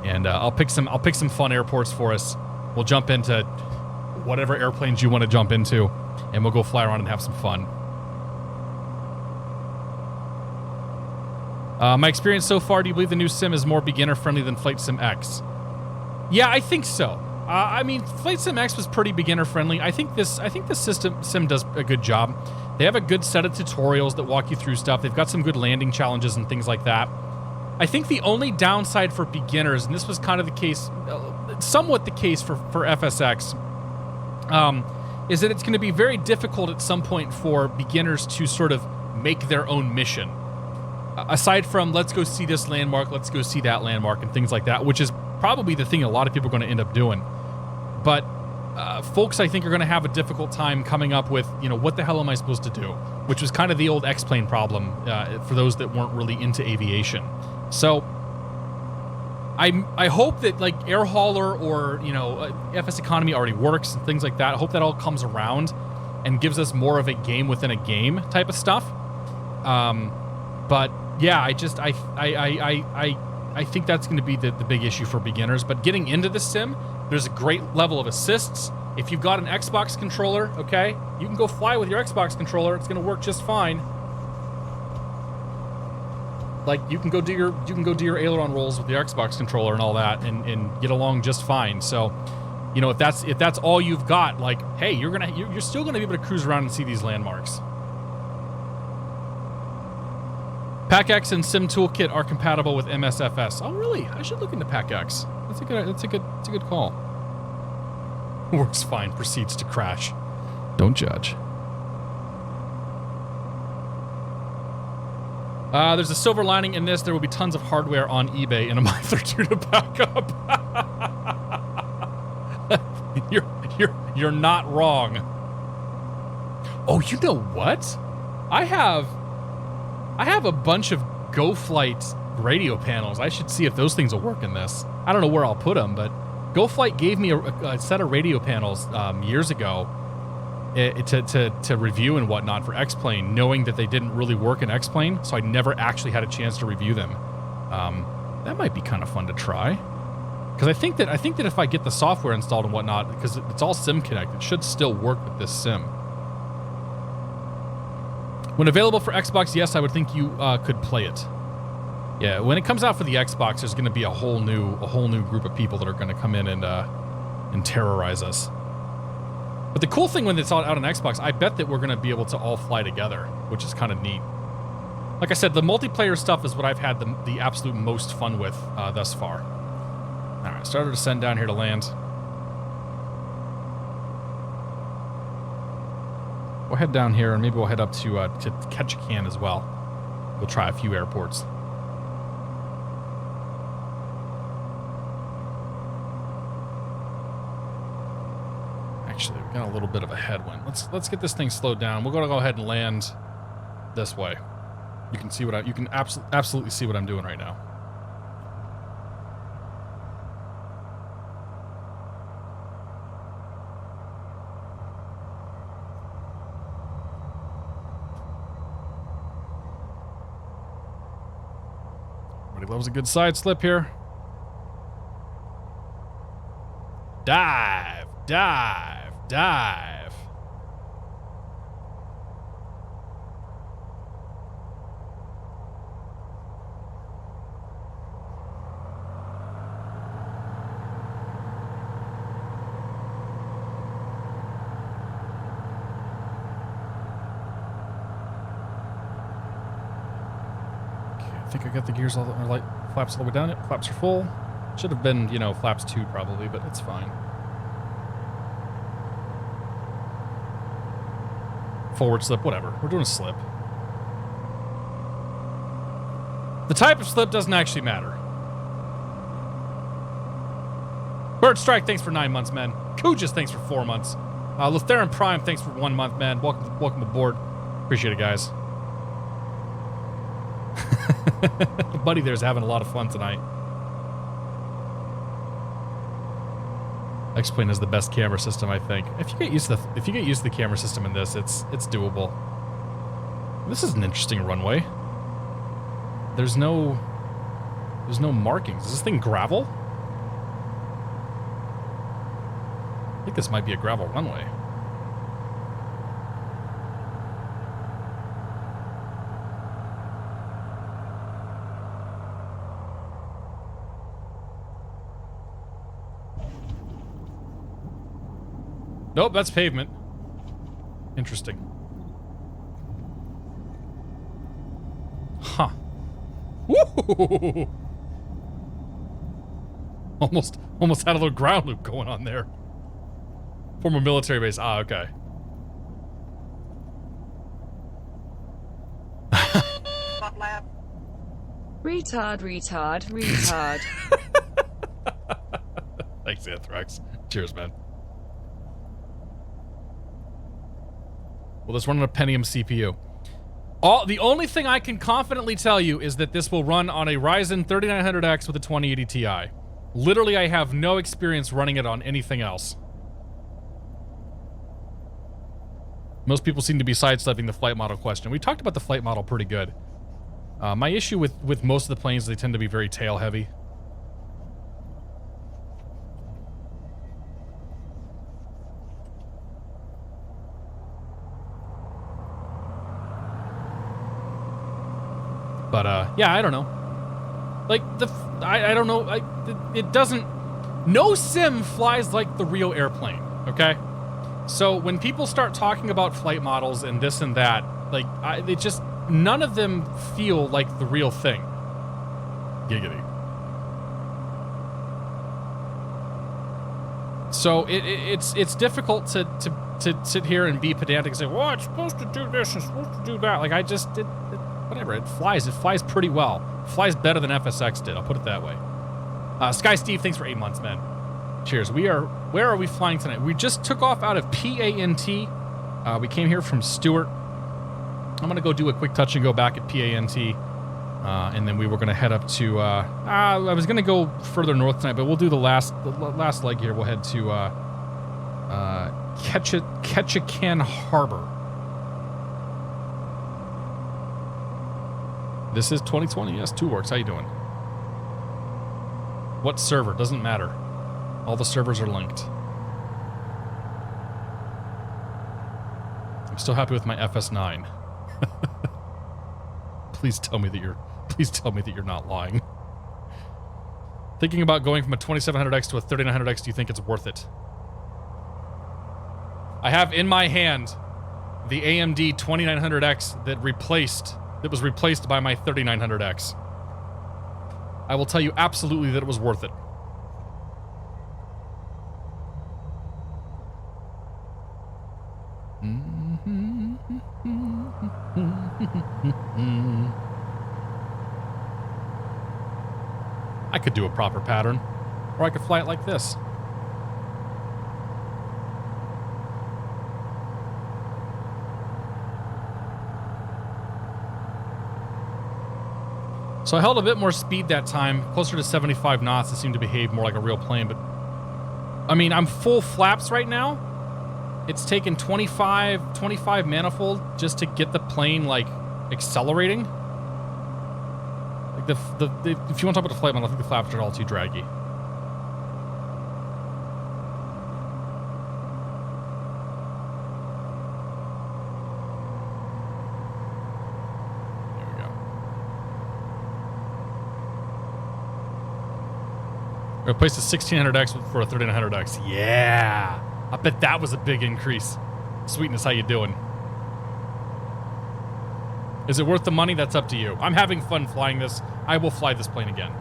And I'll pick some fun airports for us. We'll jump into whatever airplanes you want to jump into, and we'll go fly around and have some fun. My experience so far, do you believe the new sim is more beginner-friendly than Flight Sim X? Yeah, I think so. I mean, Flight Sim X was pretty beginner-friendly. I think this sim does a good job. They have a good set of tutorials that walk you through stuff. They've got some good landing challenges and things like that. I think the only downside for beginners, and this was kind of the case, somewhat the case for FSX, is that it's going to be very difficult at some point for beginners to sort of make their own mission. Aside from, let's go see this landmark, let's go see that landmark, and things like that, which is probably the thing a lot of people are going to end up doing. But folks, I think, are going to have a difficult time coming up with, what the hell am I supposed to do? Which was kind of the old X-Plane problem for those that weren't really into aviation. So I hope that, like, Air Hauler or, FS Economy already works and things like that. I hope that all comes around and gives us more of a game within a game type of stuff. But yeah, I think that's going to be the big issue for beginners. But getting into the sim, there's a great level of assists. If you've got an Xbox controller, okay, you can go fly with your Xbox controller. It's going to work just fine. Like, you can go do your aileron rolls with your Xbox controller and all that, and get along just fine. So, if that's all you've got, like, hey, you're still gonna be able to cruise around and see these landmarks. PackX and Sim Toolkit are compatible with MSFS. Oh, really? I should look into PackX. That's a good call. Works fine. Proceeds to crash. Don't judge. There's a silver lining in this. There will be tons of hardware on eBay in a month or two to back up. You're not wrong. Oh, you know what? I have a bunch of GoFlight radio panels. I should see if those things will work in this. I don't know where I'll put them, but GoFlight gave me a set of radio panels years ago to review and whatnot for X-Plane, knowing that they didn't really work in X-Plane, so I never actually had a chance to review them. That might be kind of fun to try, because I think that if I get the software installed and whatnot, because it's all Sim Connect, it should still work with this sim. When available for Xbox, yes, I would think you could play it. Yeah, when it comes out for the Xbox, there's going to be a whole new group of people that are going to come in and terrorize us. But the cool thing when it's out on Xbox, I bet that we're going to be able to all fly together, which is kind of neat. Like I said, the multiplayer stuff is what I've had the absolute most fun with thus far. All right, started to send down here to land. We'll head down here, and maybe we'll head up to Ketchikan as well. We'll try a few airports. Actually, we got a little bit of a headwind. Let's get this thing slowed down. We're gonna go ahead and land this way. You can see what you can absolutely see what I'm doing right now. Everybody loves a good side slip here. Dive, dive, dive. I think I got the gears all the like flaps all the way down. It flaps are full. Should have been, you know, flaps 2 probably, but it's fine. Forward slip, whatever. We're doing a slip. The type of slip doesn't actually matter. Bird Strike, thanks for 9 months, man. Kujas, thanks for 4 months. Lutheran Prime, thanks for 1 month, man. Welcome aboard. Appreciate it, guys. Buddy there's having a lot of fun tonight. X-Plane is the best camera system, I think. If you get used to the camera system in this, it's doable. This is an interesting runway. There's no markings. Is this thing gravel? I think this might be a gravel runway. Nope, that's pavement. Interesting. Huh. Woo! Almost had a little ground loop going on there. Former military base. Ah, okay. Retard, retard, retard. Thanks, Anthrax. Cheers, man. Well, let's run on a Pentium CPU. The only thing I can confidently tell you is that this will run on a Ryzen 3900X with a 2080 Ti. Literally, I have no experience running it on anything else. Most people seem to be sidestepping the flight model question. We talked about the flight model pretty good. My issue with most of the planes, they tend to be very tail heavy. But, yeah, I don't know. Like, I don't know. It doesn't... No sim flies like the real airplane, okay? So when people start talking about flight models and this and that, like, they just... None of them feel like the real thing. Giggity. So it's difficult to sit here and be pedantic and say, well, it's supposed to do this, it's supposed to do that. Like, whatever, it flies pretty well. It flies better than FSX did, I'll put it that way. Sky Steve, thanks for 8 months, man. Cheers. Where are we flying tonight? We just took off out of PANT. We came here from Stewart. I'm gonna go do a quick touch and go back at PANT. And then we were gonna head up to, I was gonna go further north tonight, but we'll do the last leg here. We'll head to, Ketchikan Harbor. This is 2020. Yes, 2 works. How you doing? What server? Doesn't matter. All the servers are linked. I'm still happy with my FS9. Please tell me that Please tell me that you're not lying. Thinking about going from a 2700X to a 3900X, do you think it's worth it? I have in my hand the AMD 2900X that was replaced by my 3900X. I will tell you absolutely that it was worth it. I could do a proper pattern, or I could fly it like this. So I held a bit more speed that time, closer to 75 knots. It seemed to behave more like a real plane, but I mean, I'm full flaps right now. It's taken 25 manifold just to get the plane like accelerating. Like if you want to talk about the flight model, I think the flaps are all too draggy. I replaced a 1600X for a 3900X. Yeah! I bet that was a big increase. Sweetness, how you doing? Is it worth the money? That's up to you. I'm having fun flying this. I will fly this plane again.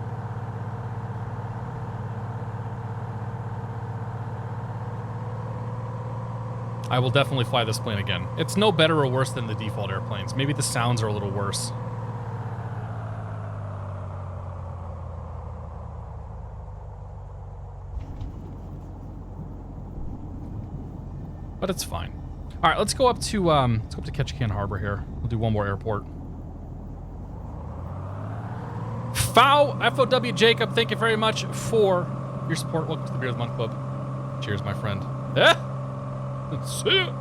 I will definitely fly this plane again. It's no better or worse than the default airplanes. Maybe the sounds are a little worse. But it's fine. All right, let's go up to Ketchikan Harbor here. We'll do one more airport. FOW Jacob, thank you very much for your support. Welcome to the Beer of the Month Club. Cheers, my friend. Let's see it.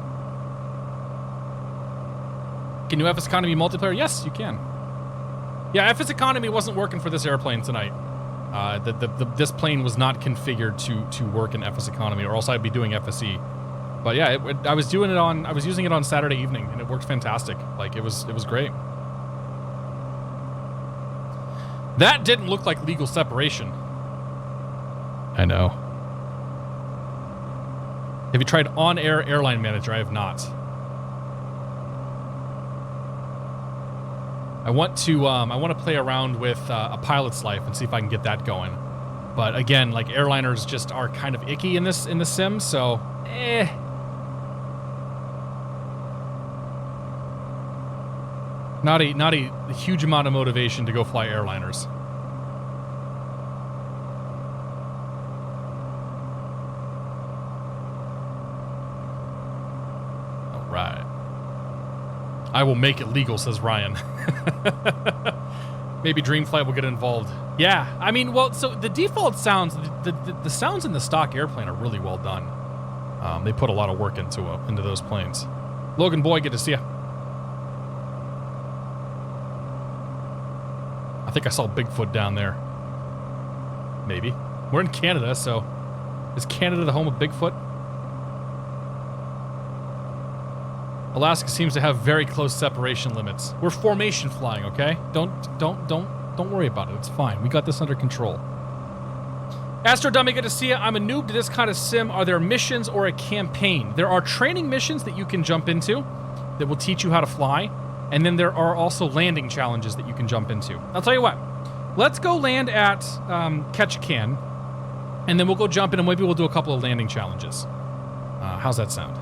Can you FS Economy multiplayer? Yes, you can. Yeah, FS Economy wasn't working for this airplane tonight. This plane was not configured to work in FS Economy, or else I'd be doing FSE. But yeah, I was using it on Saturday evening, and it worked fantastic. Like it was great. That didn't look like legal separation. I know. Have you tried on-air airline manager? I have not. I want to play around with a pilot's life and see if I can get that going. But again, like airliners just are kind of icky in the sim, so Not a huge amount of motivation to go fly airliners. All right. I will make it legal, says Ryan. Maybe Dreamflight will get involved. Yeah, I mean, well, so the default sounds, the sounds in the stock airplane are really well done. They put a lot of work into those planes. Logan Boy, good to see you. I think I saw Bigfoot down there. Maybe. We're in Canada, so is Canada the home of Bigfoot? Alaska seems to have very close separation limits. We're formation flying, okay? Don't worry about it. It's fine. We got this under control. Astro Dummy, good to see you. I'm a noob to this kind of sim. Are there missions or a campaign? There are training missions that you can jump into that will teach you how to fly. And then there are also landing challenges that you can jump into. I'll tell you what. Let's go land at Ketchikan, and then we'll go jump in, and maybe we'll do a couple of landing challenges. How's that sound?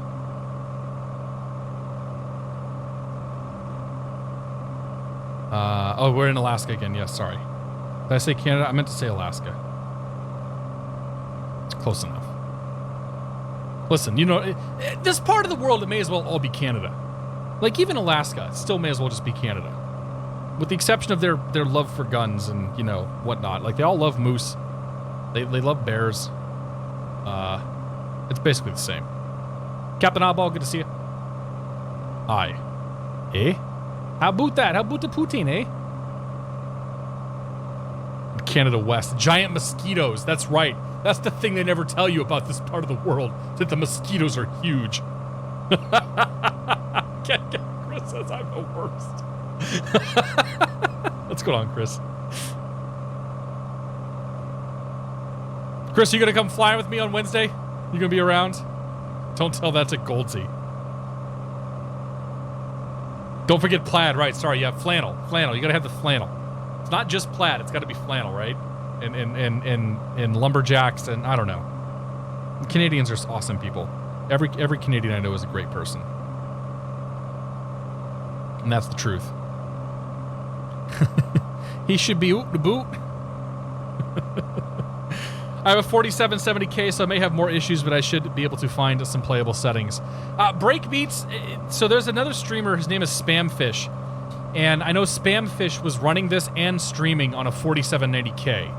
Oh, we're in Alaska again. Yes, sorry. Did I say Canada? I meant to say Alaska. It's close enough. Listen, you know, this part of the world, it may as well all be Canada. Like, even Alaska, it still may as well just be Canada. With the exception of their love for guns and, you know, whatnot. Like, they all love moose. They love bears. It's basically the same. Captain Oddball, good to see you. Hi. Eh? How about that? How about the poutine, eh? Canada West. Giant mosquitoes. That's right. That's the thing they never tell you about this part of the world. That the mosquitoes are huge. Chris says I'm the worst. Let's going on, Chris? Chris, you gonna come flying with me on Wednesday? You gonna be around? Don't tell that to Goldsy. Don't forget plaid, right? Sorry, yeah, flannel. Flannel. You gotta have the flannel. It's not just plaid. It's got to be flannel, right? And lumberjacks, and I don't know. Canadians are awesome people. Every Canadian I know is a great person, and that's the truth. He should be oot to boot. I have a 4770K, so I may have more issues, but I should be able to find some playable settings. Breakbeats. So there's another streamer. His name is Spamfish, and I know Spamfish was running this and streaming on a 4790K.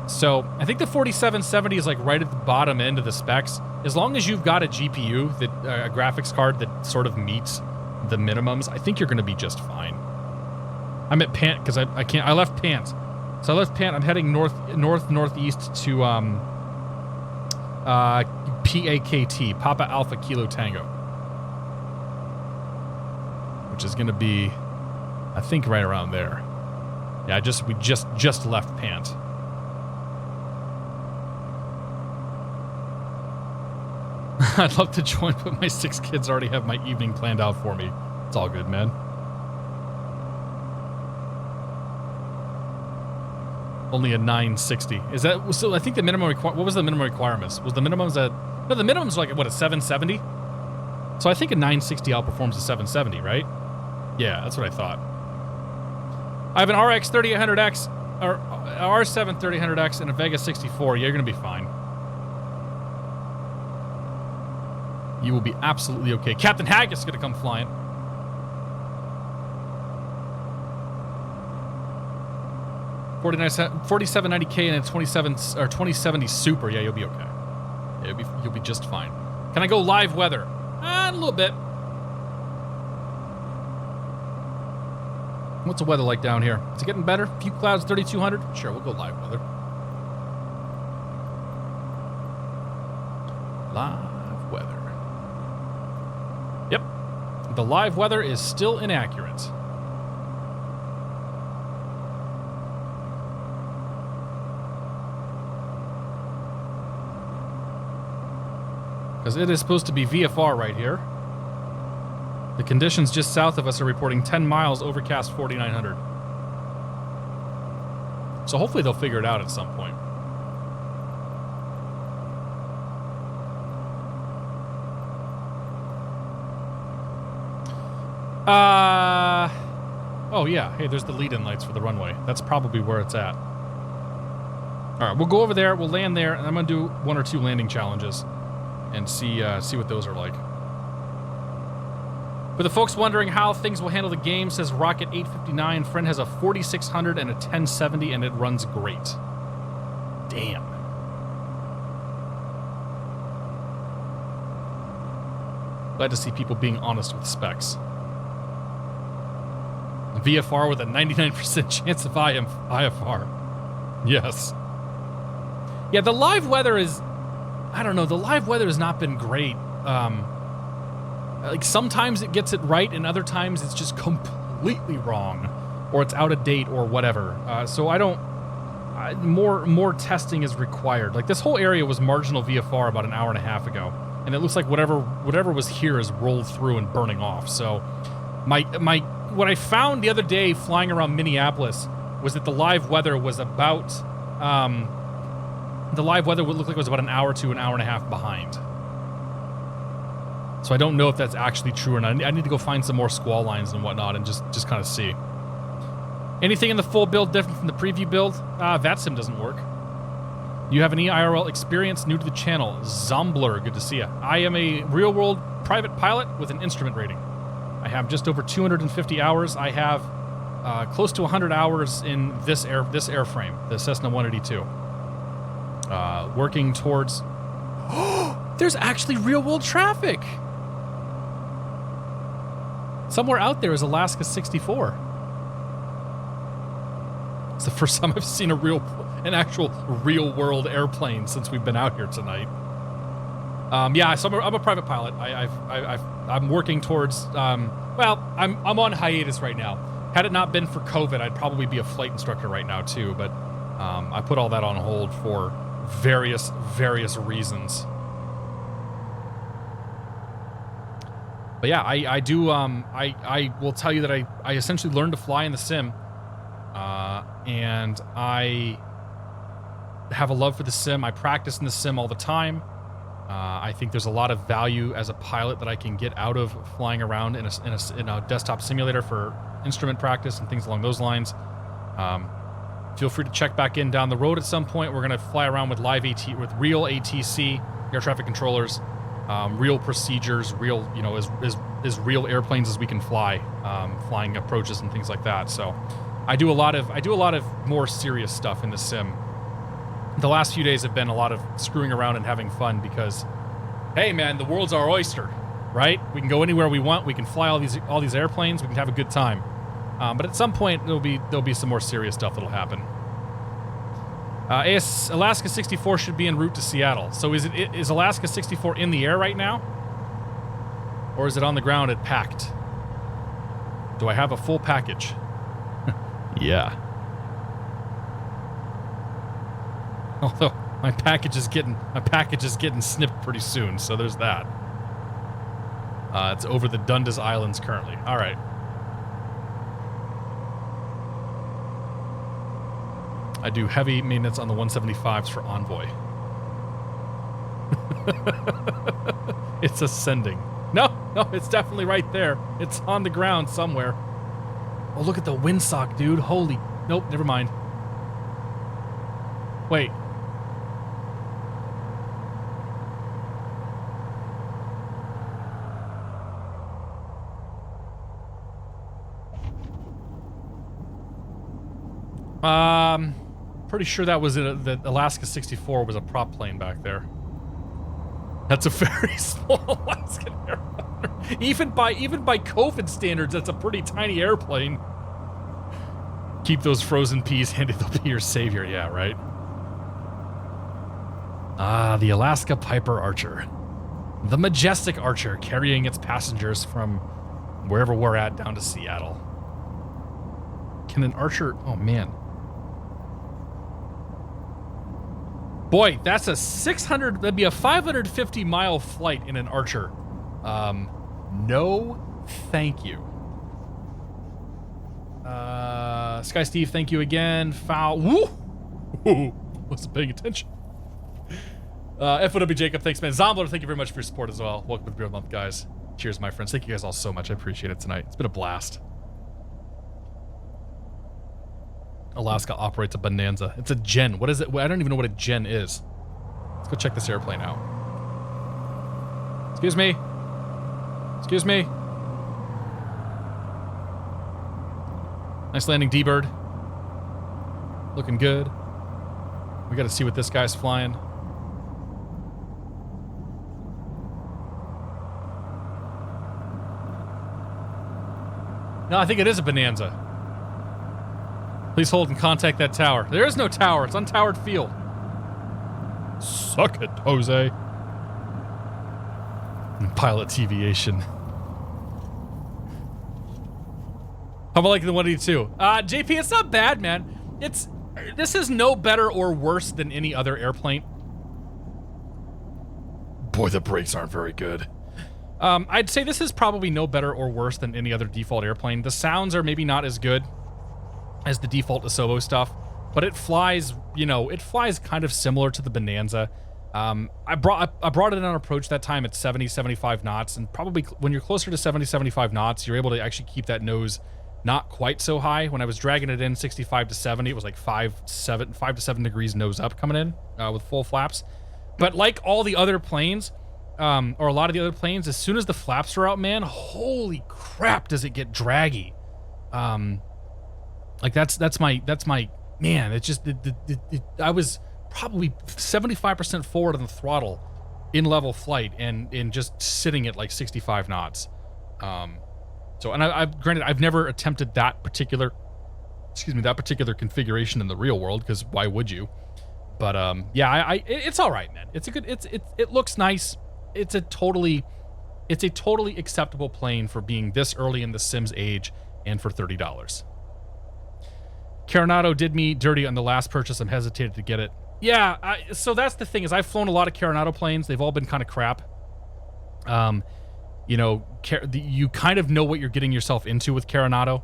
So I think the 4770 is like right at the bottom end of the specs. As long as you've got a GPU, that a graphics card that sort of meets the minimums, I think you're going to be just fine. I'm at Pant because I can't. I left Pant. So I left Pant. I'm heading northeast to PAKT, Papa Alpha Kilo Tango, which is going to be, I think, right around there. Yeah, we just left Pant. I'd love to join, but my 6 kids already have my evening planned out for me. It's all good, man. Only a 960. Is that so? I think the minimum what was the minimum requirements? Was the minimums no, the minimum's like what, a 770? So I think a 960 outperforms a 770, right? Yeah, that's what I thought. I have an RX 3800X or R7 3800X and a Vega 64. Yeah, you're gonna be fine. You will be absolutely okay. Captain Haggis is gonna come flying. $47.90K and a 2070 Super. Yeah, you'll be okay. Yeah, you'll be just fine. Can I go live weather? A little bit. What's the weather like down here? Is it getting better? A few clouds, 3,200? Sure, we'll go live weather. Live weather. Yep. The live weather is still inaccurate. Because it is supposed to be VFR right here. The conditions just south of us are reporting 10 miles, overcast 4,900. So hopefully they'll figure it out at some point. Oh yeah, hey, there's the lead-in lights for the runway. That's probably where it's at. All right, we'll go over there, we'll land there, and I'm gonna do 1 or 2 landing challenges and see what those are like. For the folks wondering how things will handle the game, says Rocket 859, friend has a 4600 and a 1070, and it runs great. Damn. Glad to see people being honest with specs. VFR with a 99% chance of IFR. Yes. Yeah, the live weather is... I don't know, the live weather has not been great. Like, sometimes it gets it right, and other times it's just completely wrong. Or it's out of date, or whatever. So I don't... more testing is required. Like, this whole area was marginal VFR about an hour and a half ago. And it looks like whatever was here is rolled through and burning off. So what I found the other day flying around Minneapolis was that the live weather was about... the live weather would look like it was about an hour to an hour and a half behind. So I don't know if that's actually true or not. I need to go find some more squall lines and whatnot and just kind of see. Anything in the full build different from the preview build? VATSIM doesn't work. You have an EIRL experience new to the channel. Zombler, good to see you. I am a real-world private pilot with an instrument rating. I have just over 250 hours. I have close to 100 hours in this airframe, the Cessna 182. Working towards... There's actually real-world traffic! Somewhere out there is Alaska 64. It's the first time I've seen an actual real-world airplane since we've been out here tonight. Yeah, so I'm a private pilot. I'm working towards... well, I'm on hiatus right now. Had it not been for COVID, I'd probably be a flight instructor right now too, but I put all that on hold for various reasons. But yeah, I do, I will tell you that I essentially learned to fly in the sim, and I have a love for the sim. I practice in the sim all the time. I think there's a lot of value as a pilot that I can get out of flying around in a desktop simulator for instrument practice and things along those lines. Feel free to check back in down the road at some point. We're going to fly around with with real ATC, air traffic controllers, real procedures, real, you know, as real airplanes as we can fly, flying approaches and things like that. So I do a lot of more serious stuff in the sim. The last few days have been a lot of screwing around and having fun because, hey man, the world's our oyster, right? We can go anywhere we want. We can fly all these airplanes. We can have a good time. But at some point there'll be some more serious stuff that'll happen. Alaska 64 should be en route to Seattle. So is Alaska 64 in the air right now? Or is it on the ground at packed? Do I have a full package? Yeah. Although my package is getting snipped pretty soon, so there's that. It's over the Dundas Islands currently. All right. I do heavy maintenance on the 175s for Envoy. It's ascending. No, it's definitely right there. It's on the ground somewhere. Oh, look at the windsock, dude. Holy... Nope, never mind. Wait. Pretty sure that was the Alaska 64 was a prop plane back there. That's a very small Alaskan airliner. Even by COVID standards, that's a pretty tiny airplane. Keep those frozen peas handy, they'll be your savior. Yeah, right. The Alaska Piper Archer. The majestic Archer carrying its passengers from wherever we're at down to Seattle. Can an Archer... Oh, man. Boy, that's a 600... That'd be a 550-mile flight in an Archer. No, thank you. Sky Steve, thank you again. Foul. Woo! Wasn't paying attention. FOW Jacob, thanks, man. Zombler, thank you very much for your support as well. Welcome to the Beer Month, guys. Cheers, my friends. Thank you guys all so much. I appreciate it tonight. It's been a blast. Alaska operates a Bonanza. It's a Gen. What is it? I don't even know what a Gen is. Let's go check this airplane out. Excuse me. Excuse me. Nice landing, D-Bird. Looking good. We got to see what this guy's flying. No, I think it is a Bonanza. Please hold and contact that tower. There is no tower. It's untowered field. Suck it, Jose. Pilot deviation. How about like the 182? JP, it's not bad, man. This is no better or worse than any other airplane. Boy, the brakes aren't very good. I'd say this is probably no better or worse than any other default airplane. The sounds are maybe not as good as the default Asobo stuff, but it flies, you know, it flies kind of similar to the Bonanza. I brought it in on approach that time at 70, 75 knots, and probably when you're closer to 70, 75 knots, you're able to actually keep that nose not quite so high. When I was dragging it in 65 to 70, it was like 5 to 7 degrees nose up coming in with full flaps. But like all the other planes, or a lot of the other planes, as soon as the flaps are out, man, holy crap, does it get draggy. Like that's my man. It's just I was probably 75% forward on the throttle in level flight and just sitting at like 65 knots. So, and granted, I've never attempted that particular configuration in the real world, because why would you? But yeah, it's all right, man. It looks nice. It's a totally acceptable plane for being this early in the Sims age and for $30. Carenado did me dirty on the last purchase. I'm hesitated to get it. Yeah, so that's the thing is I've flown a lot of Carenado planes. They've all been kind of crap. You know, you kind of know what you're getting yourself into with Carenado.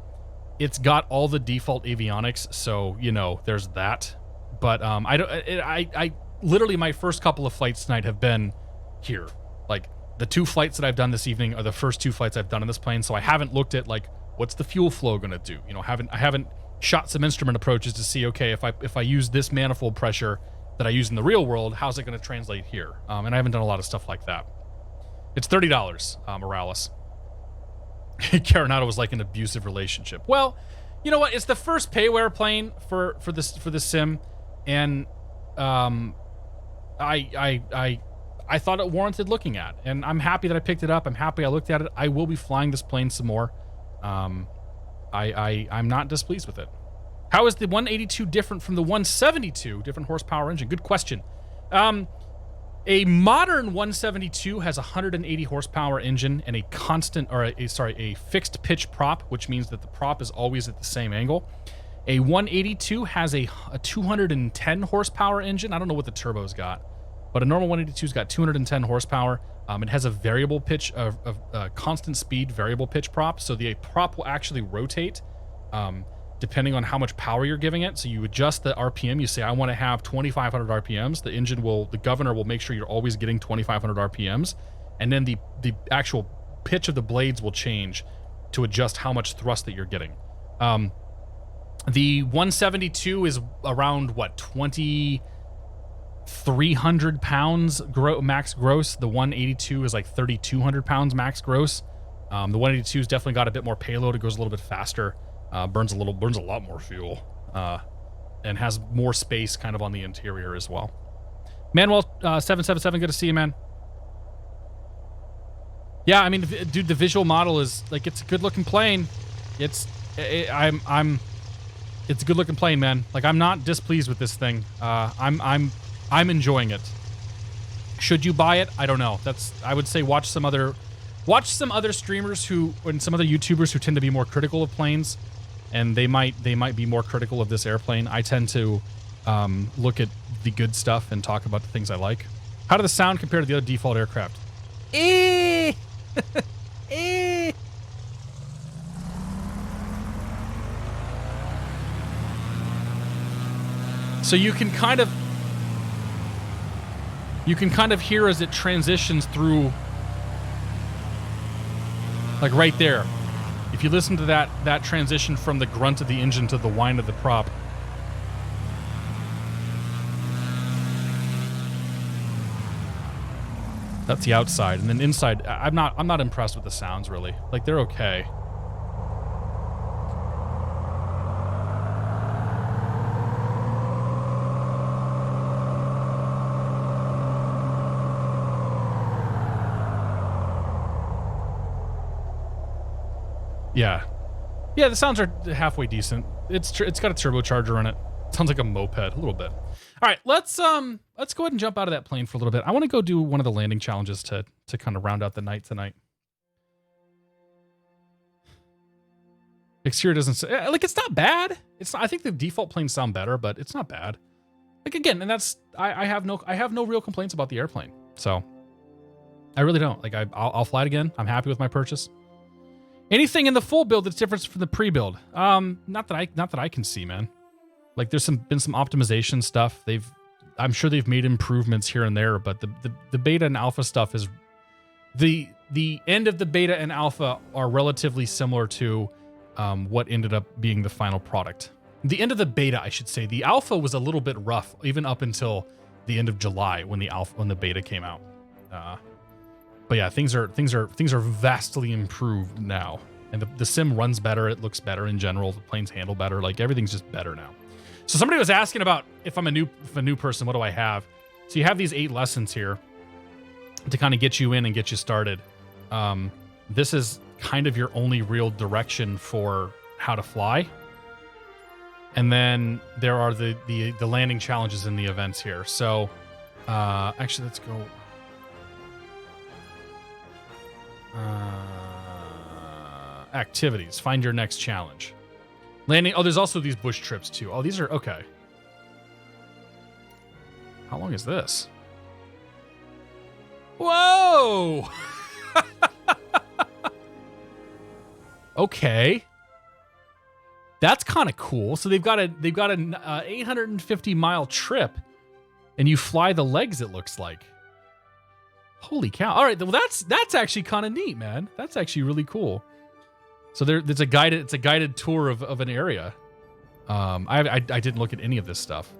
It's got all the default avionics, so you know there's that. But I literally my first couple of flights tonight have been here. Like the 2 flights that I've done this evening are the first 2 flights I've done in this plane. So I haven't looked at like what's the fuel flow going to do. You know, I haven't shot some instrument approaches to see, okay, if I use this manifold pressure that I use in the real world, how's it going to translate here? And I haven't done a lot of stuff like that. It's $30, Morales. Carenado was like an abusive relationship. Well, you know what? It's the first payware plane for this sim, and I thought it warranted looking at, and I'm happy that I picked it up. I'm happy I looked at it. I will be flying this plane some more. I'm not displeased with it. How is the 182 different from the 172? Different horsepower engine. Good question. A modern 172 has a 180 horsepower engine and a constant, or a fixed pitch prop, which means that the prop is always at the same angle. A 182 has a 210 horsepower engine. I don't know what the turbo's got, but a normal 182's got 210 horsepower. It has a variable pitch of constant speed variable pitch prop, so the prop will actually rotate depending on how much power you're giving it. So you adjust the RPM. You say, I want to have 2,500 RPMs. The governor will make sure you're always getting 2,500 RPMs, and then the actual pitch of the blades will change to adjust how much thrust that you're getting. The 172 is around what 2,300 pounds max gross. The 182 is like 3,200 pounds max gross. The 182's definitely got a bit more payload. It goes a little bit faster. Burns a lot more fuel, and has more space kind of on the interior as well. Manuel 777, good to see you, man. Yeah, I mean, dude, the visual model is like, it's a good looking plane. It's a good looking plane, man. Like, I'm not displeased with this thing. I'm enjoying it. Should you buy it? I don't know. I would say watch some other streamers and some other YouTubers who tend to be more critical of planes, and they might be more critical of this airplane. I tend to look at the good stuff and talk about the things I like. How did the sound compare to the other default aircraft? So you can kind of hear as it transitions through, like right there. If you listen to that transition from the grunt of the engine to the whine of the prop. That's the outside, and then inside, I'm not impressed with the sounds really. Like, they're okay. Yeah, the sounds are halfway decent. It's got a turbocharger in it. Sounds like a moped a little bit. All right, let's go ahead and jump out of that plane for a little bit. I want to go do one of the landing challenges to kind of round out the night tonight. Exterior doesn't say, like, it's not bad. I think the default planes sound better, but it's not bad. Like, again, and that's I have no real complaints about the airplane. So I really don't. Like, I'll fly it again. I'm happy with my purchase. Anything in the full build that's different from the pre-build? Not that I can see, man. Like, there's been some optimization stuff. I'm sure they've made improvements here and there, but the beta and alpha stuff is the end of the beta and alpha are relatively similar to what ended up being the final product. The end of the beta, I should say. The alpha was a little bit rough, even up until the end of July when the beta came out. But yeah, things are vastly improved now, and the sim runs better. It looks better in general. The planes handle better. Like, everything's just better now. So somebody was asking about if I'm a new person, what do I have? So you have these 8 lessons here to kind of get you in and get you started. This is kind of your only real direction for how to fly. And then there are the landing challenges in the events here. So actually, let's go. Activities. Find your next challenge. Landing. Oh, there's also these bush trips too. Oh, these are okay. How long is this? Whoa! Okay. That's kind of cool. So they've got an 850-mile trip, and you fly the legs. It looks like. Holy cow! All right, well that's actually kind of neat, man. That's actually really cool. So there's a guided tour of an area. I didn't look at any of this stuff.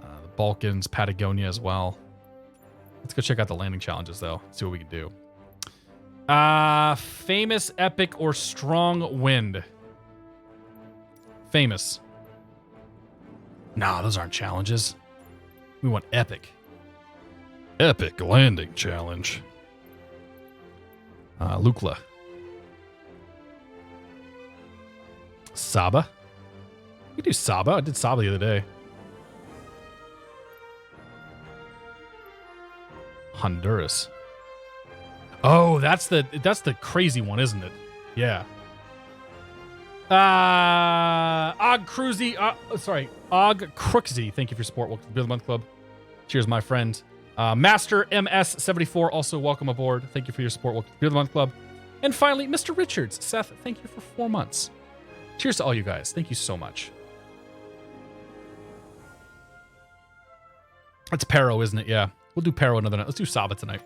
The Balkans, Patagonia as well. Let's go check out the landing challenges though. See what we can do. Famous, epic, or strong wind. Famous. Nah, those aren't challenges. We want epic. Epic landing challenge. Lukla. Saba. We do Saba. I did Saba the other day. Honduras. Oh, that's the crazy one, isn't it? Yeah. Og Cruzy. Og Crooksy. Thank you for your support. Welcome to the Beer of the Month Club. Cheers, my friend. Master MS74, also welcome aboard. Thank you for your support. Welcome to the Beer of the Month Club. And finally, Mr. Richards. Seth, thank you for 4 months. Cheers to all you guys. Thank you so much. It's Paro, isn't it? Yeah. We'll do Paro another night. Let's do Saba tonight.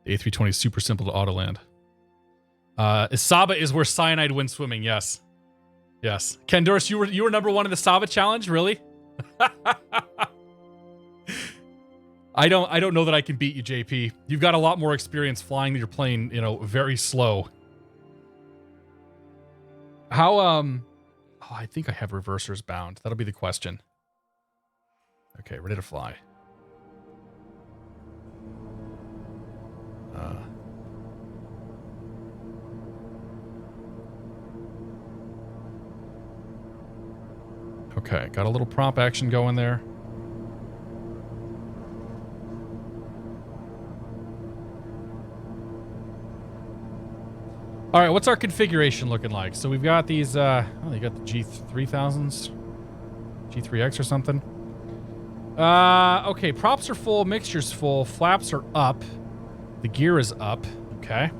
The A320 is super simple to autoland. Saba is where cyanide went swimming. Yes. Yes. Ken Doris, you were number 1 in the Saba challenge? Really? I don't know that I can beat you, JP. You've got a lot more experience flying your plane, very slow. How, oh, I think I have reversers bound. That'll be the question. Okay, ready to fly. Okay, got a little prop action going there. All right, what's our configuration looking like? So we've got these, oh, you got the G3000s, G3X or something. Okay, props are full, mixture's full, flaps are up, the gear is up. Okay.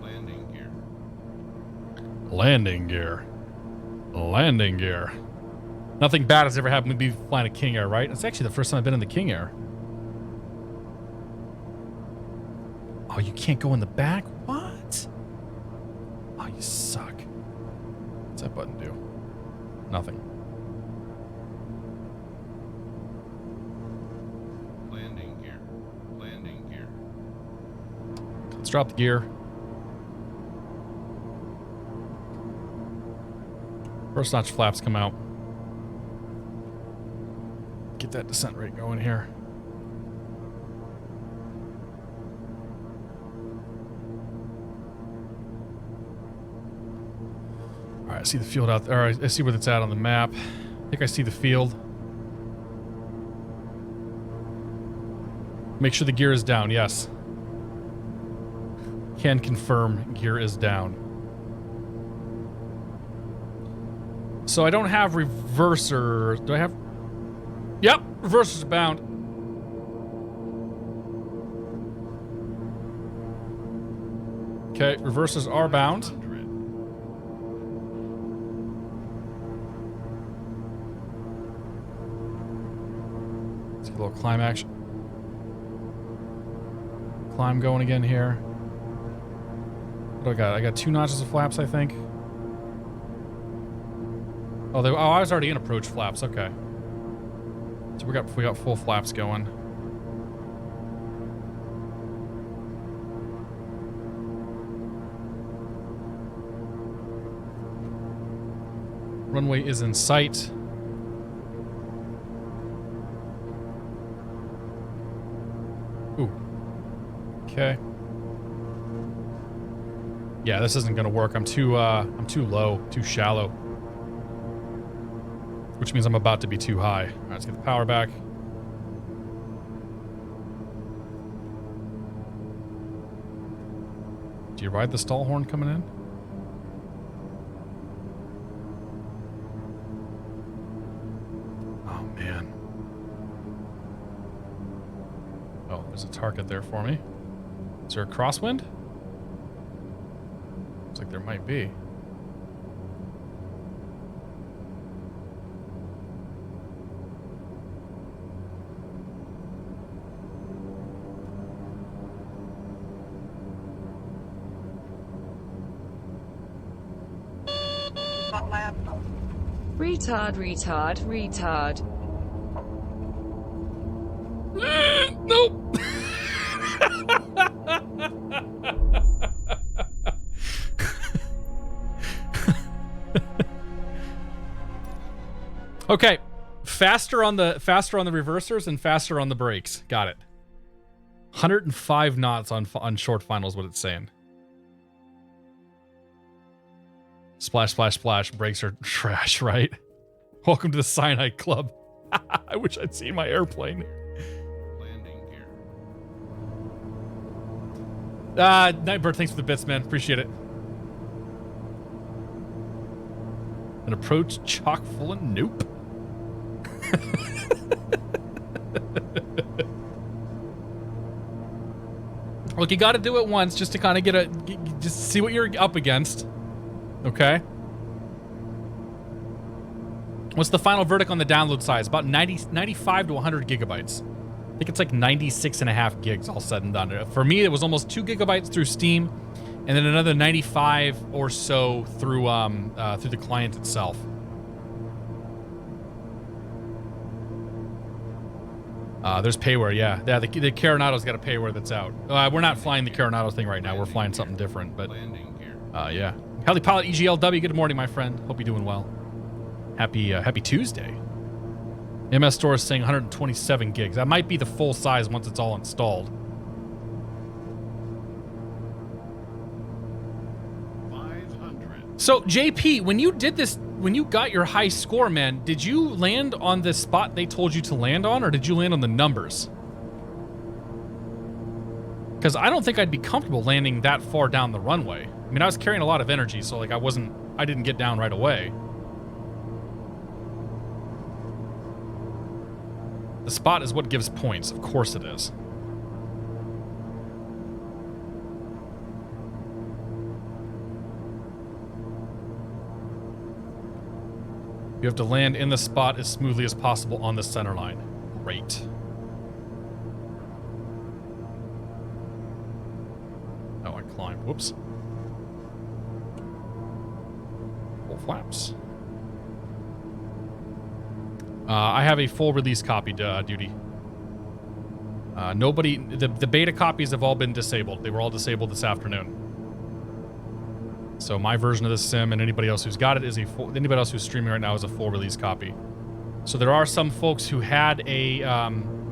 Landing gear. Landing gear. Landing gear. Nothing bad has ever happened with me flying a King Air, right? It's actually the first time I've been in the King Air. Oh, you can't go in the back? What? Oh, you suck. What's that button do? Nothing. Landing gear. Landing gear. Let's drop the gear. First notch flaps come out. Get that descent rate going here. All right, I see the field out there. All right, I see where it's at on the map. I think I see the field. Make sure the gear is down, yes. Can confirm gear is down. So I don't have reverser. Do I have? Yep, reversers are bound. Okay, reversers are bound. Let's get a little climb action. Climb going again here. What do I got? I got 2 notches of flaps, I think. Oh, I was already in approach flaps. Okay. So we got full flaps going. Runway is in sight. Ooh. Okay. Yeah, this isn't gonna work. I'm too low, too shallow. which means I'm about to be too high. All right, let's get the power back. Do you ride the stall horn coming in? Oh, man. Oh, there's a target there for me. Is there a crosswind? Looks like there might be. Retard, retard, retard. Nope. Okay, faster on the reversers and faster on the brakes. Got it. 105 knots on short final is what it's saying. Splash, splash, splash. Brakes are trash, right? Welcome to the Cyanide Club. I wish I'd seen my airplane. Landing gear. Nightbird, thanks for the bits, man. Appreciate it. An approach chock full of nope. Look, you got to do it once just to kind of just see what you're up against. Okay. What's the final verdict on the download size? About 95 to 100 gigabytes. I think it's like 96 and a half gigs all said and done. For me, it was almost 2 gigabytes through Steam, and then another 95 or so through the client itself. There's payware, yeah. Yeah, the Carenado's got a payware that's out. We're not flying the Carenado thing right now. We're flying something different, but Landing gear. yeah. Heli Pilot EGLW, good morning, my friend. Hope you're doing well. Happy Tuesday. MS Store is saying 127 gigs. That might be the full size once it's all installed. 500. So, JP, when you did this, when you got your high score, man, did you land on the spot they told you to land on, or did you land on the numbers? Because I don't think I'd be comfortable landing that far down the runway. I mean, I was carrying a lot of energy, so like I didn't get down right away. The spot is what gives points. Of course it is. You have to land in the spot as smoothly as possible on the center line. Great. Oh, I climbed. Whoops. Full flaps. I have a full release copy, Duty. The beta copies have all been disabled. They were all disabled this afternoon. So my version of the sim and anybody else who's got it is anybody else who's streaming right now is a full release copy. So there are some folks who had a,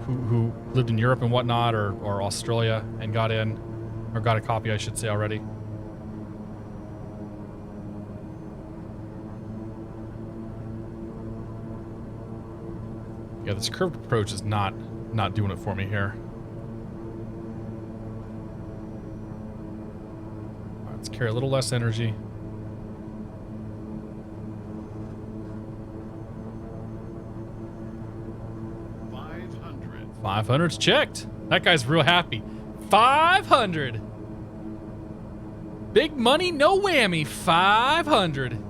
who lived in Europe and whatnot, or Australia and got in, or got a copy, I should say, already. Yeah, this curved approach is not doing it for me here. All right, let's carry a little less energy. $500's checked. That guy's real happy. 500. Big money, no whammy. 500.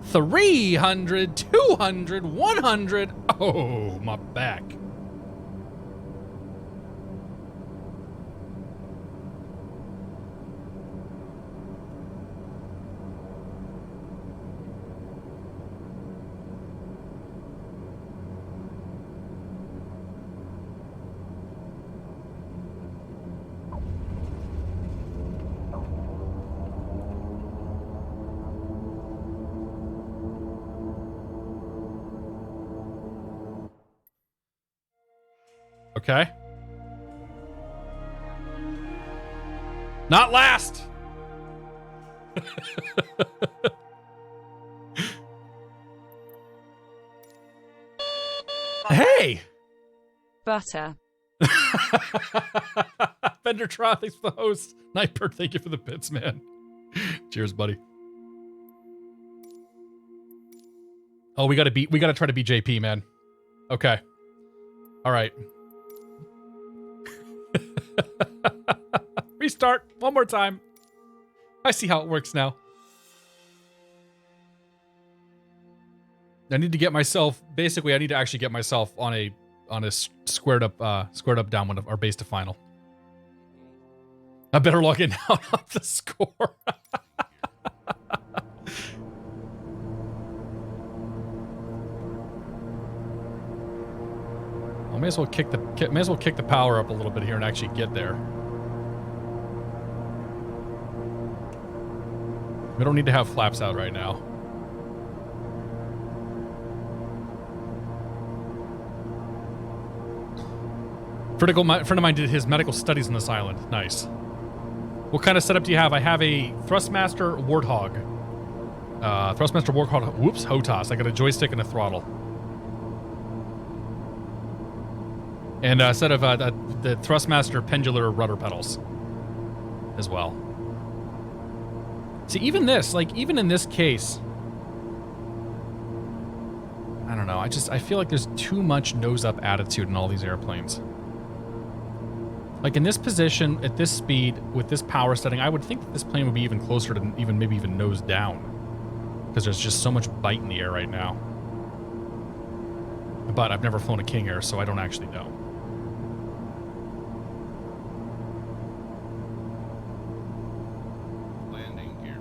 300, 200, 100. Oh, my back. Okay. Not last. Hey! Butter. Vendertron, thanks for the host. Nightbird, thank you for the bits, man. Cheers, buddy. Oh, we gotta try to beat JP, man. Okay. All right. Restart one more time. I see how it works now. I need to get myself, basically I need to actually get myself on a squared up down one of our base to final. I better log in now on the score. I may as well kick the power up a little bit here and actually get there. We don't need to have flaps out right now. A friend of mine did his medical studies on this island. Nice. What kind of setup do you have? I have a Thrustmaster Warthog. Whoops, HOTAS. I got a joystick and a throttle. And a set of the Thrustmaster pendular rudder pedals as well. See, even this, like, even in this case, I don't know. I feel like there's too much nose-up attitude in all these airplanes. Like, in this position, at this speed, with this power setting, I would think that this plane would be even closer to maybe even nose down. Because there's just so much bite in the air right now. But I've never flown a King Air, so I don't actually know. Landing gear.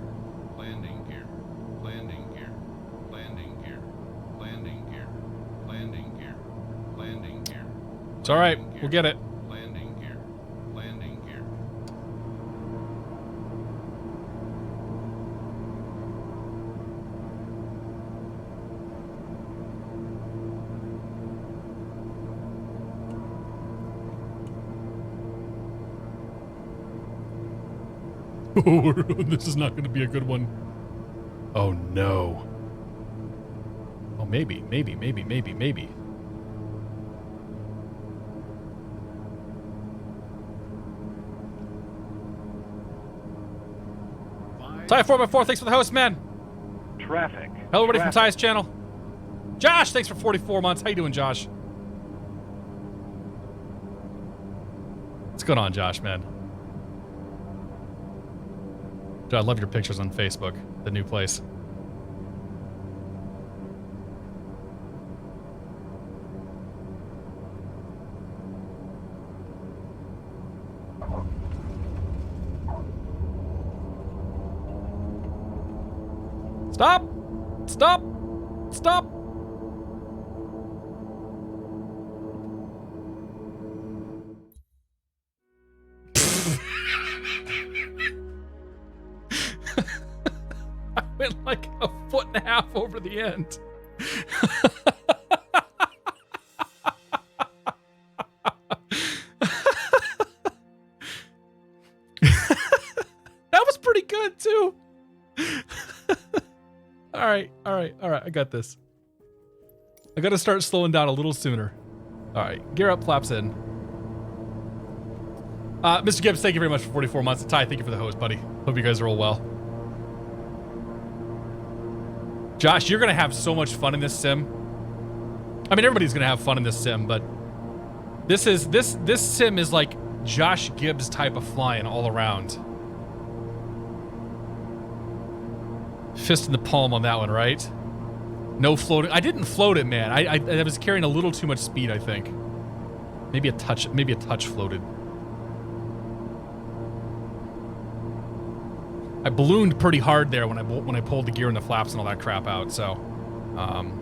Landing gear. Landing gear. Landing gear. Landing gear. Landing gear. Landing gear. It's alright, we'll get it. Landing gear. Landing gear. This is not going to be a good one. Oh no. Oh, maybe. Ty 4x4, thanks for the host, man. Traffic. Hello, everybody from Ty's channel. Josh, thanks for 44 months. How you doing, Josh? What's going on, Josh, man? Dude, I love your pictures on Facebook. The new place. Stop! Stop! Stop! I went like a foot and a half over the end. That was pretty good, too. All right. I got this. I got to start slowing down a little sooner. All right, gear up, flaps in. Mr. Gibbs, thank you very much for 44 months. Ty, thank you for the host, buddy. Hope you guys are all well. Josh, you're gonna have so much fun in this sim. I mean, everybody's gonna have fun in this sim, but this sim is like Josh Gibbs type of flying all around. Fist in the palm on that one, right? No floating. I didn't float it, man. I was carrying a little too much speed, I think. Maybe a touch floated. I ballooned pretty hard there when I pulled the gear and the flaps and all that crap out. So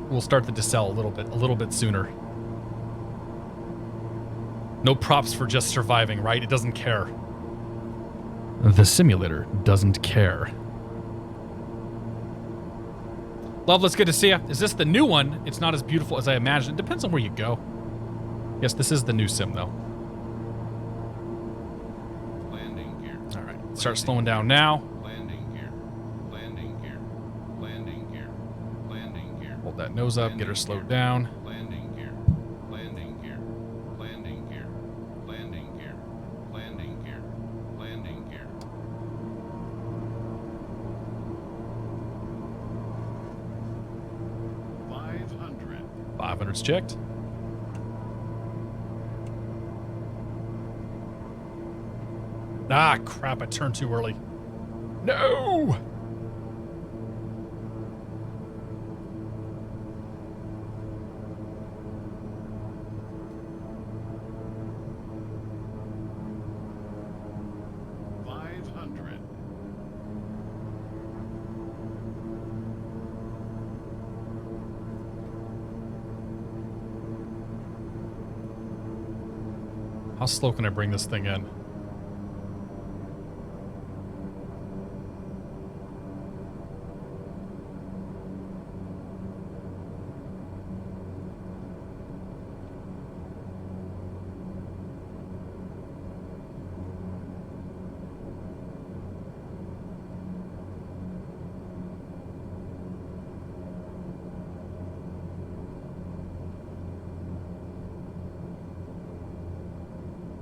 we'll start the decel a little bit sooner. No props for just surviving, right? It doesn't care. The simulator doesn't care. Loveless, good to see you. Is this the new one? It's not as beautiful as I imagined. It depends on where you go. Yes, this is the new sim, though. Landing gear. All right, start slowing down now. Landing gear. Landing gear. Landing gear. Landing gear. Hold that nose up, get her slowed down. Landing gear. 500's checked. Ah, crap, I turned too early. No! How slow can I bring this thing in?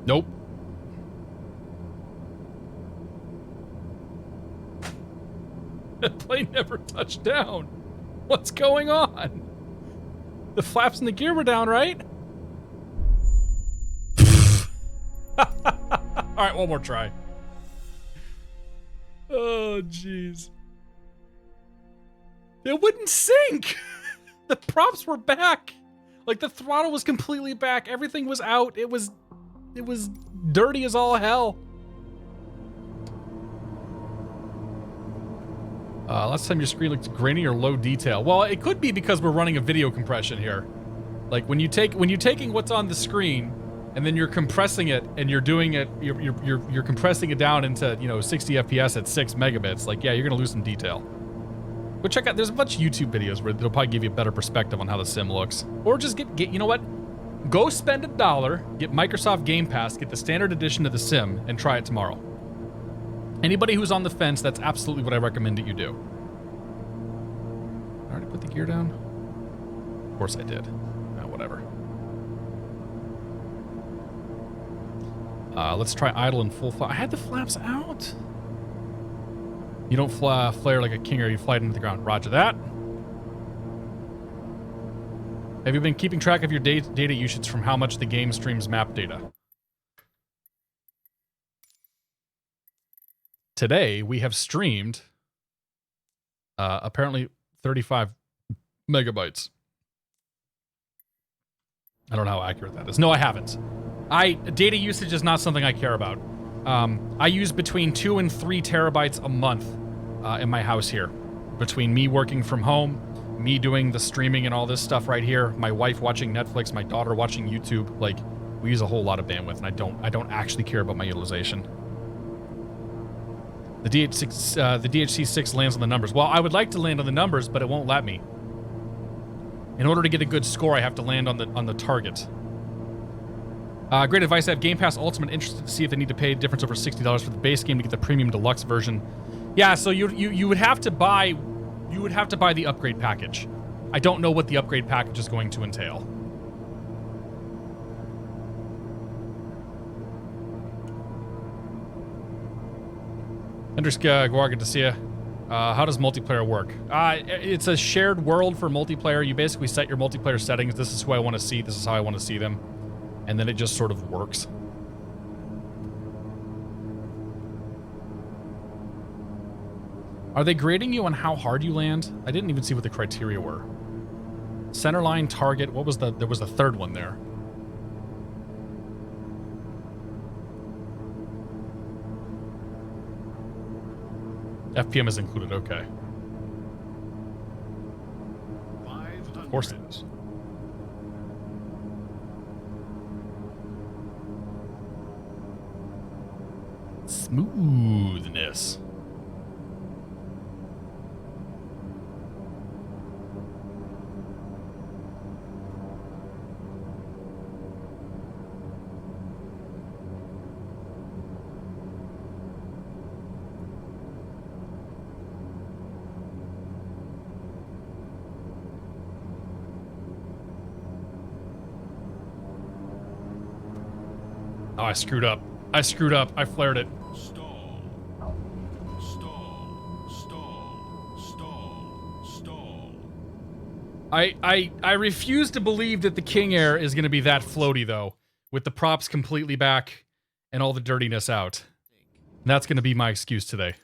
Nope. The plane never touched down. What's going on? The flaps and the gear were down, right? All right, one more try. Oh, jeez. It wouldn't sink. The props were back. Like, the throttle was completely back. Everything was out. It was dirty as all hell. Last time your screen looked grainy or low detail. Well, it could be because we're running a video compression here. Like when you're taking what's on the screen and then you're compressing it and you're doing it, you're compressing it down into, you know, 60 FPS at 6 megabits. Like, yeah, you're gonna lose some detail. But check out, there's a bunch of YouTube videos where they'll probably give you a better perspective on how the sim looks. Or just get you know what? Go spend $1, get Microsoft Game Pass, get the standard edition of the sim, and try it tomorrow. Anybody who's on the fence, that's absolutely what I recommend that you do. I already put the gear down? Of course I did. Whatever. Let's try idle and full flap. I had the flaps out. You don't flare like a king or you fly into the ground. Roger that. Have you been keeping track of your data usage from how much the game streams map data? Today, we have streamed apparently 35 megabytes. I don't know how accurate that is. No, I haven't. Data usage is not something I care about. I use between 2 and 3 terabytes a month in my house here. Between me working from home, me doing the streaming and all this stuff right here, my wife watching Netflix, my daughter watching YouTube. Like, we use a whole lot of bandwidth, and I don't actually care about my utilization. The DHC6 lands on the numbers. Well, I would like to land on the numbers, but it won't let me. In order to get a good score, I have to land on the target. Great advice. I have Game Pass Ultimate. Interested to see if they need to pay a difference over $60 for the base game to get the premium deluxe version. Yeah, so you would have to buy the upgrade package. I don't know what the upgrade package is going to entail. Hendrix Guar, good to see you. How does multiplayer work? It's a shared world for multiplayer. You basically set your multiplayer settings. This is who I want to see. This is how I want to see them. And then it just sort of works. Are they grading you on how hard you land? I didn't even see what the criteria were. Centerline, target, what was there was a third one there. FPM is included, okay. Of course it is. Smoothness. Oh, I screwed up. I screwed up. I flared it. Stall. Stall. Stall. Stall. Stall. I refuse to believe that the King Air is going to be that floaty, though, with the props completely back and all the dirtiness out. And that's going to be my excuse today.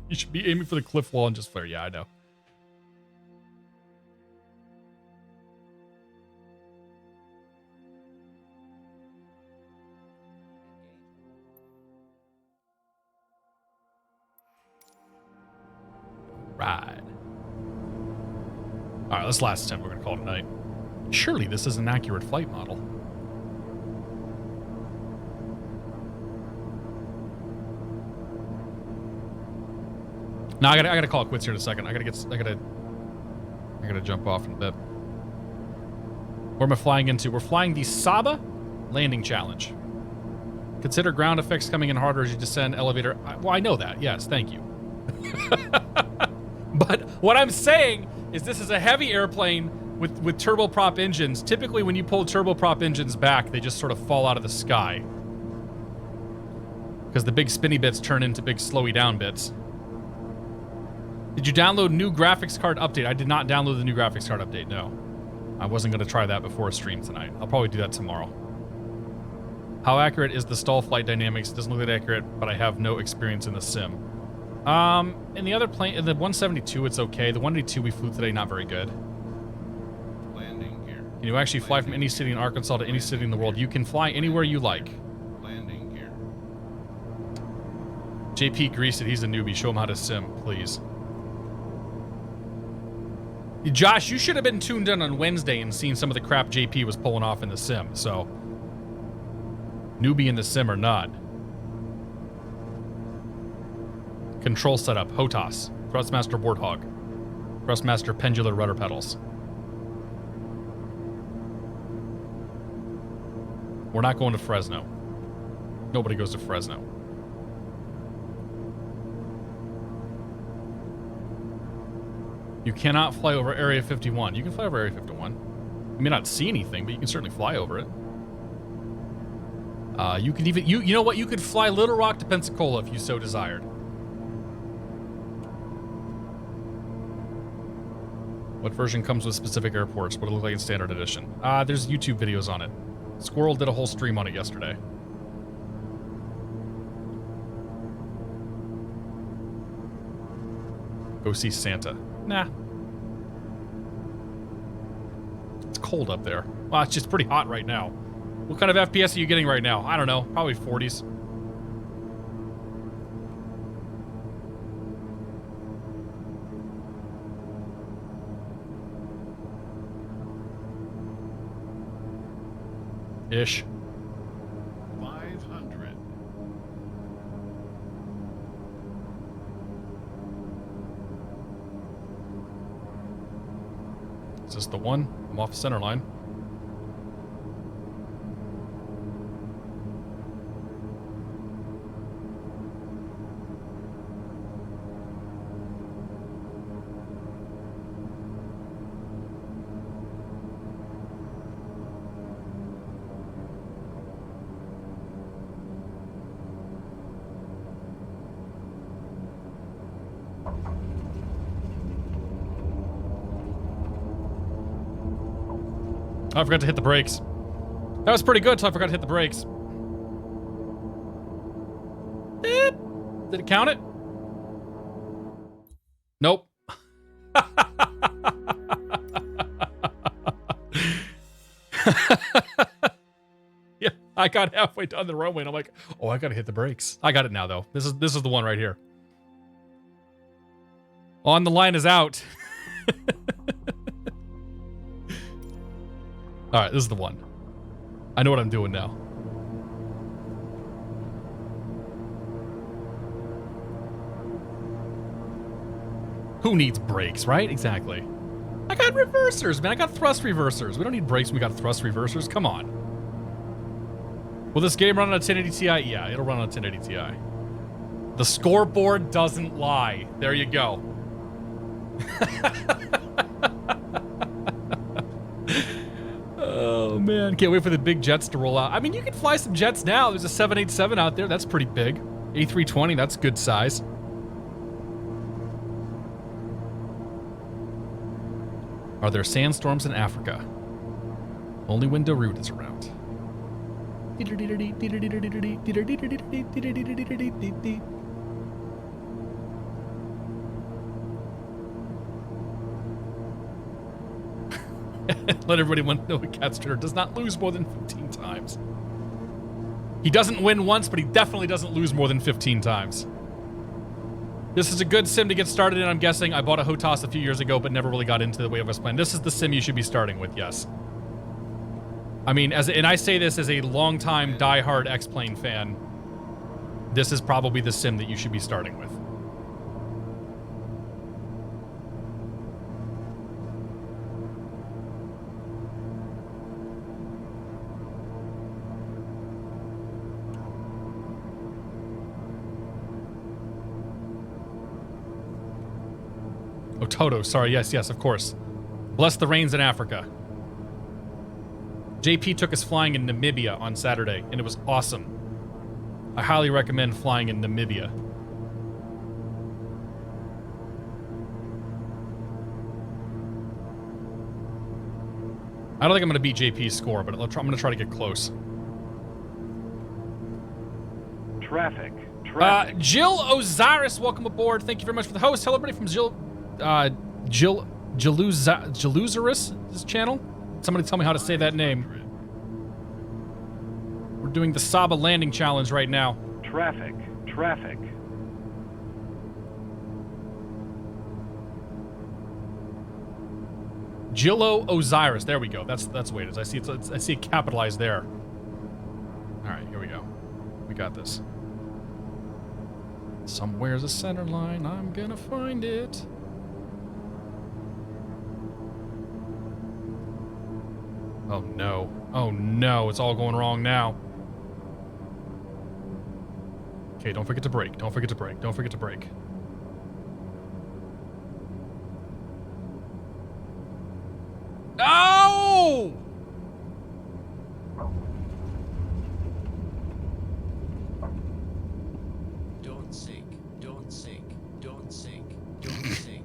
You should be aiming for the cliff wall and just flare. Yeah, I know. Right. All right, this last attempt, we're going to call it a night. Surely this is an accurate flight model. No, I gotta call it quits here in a second. I gotta jump off in a bit. Where am I flying into? We're flying the Saba landing challenge. Consider ground effects coming in harder as you descend elevator. Well, I know that. Yes, thank you. But what I'm saying is this is a heavy airplane with turboprop engines. Typically, when you pull turboprop engines back, they just sort of fall out of the sky. Because the big spinny bits turn into big slowy down bits. Did you download new graphics card update? I did not download the new graphics card update, no. I wasn't going to try that before a stream tonight. I'll probably do that tomorrow. How accurate is the stall flight dynamics? It doesn't look that accurate, but I have no experience in the sim. In the other plane, in the 172, it's okay. The 182 we flew today, not very good. Landing gear. Can you actually fly from any city in Arkansas to any city in the world? You can fly anywhere you like. Landing gear. JP greased it. He's a newbie. Show him how to sim, please. Josh, you should have been tuned in on Wednesday and seen some of the crap JP was pulling off in the sim, so... Newbie in the sim or not. Control setup, HOTAS. Thrustmaster Warthog. Thrustmaster Pendular Rudder Pedals. We're not going to Fresno. Nobody goes to Fresno. You cannot fly over Area 51. You can fly over Area 51. You may not see anything, but you can certainly fly over it. You could even... You know what? You could fly Little Rock to Pensacola if you so desired. What version comes with specific airports? What it look like in Standard Edition? There's YouTube videos on it. Squirrel did a whole stream on it yesterday. Go see Santa. Nah. It's cold up there. Well, it's just pretty hot right now. What kind of FPS are you getting right now? I don't know. Probably 40s. Ish. 500. Is this the one? I'm off the center line. Oh, I forgot to hit the brakes. That was pretty good until I forgot to hit the brakes. Beep. Did it count it? Nope. Yeah, I got halfway down the runway and I'm like, oh, I gotta hit the brakes. I got it now though. This is the one right here. On the line is out. All right, this is the one. I know what I'm doing now. Who needs brakes, right? Exactly. I got reversers, man. I got thrust reversers. We don't need brakes when we got thrust reversers. Come on. Will this game run on a 1080 Ti? Yeah, it'll run on a 1080 Ti. The scoreboard doesn't lie. There you go. Oh, man. Can't wait for the big jets to roll out. I mean, you can fly some jets now. There's a 787 out there. That's pretty big. A320, that's good size. Are there sandstorms in Africa? Only when Darude is around. Let everybody know that Cat Trader does not lose more than 15 times. He doesn't win once, but he definitely doesn't lose more than 15 times. This is a good sim to get started in, I'm guessing. I bought a HOTAS a few years ago, but never really got into the way I was playing. This is the sim you should be starting with, yes. I mean, and I say this as a longtime diehard X-Plane fan. This is probably the sim that you should be starting with. Oh, Toto. Sorry. Yes, of course. Bless the rains in Africa. JP took us flying in Namibia on Saturday, and it was awesome. I highly recommend flying in Namibia. I don't think I'm going to beat JP's score, but I'm going to try to get close. Traffic. Jill Osiris, welcome aboard. Thank you very much for the host. Hello, everybody from Jaluzarus' channel. Somebody tell me how to say that name. We're doing the Saba landing challenge right now. Traffic. Jillo Osiris. There we go. That's what it is. I see it capitalized there. All right, here we go. We got this. Somewhere's a center line. I'm gonna find it. Oh no. Oh no, it's all going wrong now. Okay, don't forget to brake. Don't forget to brake. Don't forget to brake. No! Don't sink. Don't sink. Don't sink. Don't sink.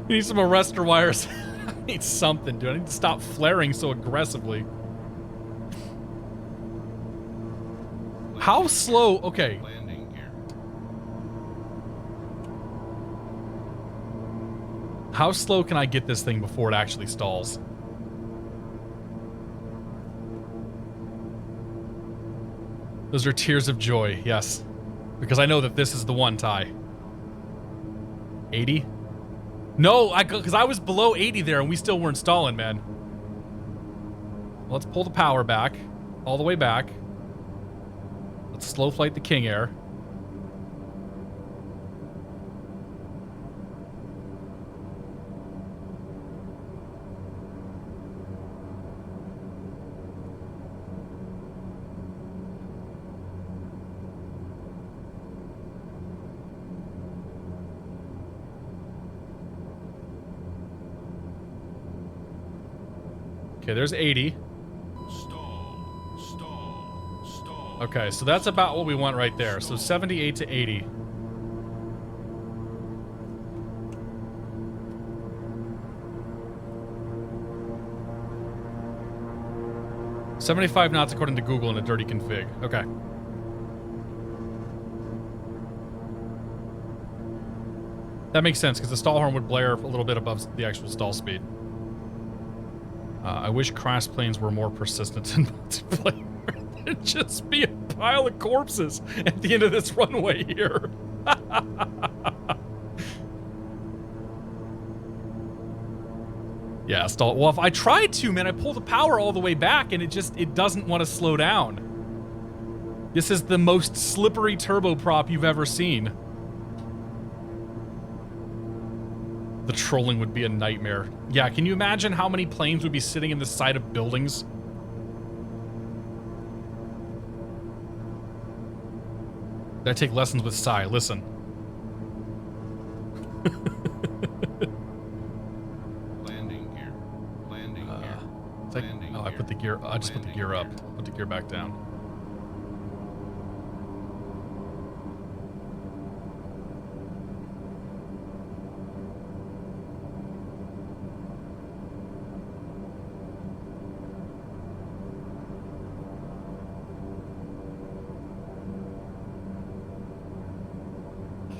You need some arrestor wires. I need something, dude. I need to stop flaring so aggressively. How slow? Okay. Landing gear. How slow can I get this thing before it actually stalls? Those are tears of joy, yes. Because I know that this is the one, Ty. 80? No, because I was below 80 there and we still weren't stalling, man. Let's pull the power back. All the way back. Let's slow flight the King Air. Okay, there's 80. Stall. Okay, so that's about what we want right there. So 78 to 80. $75 knots according to Google in a dirty config. Okay. That makes sense, because the stall horn would blare a little bit above the actual stall speed. I wish crash planes were more persistent in multiplayer. There'd just be a pile of corpses at the end of this runway here. Yeah, stall. Well, if I tried to, man, I pull the power all the way back and it doesn't want to slow down. This is the most slippery turboprop you've ever seen. The trolling would be a nightmare. Yeah, can you imagine how many planes would be sitting in the side of buildings? I take lessons with Sai. Listen. Landing gear. Landing gear. It's like, Landing oh, I put the gear. I just put the gear up. Put the gear back down.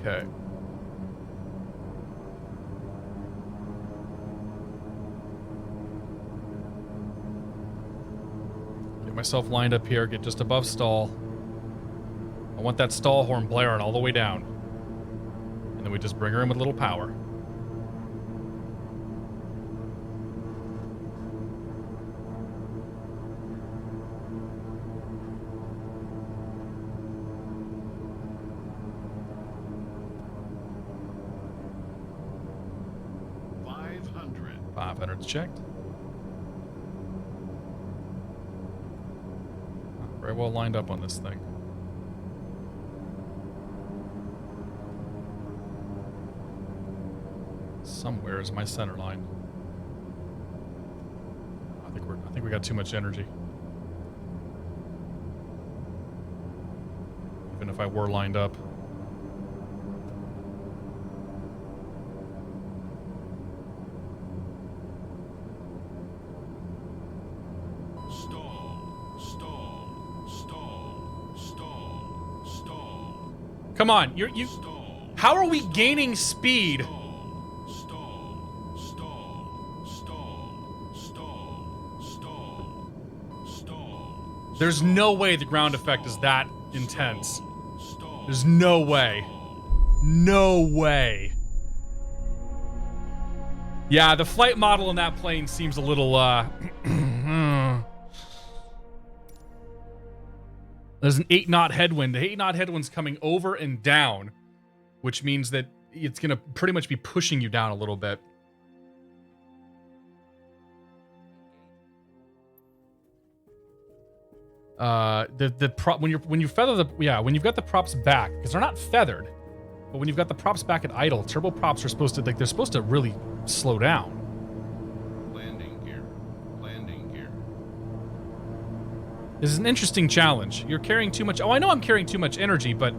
Okay. Get myself lined up here, get just above stall. I want that stall horn blaring all the way down. And then we just bring her in with a little power. $500's checked. Very well lined up on this thing. Somewhere is my center line. I think we got too much energy. Even if I were lined up. Come on, you. How are we gaining speed? There's no way the ground effect is that intense. There's no way. No way. Yeah, the flight model in that plane seems a little, There's an 8-knot headwind. The 8-knot headwind's coming over and down, which means that it's going to pretty much be pushing you down a little bit. When you feather the when you've got the props back, because they're not feathered, but when you've got the props back at idle, turbo props are supposed to they're supposed to really slow down. Landing gear. Landing gear. This is an interesting challenge. You're carrying too much. Oh, I know I'm carrying too much energy, but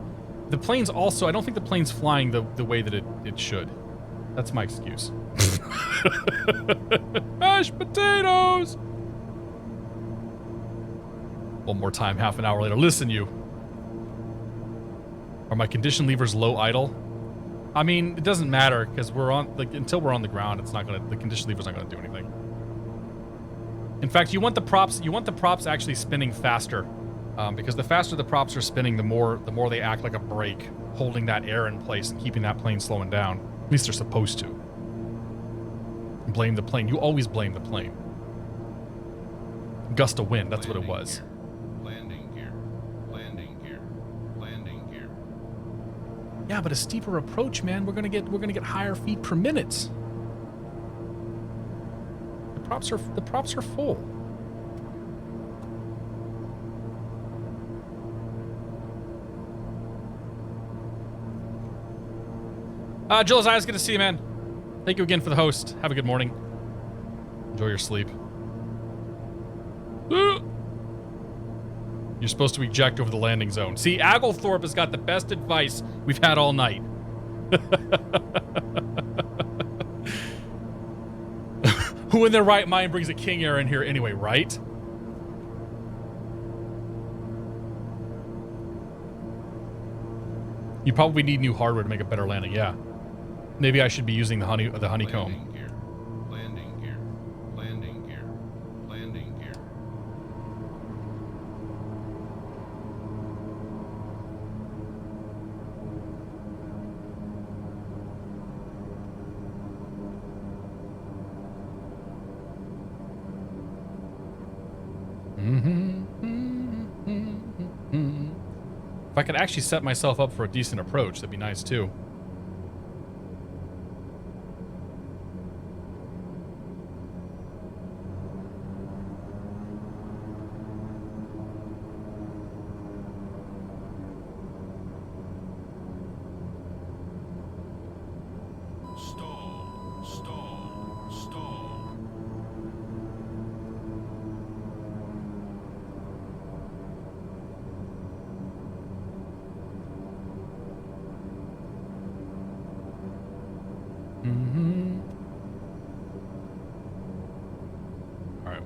the plane's also, I don't think the plane's flying the way that it should. That's my excuse. Mashed potatoes! One more time, half an hour later. Listen, you. Are my condition levers low idle? I mean, it doesn't matter, because we're on, like, until we're on the ground, it's not gonna, the condition lever's not gonna do anything. In fact, you want the props actually spinning faster. Because the faster the props are spinning, the more they act like a brake, holding that air in place and keeping that plane slowing down. At least they're supposed to. Blame the plane. You always blame the plane. Gust of wind, that's what it was. Landing gear. Landing gear. Landing gear. Yeah, but a steeper approach, man, we're gonna get higher feet per minute. The props are full. Jules, I was good to see you, man. Thank you again for the host. Have a good morning. Enjoy your sleep. You're supposed to eject over the landing zone. See, Agglethorpe has got the best advice we've had all night. Who in their right mind brings a King Air in here anyway, right? You probably need new hardware to make a better landing, yeah. Maybe I should be using the honeycomb. Landing gear. Landing gear. Landing gear. Landing gear. If I could actually set myself up for a decent approach, that'd be nice too.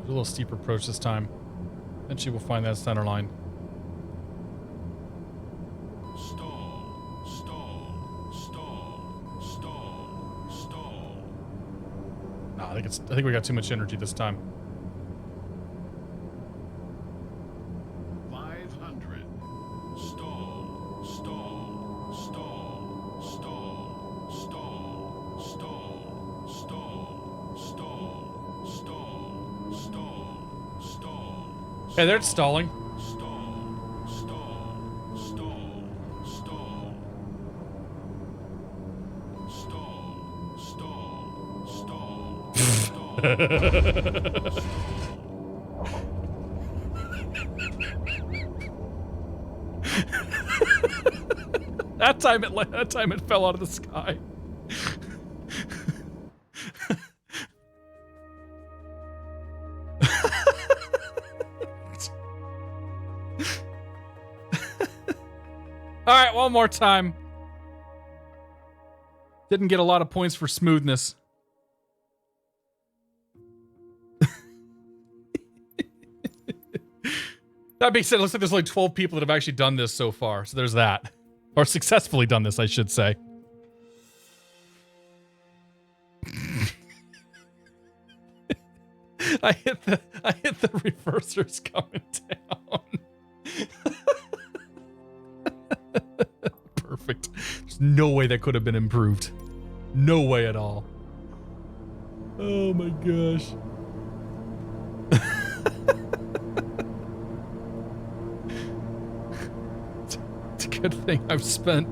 a little steeper approach this time. Eventually we'll find that center line. Stall, stall, stall, stall, stall. Nah, I think we got too much energy this time. 500. Stall, stall, stall, stall, stall, stall, stall, stall, stall, stall, stall. Hey, they're stalling. Stall, stall, stall, stall. Stall, stall, stall, stall. That time it fell out of the sky. All right, one more time. Didn't get a lot of points for smoothness. That being said, it looks like there's only 12 people that have actually done this so far, so there's that. Or successfully done this, I should say. I hit the reversers coming down. Perfect. There's no way that could have been improved. No way at all. Oh my gosh. It's a good thing I've spent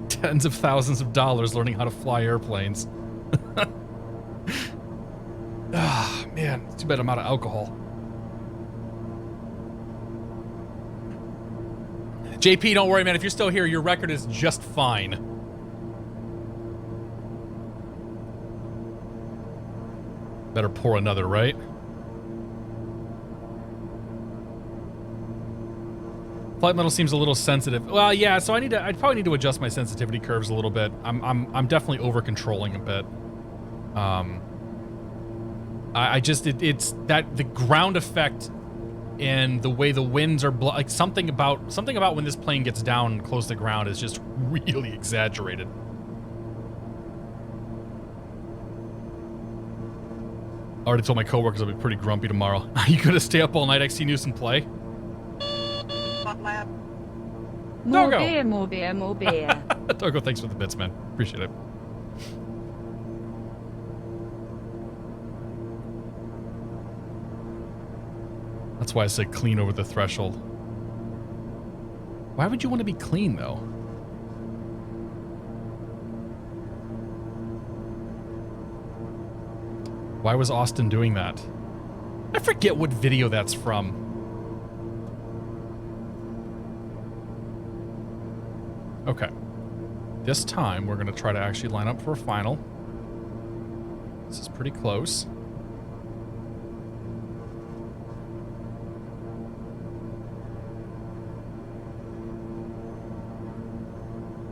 tens of thousands of dollars learning how to fly airplanes. Ah, man, it's too bad I'm out of alcohol. JP, don't worry, man. If you're still here, your record is just fine. Better pour another, right? Flight metal seems a little sensitive. Well, yeah, so I'd probably need to adjust my sensitivity curves a little bit. I'm definitely over controlling a bit. It's that the ground effect and the way the winds are like something about when this plane gets down close to the ground is just really exaggerated. I already told my coworkers I'll be pretty grumpy tomorrow. Are you gonna stay up all night, XC News, and play? More Dogo. beer, more beer, more beer. Dogo, thanks for the bits, man. Appreciate it. That's why I say clean over the threshold. Why would you want to be clean, though? Why was Austin doing that? I forget what video that's from. Okay. This time, we're going to try to actually line up for a final. This is pretty close.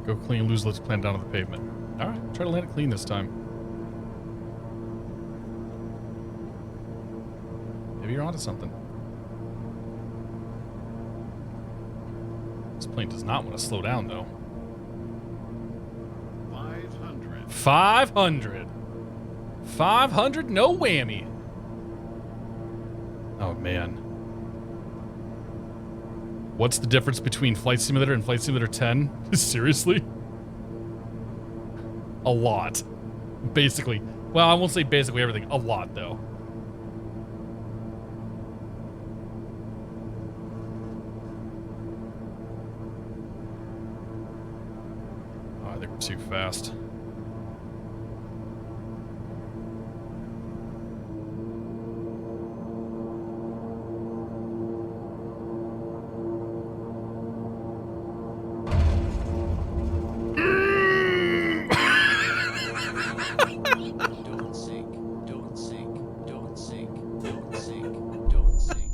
Go clean, lose, let's plan down to the pavement. All right, try to land it clean this time. Maybe you're onto something. This plane does not want to slow down, though. 500. 500. 500, no whammy. Oh, man. What's the difference between Flight Simulator and Flight Simulator 10? Seriously? A lot. Basically. Well, I won't say basically everything. A lot, though. Oh, I think we're too fast. Don't sink, don't sink, don't sink, don't sink, don't sink.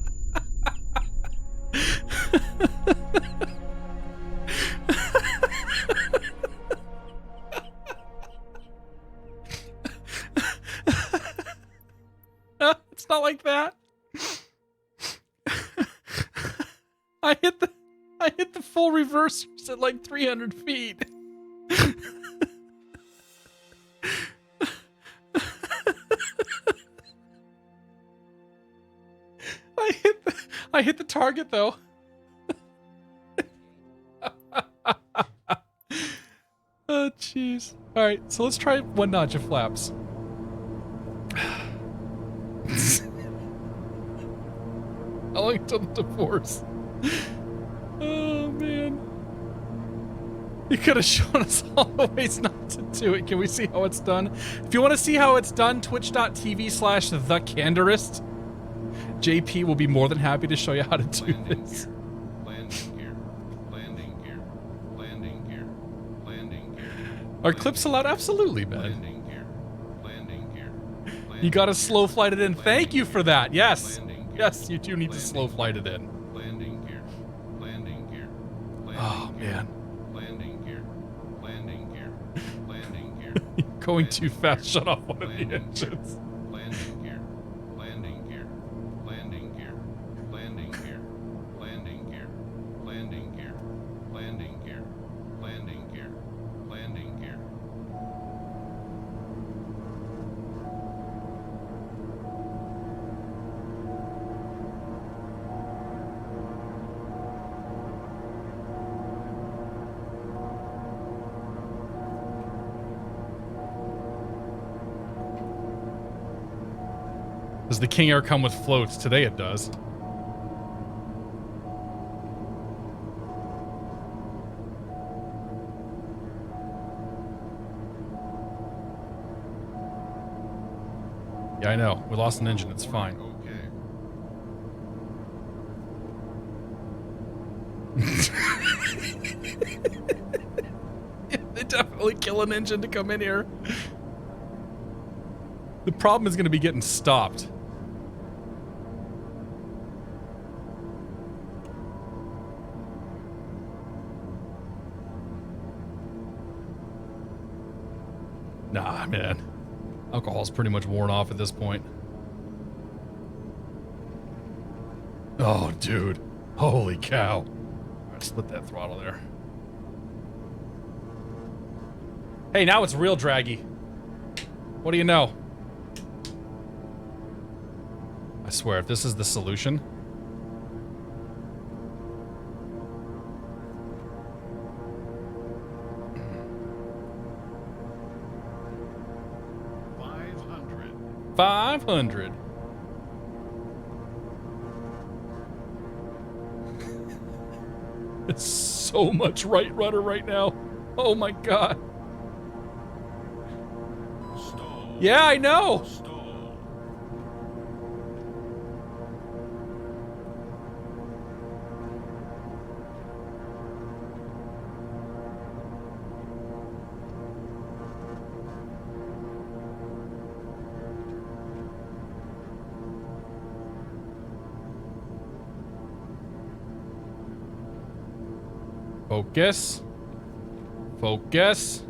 It's not I hit the full reversers at like 300 feet. I hit the target though. Oh jeez. All right, so let's try one notch of flaps. How long until the divorce? Oh man. You could have shown us all the ways not to do it. Can we see how it's done? If you want to see how it's done, twitch.tv/thecandorist. JP will be more than happy to show you how to do this. Landing gear. Landing gear. Landing gear. Landing gear. Are clips allowed? Absolutely, man. Landing gear. Landing gear. You gotta slow flight it in. Thank you for that. Yes. Yes, you do need to slow flight it in. Landing gear. Landing gear. Oh, man. Landing gear. Landing gear. Landing gear. Going too fast. Shut off one of the engines. Landing gear. Landing gear. Landing gear. Landing gear. Landing gear. Landing gear. Landing gear. Landing gear. Landing gear. Does the King Air come with floats? Today it does. Yeah, I know. We lost an engine. It's fine. They definitely kill an engine to come in here. The problem is going to be getting stopped. Nah, man. Alcohol's pretty much worn off at this point. Oh, dude. Holy cow. All right, split that throttle there. Hey, now it's real draggy. What do you know? I swear, if this is the solution... $500. It's so much right rudder right now. Oh my god. Stall. Yeah, I know. Stall. Focus. Focus.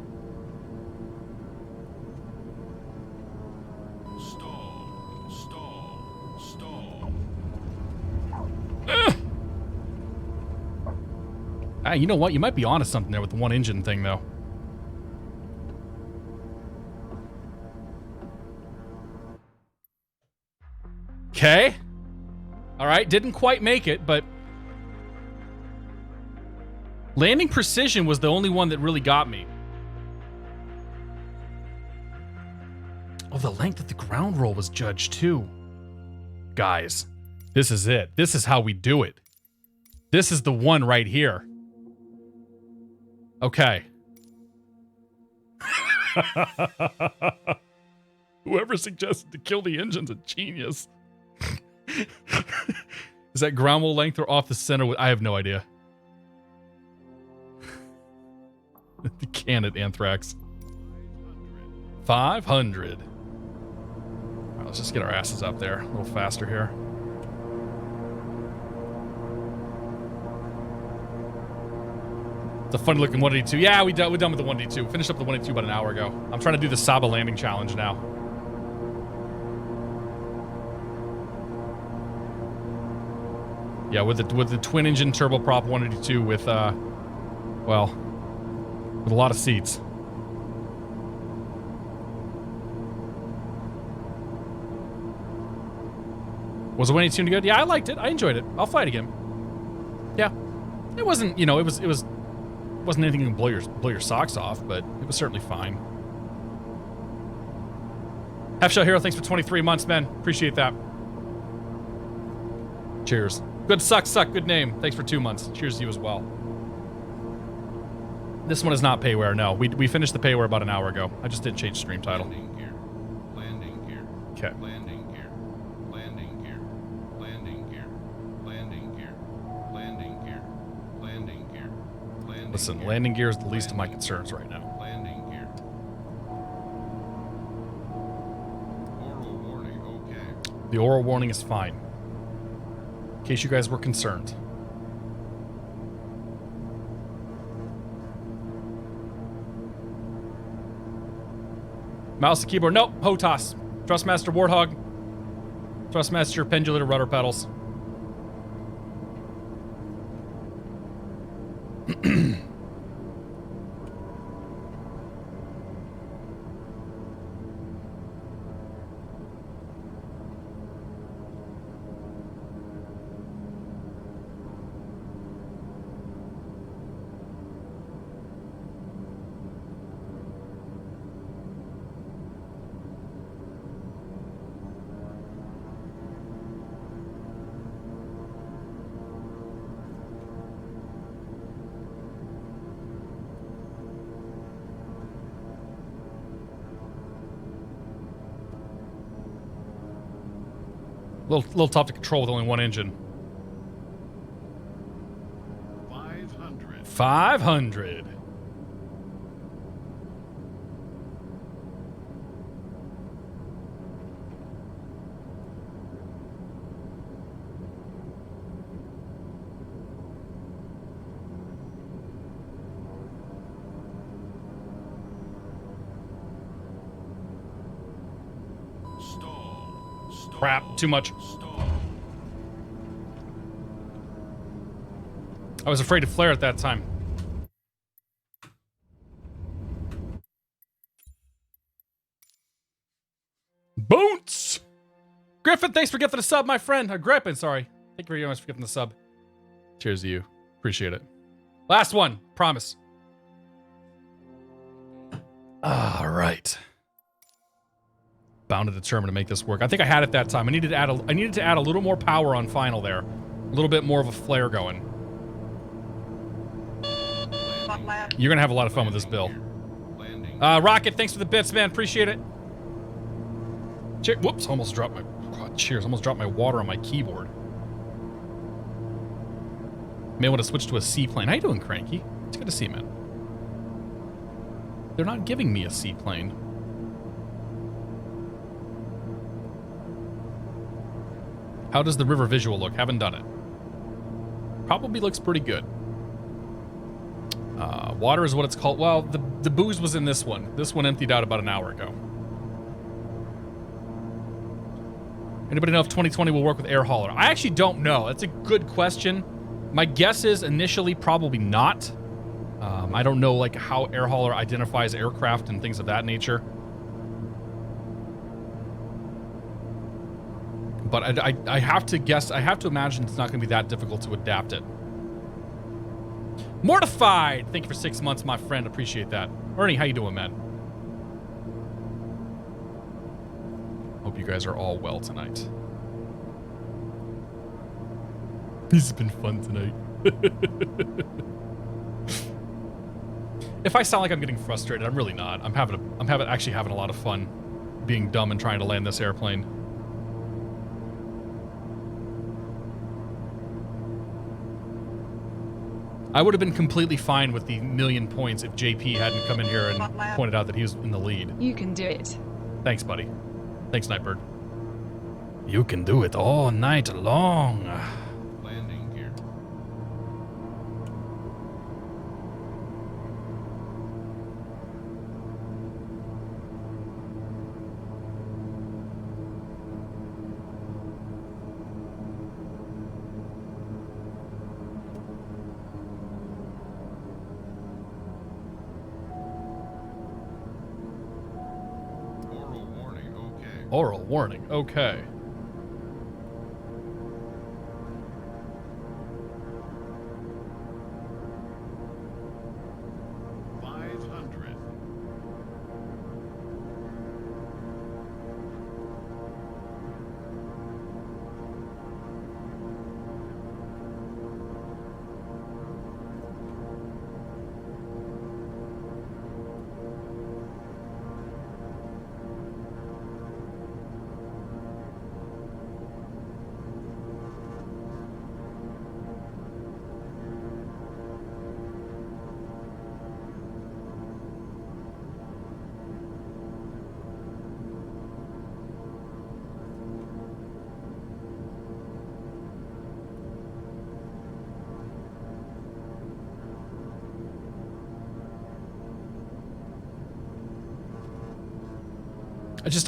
Stall. Stall. Stall. Ah, you know what? You might be onto something there with the one engine thing, though. Okay. All right. Didn't quite make it, but... landing precision was the only one that really got me. Oh, the length of the ground roll was judged too. Guys, this is it. This is how we do it. This is the one right here. Okay. Whoever suggested to kill the engine's a genius. Is that ground roll length or off the center? I have no idea. The can at Anthrax. 500. All right, let's just get our asses up there a little faster here. It's a funny looking 182. Yeah, we're done with the 182. Finished up the 182 about an hour ago. I'm trying to do the Saba landing challenge now. Yeah, with the twin engine turboprop 182 with well, with a lot of seats. Was the 182 good? Yeah, I liked it. I enjoyed it. I'll fly it again. Yeah, it wasn't, you know, it wasn't anything to blow your socks off, but it was certainly fine. Half Shell Hero, thanks for 23 months, man. Appreciate that. Cheers. Good suck, good name. Thanks for 2 months. Cheers to you as well. This one is not payware, no. We finished the payware about an hour ago. I just didn't change stream title. Landing gear. Landing gear. Okay. Landing gear. Landing gear. Landing gear. Landing gear. Landing gear. Landing gear. Landing Listen, gear. landing gear is the least of my concerns right now. Landing gear. Oral warning, okay. The oral warning is fine. In case you guys were concerned. Mouse and keyboard. Nope. HOTAS. Thrustmaster Warthog. Thrustmaster pendulator rudder pedals. Little tough to control with only one engine. 500. 500. Crap, too much. I was afraid to flare at that time. Boonts! Griffin, thanks for gifting the sub, my friend. Griffin, sorry. Thank you very much for gifting the sub. Cheers to you. Appreciate it. Last one. Promise. All right. Bound and determined to make this work. I think I had it that time. I needed to add a little more power on final there. A little bit more of a flare going. You're gonna have a lot of fun with this bill. Rocket, thanks for the bits, man. Appreciate it. Whoops, almost dropped my... God, cheers, almost dropped my water on my keyboard. May want to switch to a seaplane. How you doing, Cranky? It's good to see you, man. They're not giving me a seaplane. How does the river visual look? Haven't done it. Probably looks pretty good. Water is what it's called. Well, the booze was in this one. This one emptied out about an hour ago. Anybody know if 2020 will work with air hauler? I actually don't know. That's a good question. My guess is initially probably not. I don't know like how air hauler identifies aircraft and things of that nature. But I have to guess, I have to imagine it's not going to be that difficult to adapt it. Mortified! Thank you for 6 months, my friend. Appreciate that. Ernie, how you doing, man? Hope you guys are all well tonight. This has been fun tonight. If I sound like I'm getting frustrated, I'm really not. I'm actually having a lot of fun being dumb and trying to land this airplane. I would have been completely fine with the 1,000,000 points if JP hadn't come in here and pointed out that he was in the lead. You can do it. Thanks, buddy. Thanks, Nightbird. You can do it all night long. Landing gear. Oral warning. Okay.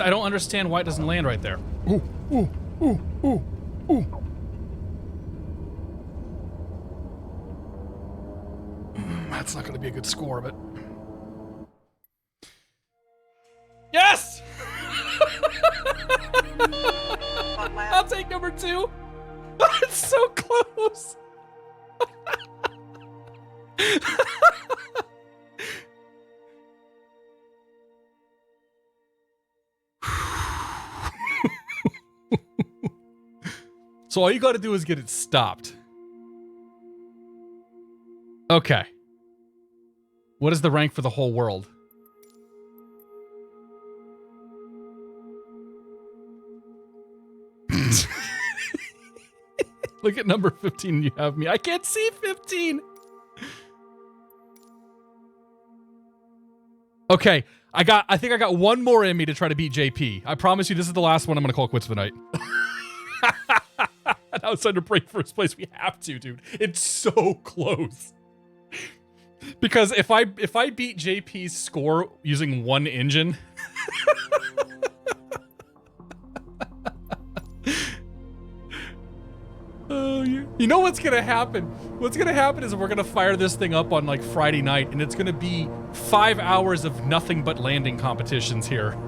I don't understand why it doesn't land right there. Ooh, ooh, ooh, ooh, ooh. That's not going to be a good score, but... Yes! I'll take number 2. It's so close. So all you got to do is get it stopped. Okay. What is the rank for the whole world? Look at number 15. You have me. I can't see 15. Okay. I think I got one more in me to try to beat JP. I promise you this is the last one I'm going to call quits for the night. Now it's time to break first place. We have to, dude. It's so close. Because if I beat JP's score using one engine, oh, you know what's gonna happen? What's gonna happen is we're gonna fire this thing up on like Friday night, and it's gonna be 5 hours of nothing but landing competitions here.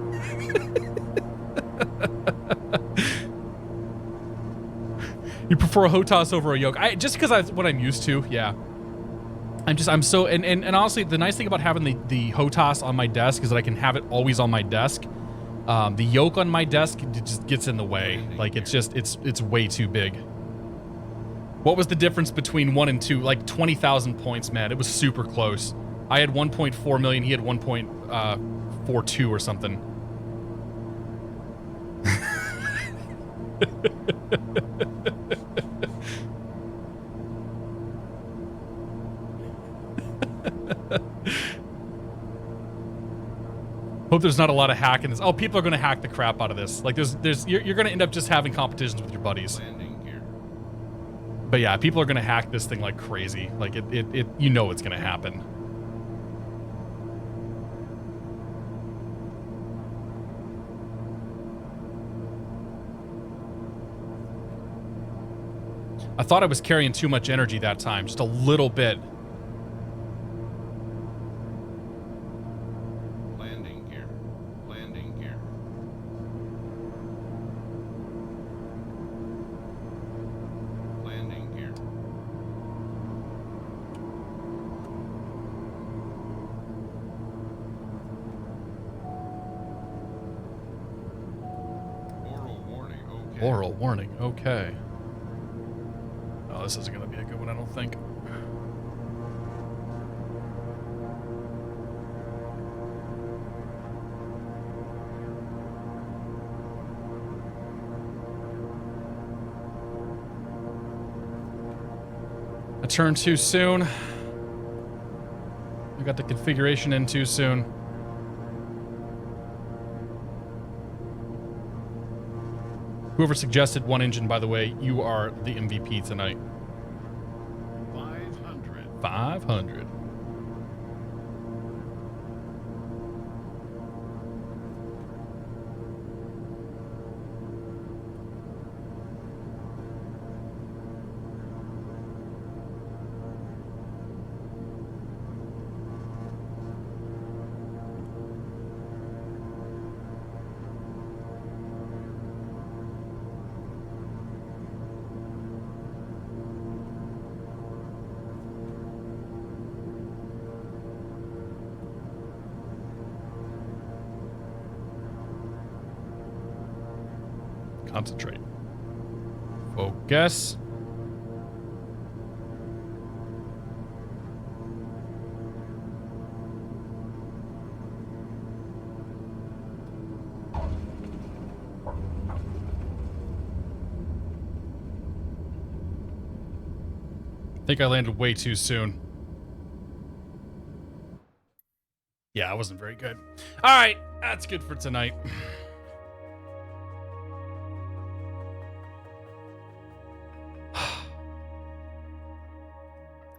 You prefer a HOTAS over a yoke? Just because that's what I'm used to, yeah. I'm so, and honestly, the nice thing about having the HOTAS on my desk is that I can have it always on my desk. The yoke on my desk just gets in the way. Like, it's way too big. What was the difference between 1 and 2? Like 20,000 points, man. It was super close. I had 1.4 million, he had 1.42 or something. Hope there's not a lot of hacking this. Oh, people are going to hack the crap out of this. Like, you're going to end up just having competitions with your buddies. But yeah, people are going to hack this thing like crazy. Like, you know it's going to happen. I thought I was carrying too much energy that time, just a little bit. Landing gear. Landing gear. Landing gear. Oral warning, okay. Oral warning, okay. Oh, this isn't going to be a good one, I don't think. I turned too soon. I got the configuration in too soon. Whoever suggested one engine, by the way, you are the MVP tonight. 500. 500. Concentrate. Focus. I think I landed way too soon. Yeah, I wasn't very good. All right, that's good for tonight.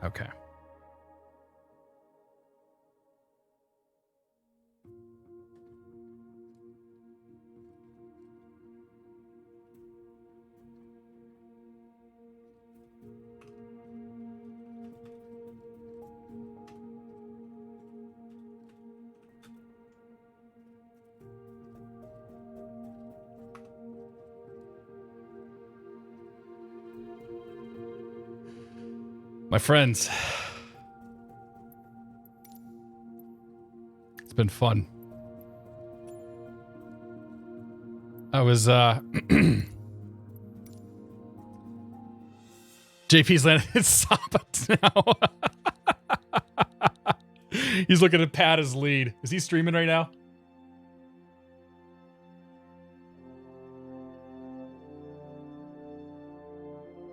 Okay. My friends, it's been fun. I was, JP's landed in Sabbath now. He's looking to pad his lead. Is he streaming right now?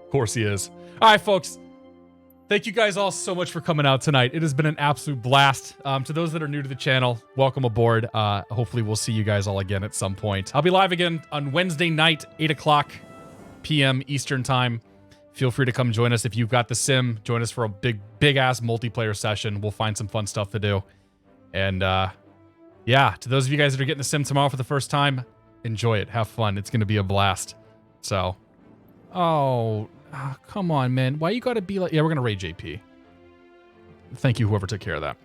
Of course he is. All right, folks. Thank you guys all so much for coming out tonight. It has been an absolute blast. To those that are new to the channel, welcome aboard. Hopefully we'll see you guys all again at some point. I'll be live again on Wednesday night, 8 o'clock p.m. Eastern time. Feel free to come join us. If you've got the sim, join us for a big ass multiplayer session. We'll find some fun stuff to do. And yeah, to those of you guys that are getting the sim tomorrow for the first time, enjoy it. Have fun. It's going to be a blast. So, come on, man. Why you gotta be like... Yeah, we're gonna raid JP. Thank you, whoever took care of that.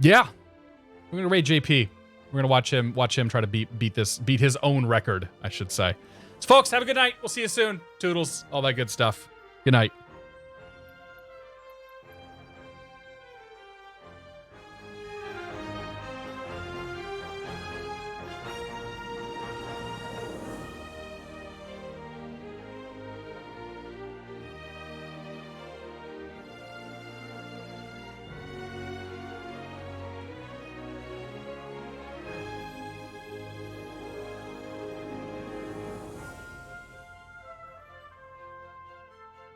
Yeah. We're gonna raid JP. We're gonna watch him try to beat his own record, I should say. So, folks, have a good night. We'll see you soon. Toodles. All that good stuff. Good night.